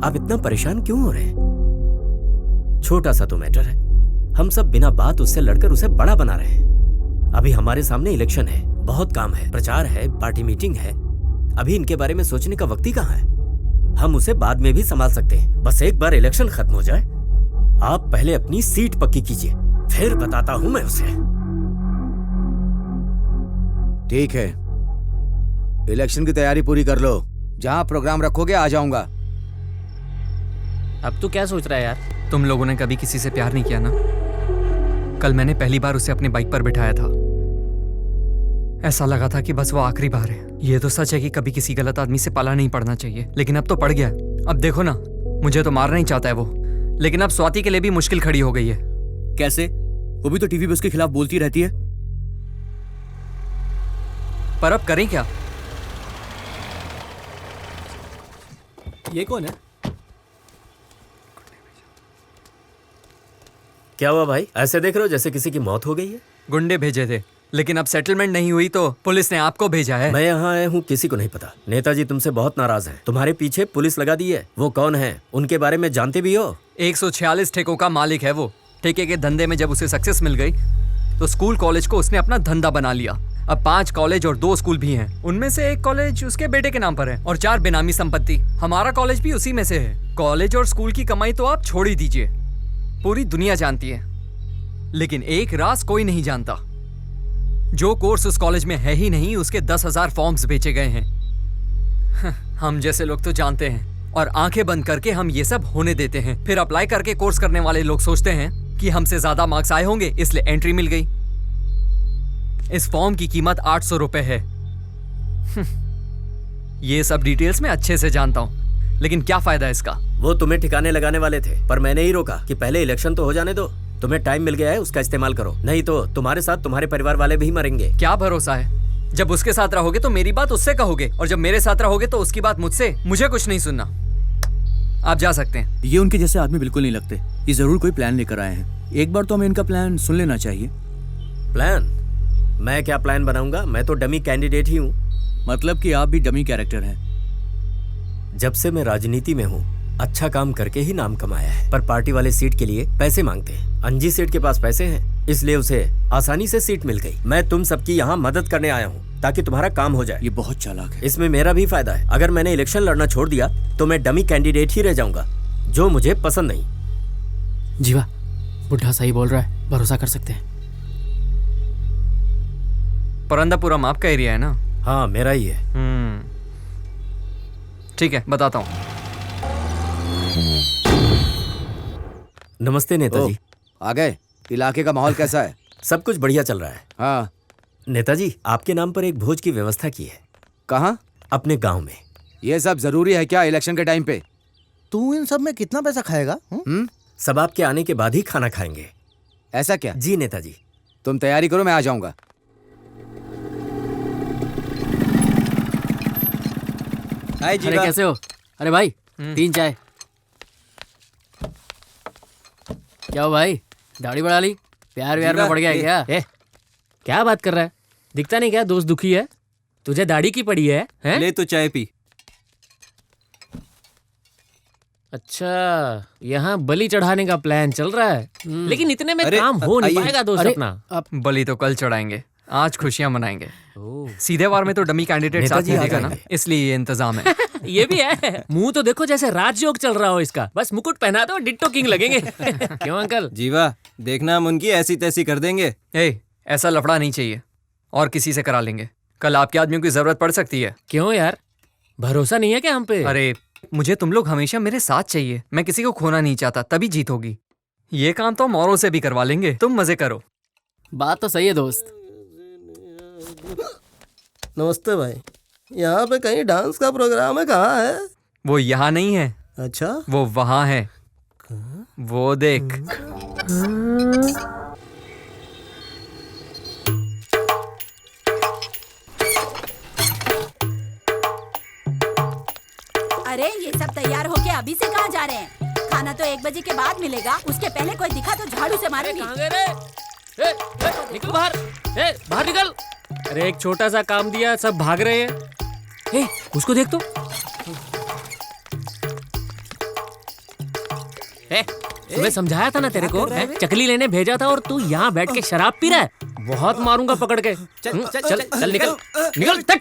आप इतना परेशान क्यों हो रहे हैं? छोटा सा तो मैटर है, हम सब बिना बात उससे लड़कर उसे बड़ा बना रहे हैं। अभी हमारे सामने इलेक्शन है, बहुत काम है, प्रचार है, पार्टी मीटिंग है। अभी इनके बारे में सोचने का वक्त ही कहाँ है? हम उसे बाद में भी संभाल सकते हैं, बस एक बार इलेक्शन खत्म हो जाए। आप पहले अपनी सीट पक्की कीजिए, फिर बताता हूं मैं उसे। ठीक है, इलेक्शन की तैयारी पूरी कर लो। जहाँ प्रोग्राम रखोगे आ जाऊंगा। अब तू क्या सोच रहा है यार? तुम लोगों ने कभी किसी से प्यार नहीं किया ना? कल मैंने पहली बार उसे अपने बाइक पर बिठाया था। ऐसा लगा था कि बस वो आखिरी बार है। ये तो सच है कि कभी किसी गलत आदमी से पाला नहीं पड़ना चाहिए, लेकिन अब तो पड़ गया। अब देखो ना, मुझे तो मारना ही चाहता है वो, लेकिन अब स्वाति के लिए भी मुश्किल खड़ी हो गई है। कैसे? वो भी तो टीवी पे उसके खिलाफ बोलती रहती है। पर अब करें क्या? ये कौन है? क्या हुआ भाई, ऐसे देख रहे हो जैसे किसी की मौत हो गई है? गुंडे भेजे थे, लेकिन अब सेटलमेंट नहीं हुई तो पुलिस ने आपको भेजा है। मैं यहाँ आया हूँ, किसी को नहीं पता। नेताजी तुमसे बहुत नाराज हैं। तुम्हारे पीछे पुलिस लगा दी है। वो कौन है, उनके बारे में जानते भी हो? 146 ठेकों का मालिक है वो। ठेके के धंधे में जब उसे सक्सेस मिल गई तो स्कूल कॉलेज को उसने अपना धंधा बना लिया। अब 5 कॉलेज और 2 स्कूल भी हैं। उनमें से 1 कॉलेज उसके बेटे के नाम पर है और 4 बेनामी संपत्ति। हमारा कॉलेज भी उसी में से है। कॉलेज और स्कूल की कमाई तो आप छोड़ ही दीजिए, पूरी दुनिया जानती है, लेकिन एक राज कोई नहीं जानता। जो कोर्स उस कॉलेज में है ही नहीं, उसके 10,000 फॉर्म्स बेचे गए हैं। हम जैसे लोग तो जानते हैं और आंखें बंद करके हम ये सब होने देते हैं। फिर अप्लाई करके कोर्स करने वाले लोग सोचते हैं कि हमसे ज्यादा मार्क्स आए होंगे, इसलिए एंट्री मिल गई। इस फॉर्म की कीमत 800 रुपए है। ये सब डिटेल्स मैं अच्छे से जानता हूँ, लेकिन क्या फायदा इसका? वो तुम्हें ठिकाने लगाने वाले थे, पर मैंने ही रोका कि पहले इलेक्शन तो हो जाने दो। तुम्हें टाइम मिल गया है, उसका इस्तेमाल करो, नहीं तो तुम्हारे साथ तुम्हारे परिवार वाले भी मरेंगे। क्या भरोसा है? जब उसके साथ रहोगे तो मेरी बात उससे कहोगे, और जब मेरे साथ रहोगे तो उसकी बात मुझसे। मुझे कुछ नहीं सुनना, आप जा सकते हैं। ये उनके जैसे आदमी बिल्कुल नहीं लगते। ये जरूर कोई प्लान लेकर आए हैं। एक बार तो हमें इनका प्लान सुन लेना चाहिए। प्लान? मैं क्या प्लान बनाऊंगा? मैं तो डमी कैंडिडेट ही हूँ। मतलब कि आप भी डमी कैरेक्टर हैं। जब से मैं राजनीति में हूँ, अच्छा काम करके ही नाम कमाया है, पर पार्टी वाले सीट के लिए पैसे मांगते हैं। अंजी सेठ के पास पैसे हैं, इसलिए उसे आसानी से सीट मिल गई। मैं तुम सबकी यहाँ मदद करने आया हूँ ताकि तुम्हारा काम हो जाए। ये बहुत चालाक है। इसमें मेरा भी फायदा है। अगर मैंने इलेक्शन लड़ना छोड़ दिया तो मैं डमी कैंडिडेट ही रह जाऊंगा, जो मुझे पसंद नहीं। जीवा, बुढ़ा सही बोल रहा है, भरोसा कर सकते हैं। परंदापुरम आपका एरिया है ना? हाँ, मेरा ही है। ठीक है, बताता हूँ। नमस्ते नेताजी। आ गए? इलाके का माहौल कैसा है? सब कुछ बढ़िया चल रहा है। हाँ नेताजी, आपके नाम पर एक भोज की व्यवस्था की है। कहाँ? अपने गांव में। ये सब जरूरी है क्या इलेक्शन के टाइम पे? तू इन सब में कितना पैसा खाएगा? सब आपके आने के बाद ही खाना खाएंगे। ऐसा क्या? जी नेताजी। तुम तैयारी करो, मैं आ जाऊंगा। अरे कैसे हो? अरे भाई 3 चाय। क्या हो भाई, दाढ़ी बढ़ा ली? प्यार व्यार में पड़ गया है क्या? क्या बात कर रहा है? दिखता नहीं क्या दोस्त दुखी है? तुझे दाढ़ी की पड़ी है? ले तो चाय पी। अच्छा, यहाँ बलि चढ़ाने का प्लान चल रहा है, लेकिन इतने में काम हो नहीं पाएगा दोस्त अपना। बलि तो कल चढ़ाएंगे, आज खुशियां मनाएंगे। सीधे वार में तो डमी कैंडिडेट साथ देगा ना, इसलिए ये इंतजाम है। ये भी है। मुंह तो देखो जैसे राजयोग चल रहा हो इसका। बस मुकुट पहना दो, डिट्टो किंग लगेंगे। क्यों अंकल? जीवा, देखना हम उनकी ऐसी तैसी कर देंगे। ऐसा लफड़ा नहीं चाहिए, और किसी से करा लेंगे। कल आपके आदमियों की जरूरत पड़ सकती है। क्यों यार, भरोसा नहीं है क्या हम पे? अरे मुझे तुम लोग हमेशा मेरे साथ चाहिए। मैं किसी को खोना नहीं चाहता, तभी जीत होगी। ये काम तो मोरों से भी करवा लेंगे, तुम मजे करो। बात तो सही है दोस्त। नमस्ते भाई, यहाँ पे कहीं डांस का प्रोग्राम है? कहाँ है? वो यहाँ नहीं है। अच्छा, वो वहाँ है। वो देख। अरे ये सब तैयार होके अभी से कहाँ जा रहे हैं? खाना तो 1 बजे के बाद मिलेगा। उसके पहले कोई दिखा तो झाड़ू से मारेंगे। निकल बाहर, बाहर निकल। अरे एक छोटा सा काम दिया, सब भाग रहे हैं। उसको देख तो। सुबह समझाया था ना तेरे को, चकली लेने भेजा था और तू यहाँ बैठ के शराब पी रहा है। बहुत मारूंगा पकड़ के। चल चल चल निकल निकल तक।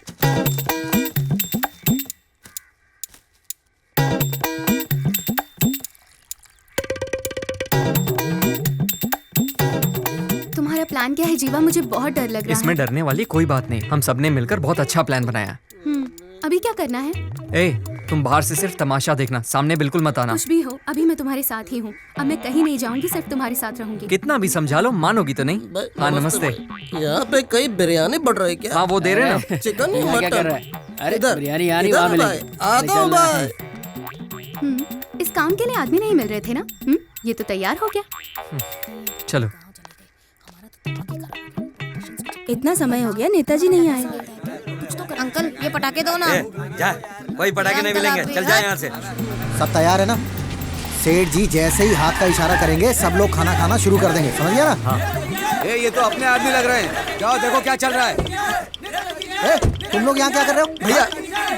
तुम्हारा प्लान क्या है जीवा? मुझे बहुत डर लग रहा इसमें डरने वाली कोई बात नहीं, हम सबने मिलकर बहुत अच्छा प्लान बनाया। अभी क्या करना है? तुम बाहर से सिर्फ तमाशा देखना, सामने बिल्कुल मत आना। कुछ भी हो, अभी मैं तुम्हारे साथ ही हूँ। अब मैं कहीं नहीं जाऊंगी, सिर्फ तुम्हारे साथ रहूंगी। कितना भी समझा लो, मानोगी तो नहीं। हाँ नमस्ते। यहाँ पे कई बिरयानी बढ़ रही है क्या? हाँ वो दे रहे ना। चिकन क्या कर रहा है? अरे बिरयानी यानी वहाँ मिलेगी। इस काम के लिए आदमी नहीं मिल रहे थे ना? ये तो तैयार हो गया। चलो। इतना समय हो गया, नेताजी नहीं आए। अंकल ये पटाखे दो ना। जा, कोई पटाखे नहीं मिलेंगे, चल जा यहाँ से। सब तैयार है ना? सेठ जी जैसे ही हाथ का इशारा करेंगे सब लोग खाना खाना शुरू कर देंगे, समझ गया ना? हाँ। ये तो अपने आदमी लग रहे हैं, जाओ देखो क्या चल रहा है। तुम लोग यहाँ क्या कर रहे हो? भैया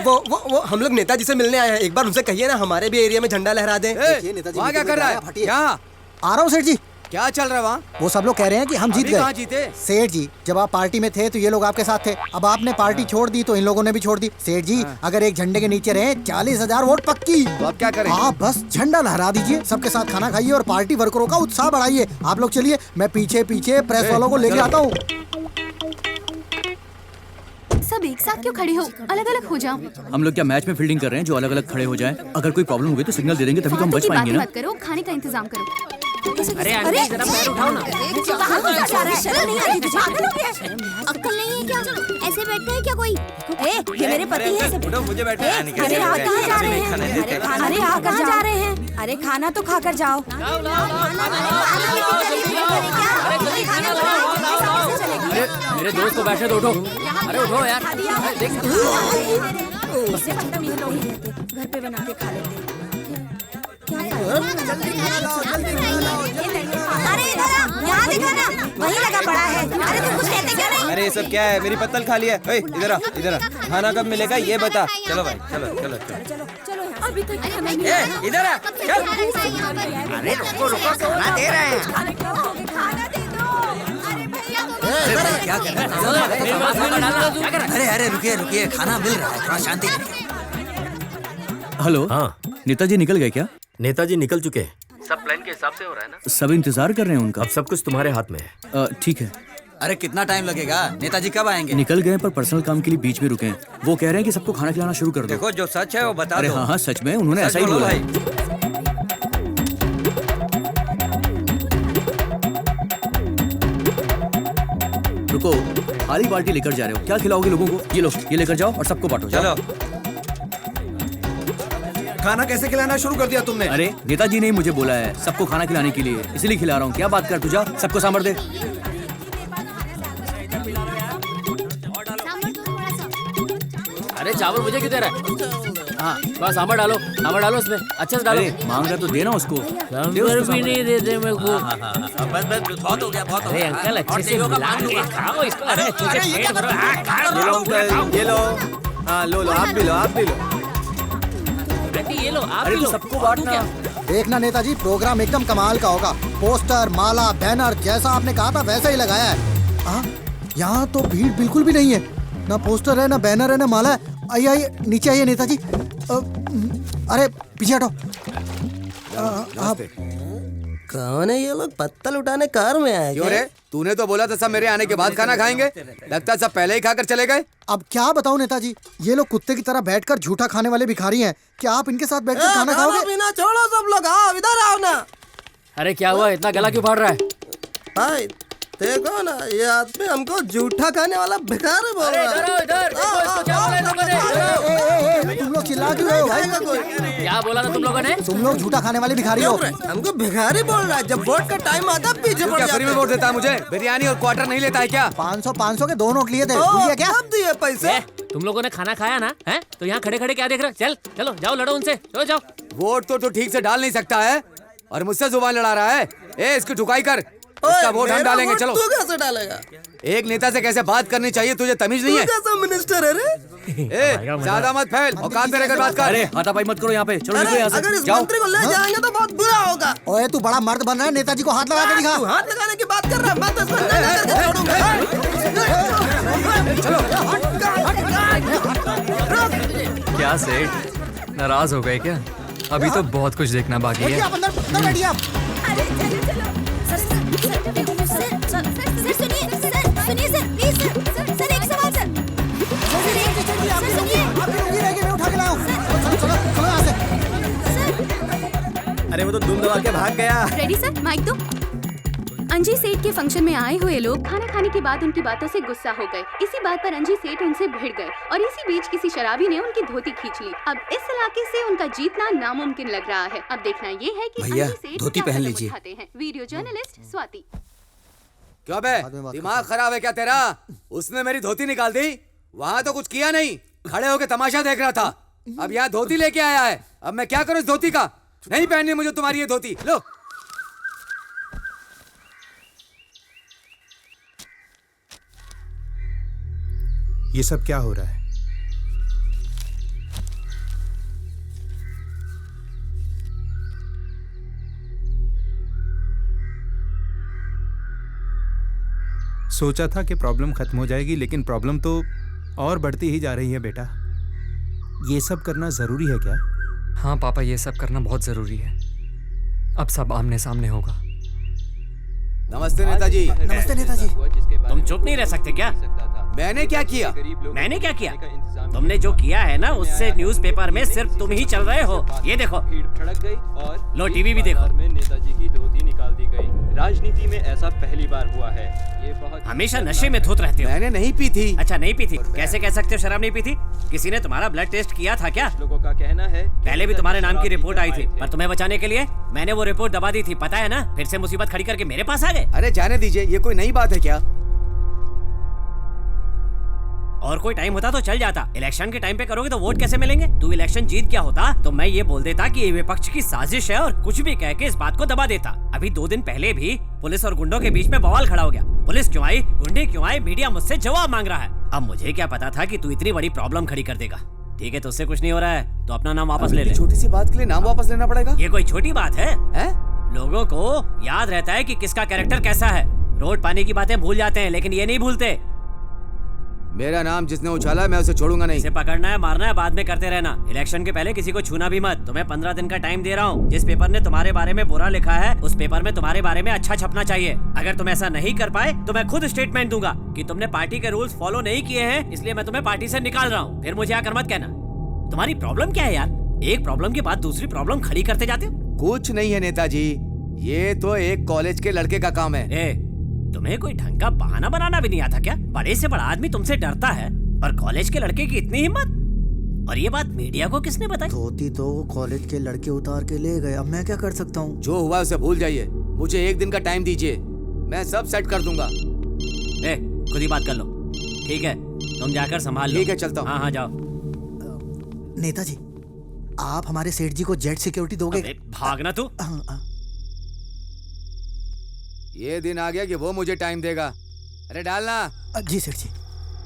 वो हम लोग नेताजी से मिलने आए हैं, एक बार उनसे कहिए ना हमारे भी एरिया में झंडा लहरा दें। वहाँ क्या कर रहा है? यहाँ आ रहा हूँ सेठ जी। क्या चल रहा है वहाँ? वो सब लोग कह रहे हैं कि हम जीत गए। जीते? सेठ जी जब आप पार्टी में थे तो ये लोग आपके साथ थे, अब आपने पार्टी छोड़ दी तो इन लोगों ने भी छोड़ दी। सेठ जी अगर एक झंडे के नीचे रहे 40,000 वोट पक्की। तो आप क्या करें? आप बस झंडा लहरा दीजिए, सबके साथ खाना खाइए और पार्टी वर्करों का उत्साह बढ़ाइए। आप लोग चलिए, मैं पीछे पीछे प्रेस वालों को लेके आता हूँ। सब एक साथ क्यों खड़े हो? अलग अलग हो जाओ। हम लोग क्या मैच में फील्डिंग कर रहे हैं जो अलग अलग खड़े हो जाएं? अगर कोई प्रॉब्लम होगी तो सिग्नल दे देंगे, तभी तो हम बच पाएंगे ना। मत करो, खाने का इंतजाम करो। अरे जरा पैर उठाओ ना। अक्ल नहीं है क्या? ऐसे बैठते हैं क्या कोई? ये मेरे पति हैं। मुझे बैठे। अरे आप कहाँ जा रहे हैं? अरे आप कहाँ जा रहे हैं? अरे खाना तो खाकर जाओ। मेरे दोस्त को बैठे तो उठो। अरे उठो यार। घर पे बना के खा लेते। अरे यहाँ देखो ना, वहीं लगा पड़ा है। अरे तुम कुछ कहते क्यों नहीं? अरे ये सब क्या है? मेरी पत्तल खाली है। इधर आ, इधर आ। खाना कब मिलेगा ये बता। चलो भाई, चलो चलो चलो। अभी तक इधर आ, चल। अरे रुको रुको, खाना दे रहे हैं। क्या कर रहे हैं? अरे अरे रुकिए रुकिए, खाना मिल रहा है, थोड़ा शांति रखिए। हेलो। हाँ नेताजी निकल गए क्या? नेताजी निकल चुके हैं। सब प्लान के हिसाब से हो रहा है ना? सब इंतजार कर रहे हैं उनका। अब सब कुछ तुम्हारे हाथ में है। ठीक है। अरे कितना टाइम लगेगा? नेताजी कब आएंगे? निकल गए पर पर्सनल काम के लिए बीच में रुके हैं। वो कह रहे हैं कि सबको खाना खिलाना शुरू कर दो। देखो जो सच है वो बता दो। अरे हाँ हाँ सच में, उन्होंने ऐसा ही बोला है। रुको, खाली बाल्टी लेकर जा रहे हो, क्या खिलाओगे लोगों को? ये लो, ये लेकर जाओ और सबको बांटो। चलो। खाना कैसे खिलाना शुरू कर दिया तुमने? अरे नेताजी ने मुझे बोला है सबको खाना खिलाने के लिए, इसलिए खिला रहा हूँ। क्या बात कर, तू जा सबको सांभर दे। अरे चावल मुझे क्यों दे रहा है? हाँ बस सांभर डालो, सांभर डालो इसमें, अच्छे से डालो। मांग रहा तो देना उसको। सांभर भी नहीं देते मेरे को। बस बहुत हो गया, बहुत हो अरे गया। अंकल अच्छे से मिला के खाओ इसको। अरे अच्छे से पेट भरो। ये लो अंकल, ये लो। हाँ लो लो, आप भी लो, आप भी लो। ये लो, आप अरे भी लो। सबको बांटना। देखना नेताजी, प्रोग्राम एकदम कमाल का होगा। पोस्टर, माला, बैनर जैसा आपने कहा था वैसा ही लगाया है। यहाँ तो भीड़ बिल्कुल भी नहीं है, ना पोस्टर है, ना बैनर है, ना माला है। आइए आइए नीचे आइए नेताजी। अरे पीछे हटो। कौन है ये लोग? पत्तल उठाने कार में आए क्यों रे? तूने तो बोला था सब मेरे आने के बाद खाना खाएंगे, लगता है सब पहले ही खाकर चले गए। अब क्या बताऊं नेताजी, ये लोग कुत्ते की तरह बैठकर झूठा खाने वाले भिखारी हैं। क्या आप इनके साथ बैठकर खाना खाओगे? बिना छोड़ो सब लोग, आओ इधर आओ ना। अरे क्या हुआ, इतना गला क्यों फाड़ रहा है? भाई देखो ना, ये आदमी हमको झूठा खाने वाला भिखारी बोल रहा है। इधर इसको क्या बोला तुम लोगों ने? तुम लोग चिल्ला क्यों रहे हो भाई? क्या बोला था तुम लोगों ने? तुम लोग झूठा खाने वाले भिखारी हो। हमको भिखारी बोल रहा है, जब वोट का टाइम आता पीछे पड़ जाता है। फ्री में वोट देता है मुझे? बिरयानी और क्वार्टर नहीं लेता है क्या? 500 के 2 नोट लिए थे, भूल गया क्या? कब दिए पैसे? तुम लोगों ने खाना खाया ना? हैं? तो यहाँ खड़े खड़े क्या देख रहे हो? चल चलो जाओ, लड़ो उनसे, चलो जाओ। वोट तो ठीक से डाल नहीं सकता है और मुझसे जुबान लड़ा रहा है। ए इसकी ठुकाई कर। इसका वोट हम डालेंगे, चलो। तू कैसे डालेगा? एक नेता से कैसे बात करनी चाहिए, तुझे तमीज नहीं है? तू कैसा मिनिस्टर है रे? ज्यादा मत फैल, औकात में रहकर बात कर। अरे हाथापाई मत करो यहाँ पे, चलो निकलो यहाँ से। अगर इस जाओ। मंत्री को ले जाएंगे तो बहुत बुरा होगा। ओए तू बड़ा मर्द बन रहा है, नेताजी को हाथ लगा के दिखा। तू हाथ लगाने की बात कर रहा है, मैं तो इसको नंगा करके छोड़ूंगा। क्या सेठ, नाराज हो गए क्या? अभी तो बहुत कुछ देखना बाकी है। अंदर बैठिए आप। सुनिए सर, प्लीज सर, एक सवाल सर। अरे वो तो दुम दबा के भाग गया। रेडी सर, माइक दो। अंजी सेठ के फंक्शन में आए हुए लोग खाना खाने के बाद उनकी बातों से गुस्सा हो गए। इसी बात पर अंजी सेठ उनसे भिड़ गए और इसी बीच किसी शराबी ने उनकी धोती खींच ली। अब इस इलाके से उनका जीतना नामुमकिन लग रहा है। अब देखना ये है कि भैया, अंजी सेठ धोती क्या पहन कदम लीजिए। उठाते हैं। Video journalist Swati. क्यों बे, दिमाग खराब है क्या तेरा? उसने मेरी धोती निकाल दी, वहाँ तो कुछ किया नहीं, खड़े होके तमाशा देख रहा था। अब यहाँ धोती लेके आया है, अब मैं क्या करूँ इस धोती का? नहीं पहननी मुझे तुम्हारी ये धोती। लो। ये सब क्या हो रहा है? सोचा था कि प्रॉब्लम खत्म हो जाएगी, लेकिन प्रॉब्लम तो और बढ़ती ही जा रही है बेटा। ये सब करना जरूरी है क्या? हाँ पापा, ये सब करना बहुत जरूरी है। अब सब आमने सामने होगा। नमस्ते नेताजी। नमस्ते नेताजी। तुम चुप नहीं रह सकते क्या? मैंने क्या किया? मैंने क्या किया? तुमने जो किया है ना, उससे न्यूज़पेपर में सिर्फ तुम ही चल रहे हो। ये देखो, भीड़ भड़क गई और लो टीवी भी देखो। में नेताजी की धोती निकाल दी गई। राजनीति में ऐसा पहली बार हुआ है। ये बहुत हमेशा नशे में धुत रहते हो। मैंने नहीं पी थी। अच्छा, नहीं पी थी? कैसे कह सकते हो शराब नहीं पी थी? किसी ने तुम्हारा ब्लड टेस्ट किया था क्या? लोगों का कहना है पहले भी तुम्हारे नाम की रिपोर्ट आई थी, पर तुम्हें बचाने के लिए मैंने वो रिपोर्ट दबा दी थी, पता है ना? फिर से मुसीबत खड़ी करके मेरे पास आ गए। अरे जाने दीजिए, ये कोई नई बात है क्या? और कोई टाइम होता तो चल जाता। इलेक्शन के टाइम पे करोगे तो वोट कैसे मिलेंगे? तू इलेक्शन जीत गया होता तो मैं ये बोल देता कि ये विपक्ष की साजिश है और कुछ भी कह के इस बात को दबा देता। अभी 2 दिन पहले भी पुलिस और गुंडों के बीच में बवाल खड़ा हो गया। पुलिस क्यों आई, गुंडे क्यों आए, मीडिया मुझसे जवाब मांग रहा है। अब मुझे क्या पता था कि तू इतनी बड़ी प्रॉब्लम खड़ी कर देगा। ठीक है, तो उससे कुछ नहीं हो रहा है तो अपना नाम वापस ले ले। छोटी सी बात के लिए नाम वापस लेना पड़ेगा? ये कोई छोटी बात है? लोगों को याद रहता है कि किसका कैरेक्टर कैसा है। रोड पानी की बातें भूल जाते हैं, लेकिन ये नहीं भूलते। मेरा नाम जिसने उछाला मैं उसे छोड़ूंगा नहीं। इसे पकड़ना है, मारना है, बाद में करते रहना। इलेक्शन के पहले किसी को छूना भी मत। तुम्हें 15 दिन का टाइम दे रहा हूँ। जिस पेपर ने तुम्हारे बारे में बुरा लिखा है, उस पेपर में तुम्हारे बारे में अच्छा छपना चाहिए। अगर तुम ऐसा नहीं कर पाए तो मैं खुद स्टेटमेंट दूंगा कि तुमने पार्टी के रूल्स फॉलो नहीं किए हैं, इसलिए मैं तुम्हें पार्टी से निकाल रहा हूँ। फिर मुझे आकर मत कहना। तुम्हारी प्रॉब्लम क्या है यार? एक प्रॉब्लम के बाद दूसरी प्रॉब्लम खड़ी करते जाते हो। कुछ नहीं है नेताजी, ये तो एक कॉलेज के लड़के का काम है। तुम्हें कोई ढंग का बहाना बनाना भी नहीं आता क्या? बड़े से बड़ा आदमी तुमसे डरता है और कॉलेज के लड़के की इतनी हिम्मत? और ये बात मीडिया को किसने बताई? धोती तो कॉलेज के लड़के उतार के ले गए, अब मैं क्या कर सकता हूँ? जो हुआ उसे भूल जाइए, मुझे 1 दिन का टाइम दीजिए, मैं सब सेट कर दूंगा। खुद ही बात कर लो। ठीक है, तुम जाकर संभाल लो। ठीक है, चलता हूँ। हाँ जाओ। नेताजी, आप हमारे सेठ जी को जेट सिक्योरिटी दोगे? भागना तू। ये दिन आ गया कि वो मुझे टाइम देगा। अरे डालना। जी सेठ जी।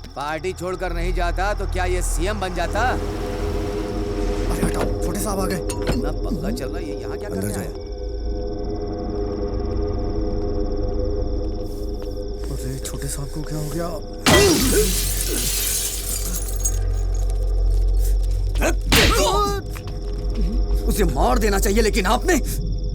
पार्टी छोड़कर नहीं जाता तो क्या ये सीएम बन जाता? अरे हटाओ, छोटे साहब आ गए। इतना पंगा चल रहा है, ये यहाँ क्या कर रहा है? अरे छोटे साहब को क्या हो गया? उसे मार देना चाहिए, लेकिन आपने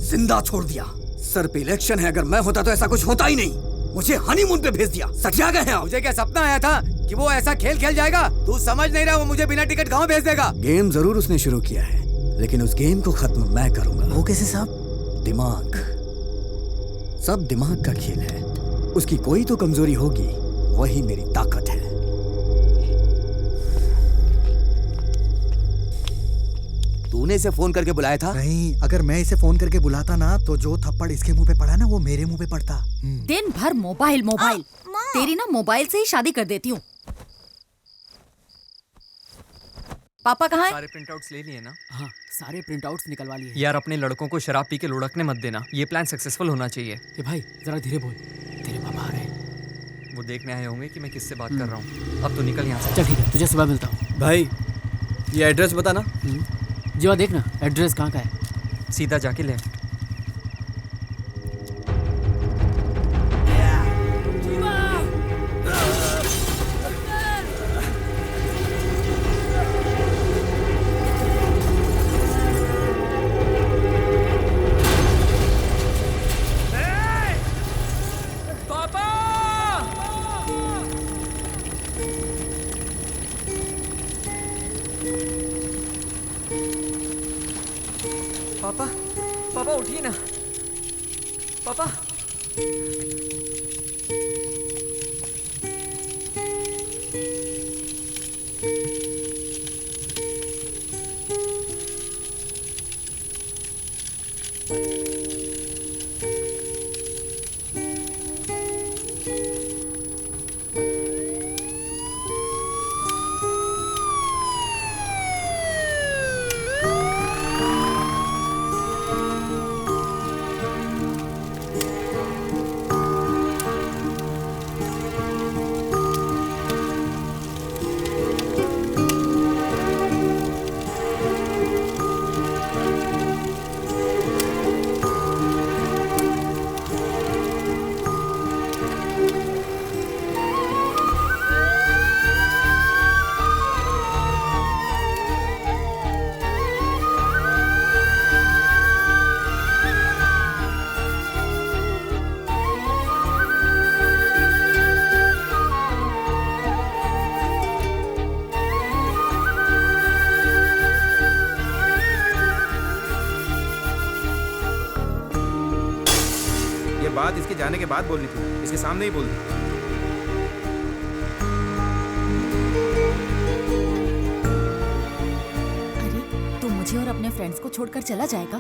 जिंदा छोड़ दिया। सर पे इलेक्शन है, अगर मैं होता तो ऐसा कुछ होता ही नहीं। मुझे हनीमून पे भेज दिया। सटिया गए हैं आप। मुझे क्या सपना आया था कि वो ऐसा खेल खेल जाएगा? तू समझ नहीं रहा, वो मुझे बिना टिकट गाँव भेज देगा। गेम जरूर उसने शुरू किया है, लेकिन उस गेम को खत्म मैं करूंगा। वो कैसे साहब? दिमाग, सब दिमाग का खेल है। उसकी कोई तो कमजोरी होगी, वही मेरी ताकत है। तूने इसे फोन करके बुलाया था? नहीं, अगर मैं इसे फोन करके बुलाता ना तो जो थप्पड़ इसके मुंह पे पड़ा ना वो मेरे मुंह पे पड़ता। दिन भर मोबाइल मोबाइल। तेरी ना मोबाइल से ही शादी कर देती हूँ। पापा कहाँ हैं? सारे प्रिंटआउट्स ले लिए ना? हाँ, सारे प्रिंटआउट्स निकलवा लिए। यार अपने लड़कों को शराब पी के लुढ़कने मत देना, ये प्लान सक्सेसफुल होना चाहिए। ए भाई जरा धीरे बोल, तेरे पापा आ रहे हैं। वो देखने आए होंगे कि मैं किससे बात कर रहा हूँ। अब तो निकल यहाँ से। चल ठीक है, तुझे सुबह मिलता हूँ। भाई ये एड्रेस बताना। जीवा देखना एड्रेस कहाँ का है। सीधा जाके लेफ्ट। पापा, पापा उठिए ना। पापा। बात इसके जाने के बाद बोलनी थी, इसके सामने ही बोल दी। अरे तो मुझे और अपने फ्रेंड्स को छोड़कर चला जाएगा?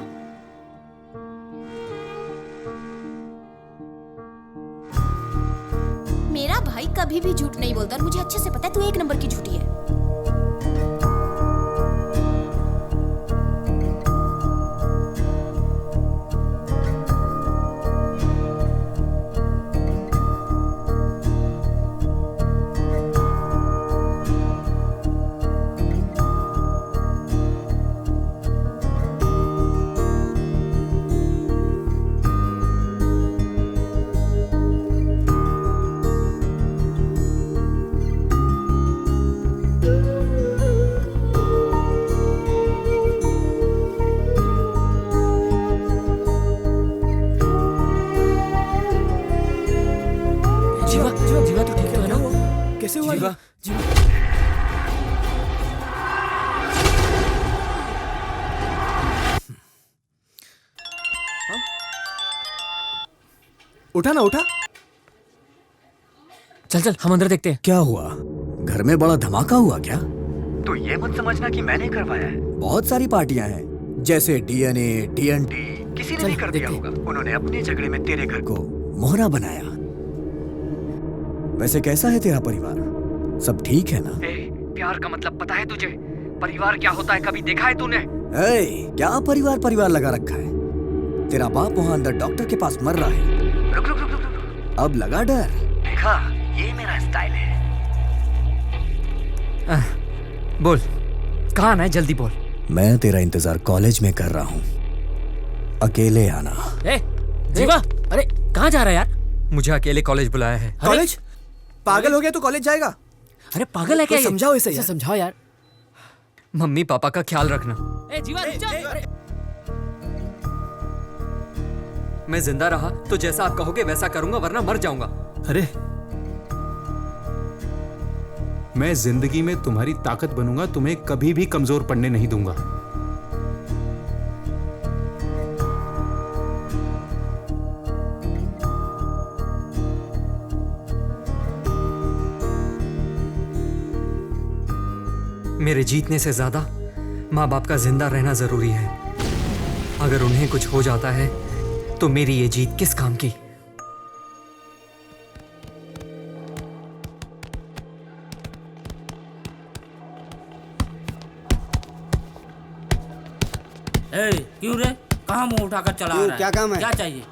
मेरा भाई कभी भी झूठ नहीं बोलता और मुझे अच्छे से पता है तू एक नंबर की झूठी है। कैसे हुआ जीवा? उठा ना उठा। चल चल हम अंदर देखते हैं। क्या हुआ? घर में बड़ा धमाका हुआ क्या? तो ये मत समझना कि मैंने करवाया है। बहुत सारी पार्टियां हैं, जैसे डीएनए, टीएनटी। किसी ने भी कर दिया होगा। उन्होंने अपने झगड़े में तेरे घर को मोहरा बनाया। वैसे कैसा है तेरा परिवार? सब ठीक है ना? प्यार का मतलब पता है तुझे? परिवार क्या होता है कभी देखा है तूने? क्या परिवार परिवार लगा रखा है? तेरा बाप वहाँ अंदर डॉक्टर के पास मर रहा है। रुक रुक रुक रुक रुक। अब लगा डर? देखा, ये मेरा स्टाइल है। बोल, कहाँ आना है? जल्दी बोल। मैं तेरा इंतजार कॉलेज में कर रहा हूँ, अकेले आना। जीवा, अरे कहाँ जा रहा है यार? मुझे अकेले कॉलेज बुलाया है। कॉलेज? पागल हो गया तू कॉलेज जाएगा? अरे पागल है क्या? समझाओ इसे यार। समझाओ यार। मम्मी पापा का ख्याल रखना। जीवा रुक जा। मैं जिंदा रहा तो जैसा आप कहोगे वैसा करूंगा, वरना मर जाऊंगा। अरे मैं जिंदगी में तुम्हारी ताकत बनूंगा, तुम्हें कभी भी कमजोर पड़ने नहीं दूंगा। मेरे जीतने से ज्यादा माँ बाप का जिंदा रहना जरूरी है। अगर उन्हें कुछ हो जाता है तो मेरी ये जीत किस काम की? क्यों रे, कहाँ मुंह उठाकर चला रहा है? क्या काम है? क्या चाहिए?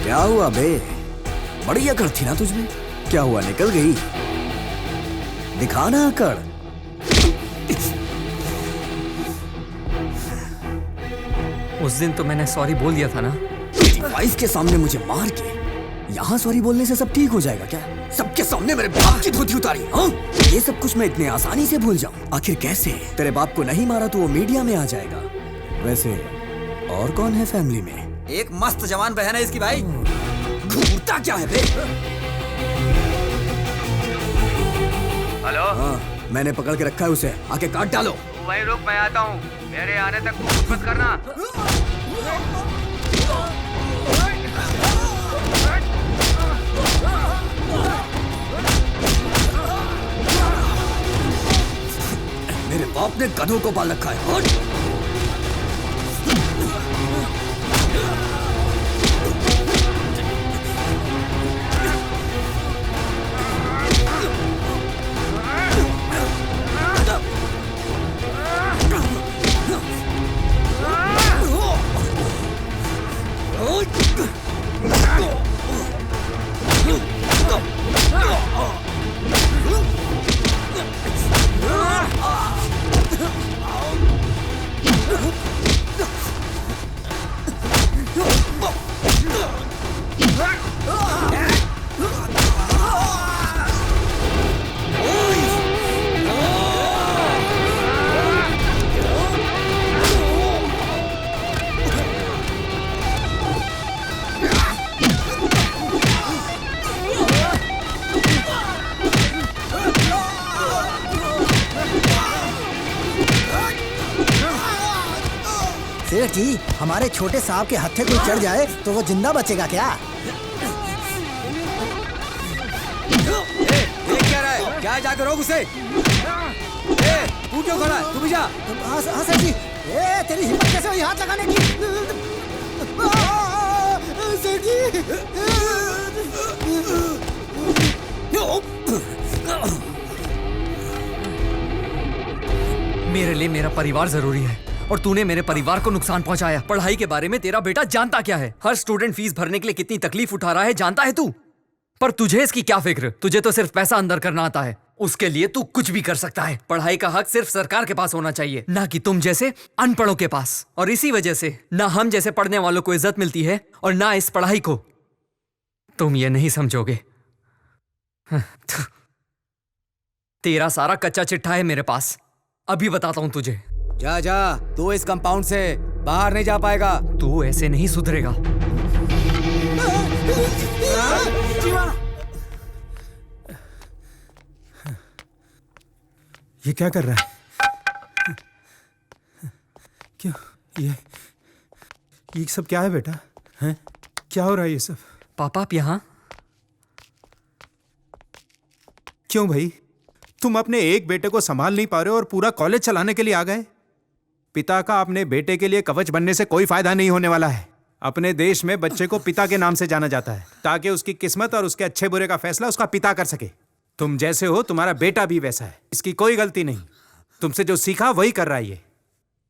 क्या हुआ बे? बड़ी अकड़ थी ना तुझमें, क्या हुआ निकल गई? दिखाना अकड़। उस दिन तो मैंने सॉरी बोल दिया था ना। तेरी वाइफ के सामने मुझे मार के यहाँ सॉरी बोलने से सब ठीक हो जाएगा क्या? सबके सामने मेरे बाप की धोती उतारी, हाँ? ये सब कुछ मैं इतने आसानी से भूल जाऊं? आखिर कैसे? तेरे बाप को नहीं मारा तो वो मीडिया में आ जाएगा। वैसे और कौन है फैमिली में? एक मस्त जवान बहन है इसकी भाई। घूरता क्या है बे? हेलो, हाँ, मैंने पकड़ के रखा है उसे, आके काट डालो। वहीं रुक, मैं आता हूँ। मेरे आने तक कुछ मत करना। मेरे बाप ने गधों को पाल रखा है। हट! सेठ जी, हमारे छोटे सांप के हत्थे कोई चढ़ जाए तो वो जिंदा बचेगा क्या? देख क्या रहा है? क्या जाकर रोक उसे? तू क्यों खड़ा है? तू भी जा। हाँ सेठ जी, तेरी हिम्मत कैसे हुई हाथ लगाने की? सेठ जी, मेरे लिए मेरा परिवार जरूरी है और तूने मेरे परिवार को नुकसान पहुंचाया। पढ़ाई के बारे में तेरा बेटा जानता क्या है? हर स्टूडेंट फीस भरने के लिए कितनी तकलीफ उठा रहा है जानता है तू? पर तुझे इसकी क्या फिक्र? तुझे तो सिर्फ पैसा अंदर करना आता है। उसके लिए तू कुछ भी कर सकता है। पढ़ाई का हक सिर्फ सरकार के पास होना चाहिए, ना कि तुम जैसे अनपढ़ों के पास। और इसी वजह से ना हम जैसे पढ़ने वालों को इज्जत मिलती है और ना इस पढ़ाई को। तुम ये नहीं समझोगे। तेरा सारा कच्चा चिट्ठा है मेरे पास। अभी बताता हूं तुझे। जा जा, तू इस कंपाउंड से बाहर नहीं जा पाएगा। तू ऐसे नहीं सुधरेगा। ये क्या कर रहा है? क्यों? ये सब क्या है बेटा? हैं? क्या हो रहा है ये सब? पापा आप यहाँ? क्यों भाई? तुम अपने एक बेटे को संभाल नहीं पा रहे हो और पूरा कॉलेज चलाने के लिए आ गए? पिता का अपने बेटे के लिए कवच बनने से कोई फायदा नहीं होने वाला है। अपने देश में बच्चे को पिता के नाम से जाना जाता है ताकि उसकी किस्मत और उसके अच्छे बुरे का फैसला उसका पिता कर सके। तुम जैसे हो तुम्हारा बेटा भी वैसा है। इसकी कोई गलती नहीं। तुमसे जो सीखा वही कर रहा है ये।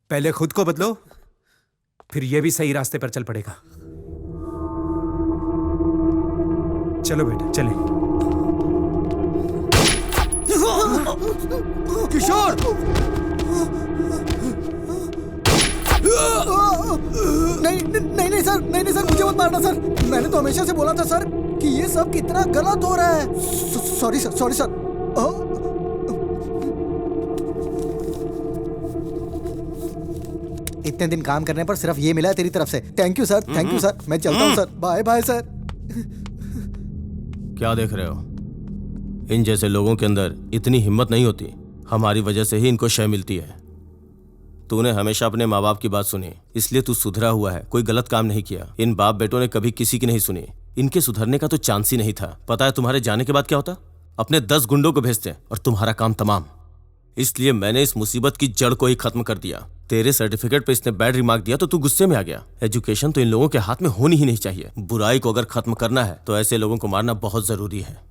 पहले खुद को बदलो, फिर ये भी सही रास्ते पर चल पड़ेगा। चलो बेटा चलें। किशोर! नहीं सर, नहीं सर, मुझे मत मारना सर। मैंने तो हमेशा से बोला था सर कि ये सब कितना गलत हो रहा है। Sorry sir. इतने दिन काम करने पर सिर्फ ये मिला है तेरी तरफ से। Thank you sir, thank you sir. मैं चलता हूँ सर। Bye bye sir. क्या देख रहे हो? इन जैसे लोगों के अंदर इतनी हिम्मत नहीं होती। हमारी वजह से ही इनको शय मिलती है। तूने हमेशा अपने माँ बाप की बात सुनी, इसलिए तू सुधरा हुआ है। कोई गलत काम नहीं किया। इन बाप बेटों ने कभी किसी की नहीं सुनी। इनके सुधरने का तो चांस ही नहीं था। पता है तुम्हारे जाने के बाद क्या होता? अपने 10 गुंडों को भेजते और तुम्हारा काम तमाम। इसलिए मैंने इस मुसीबत की जड़ को ही खत्म कर दिया। तेरे सर्टिफिकेट पे इसने बैड रिमार्क दिया तो तू गुस्से में आ गया। एजुकेशन तो इन लोगों के हाथ में होनी ही नहीं चाहिए। बुराई को अगर खत्म करना है तो ऐसे लोगों को मारना बहुत जरूरी है।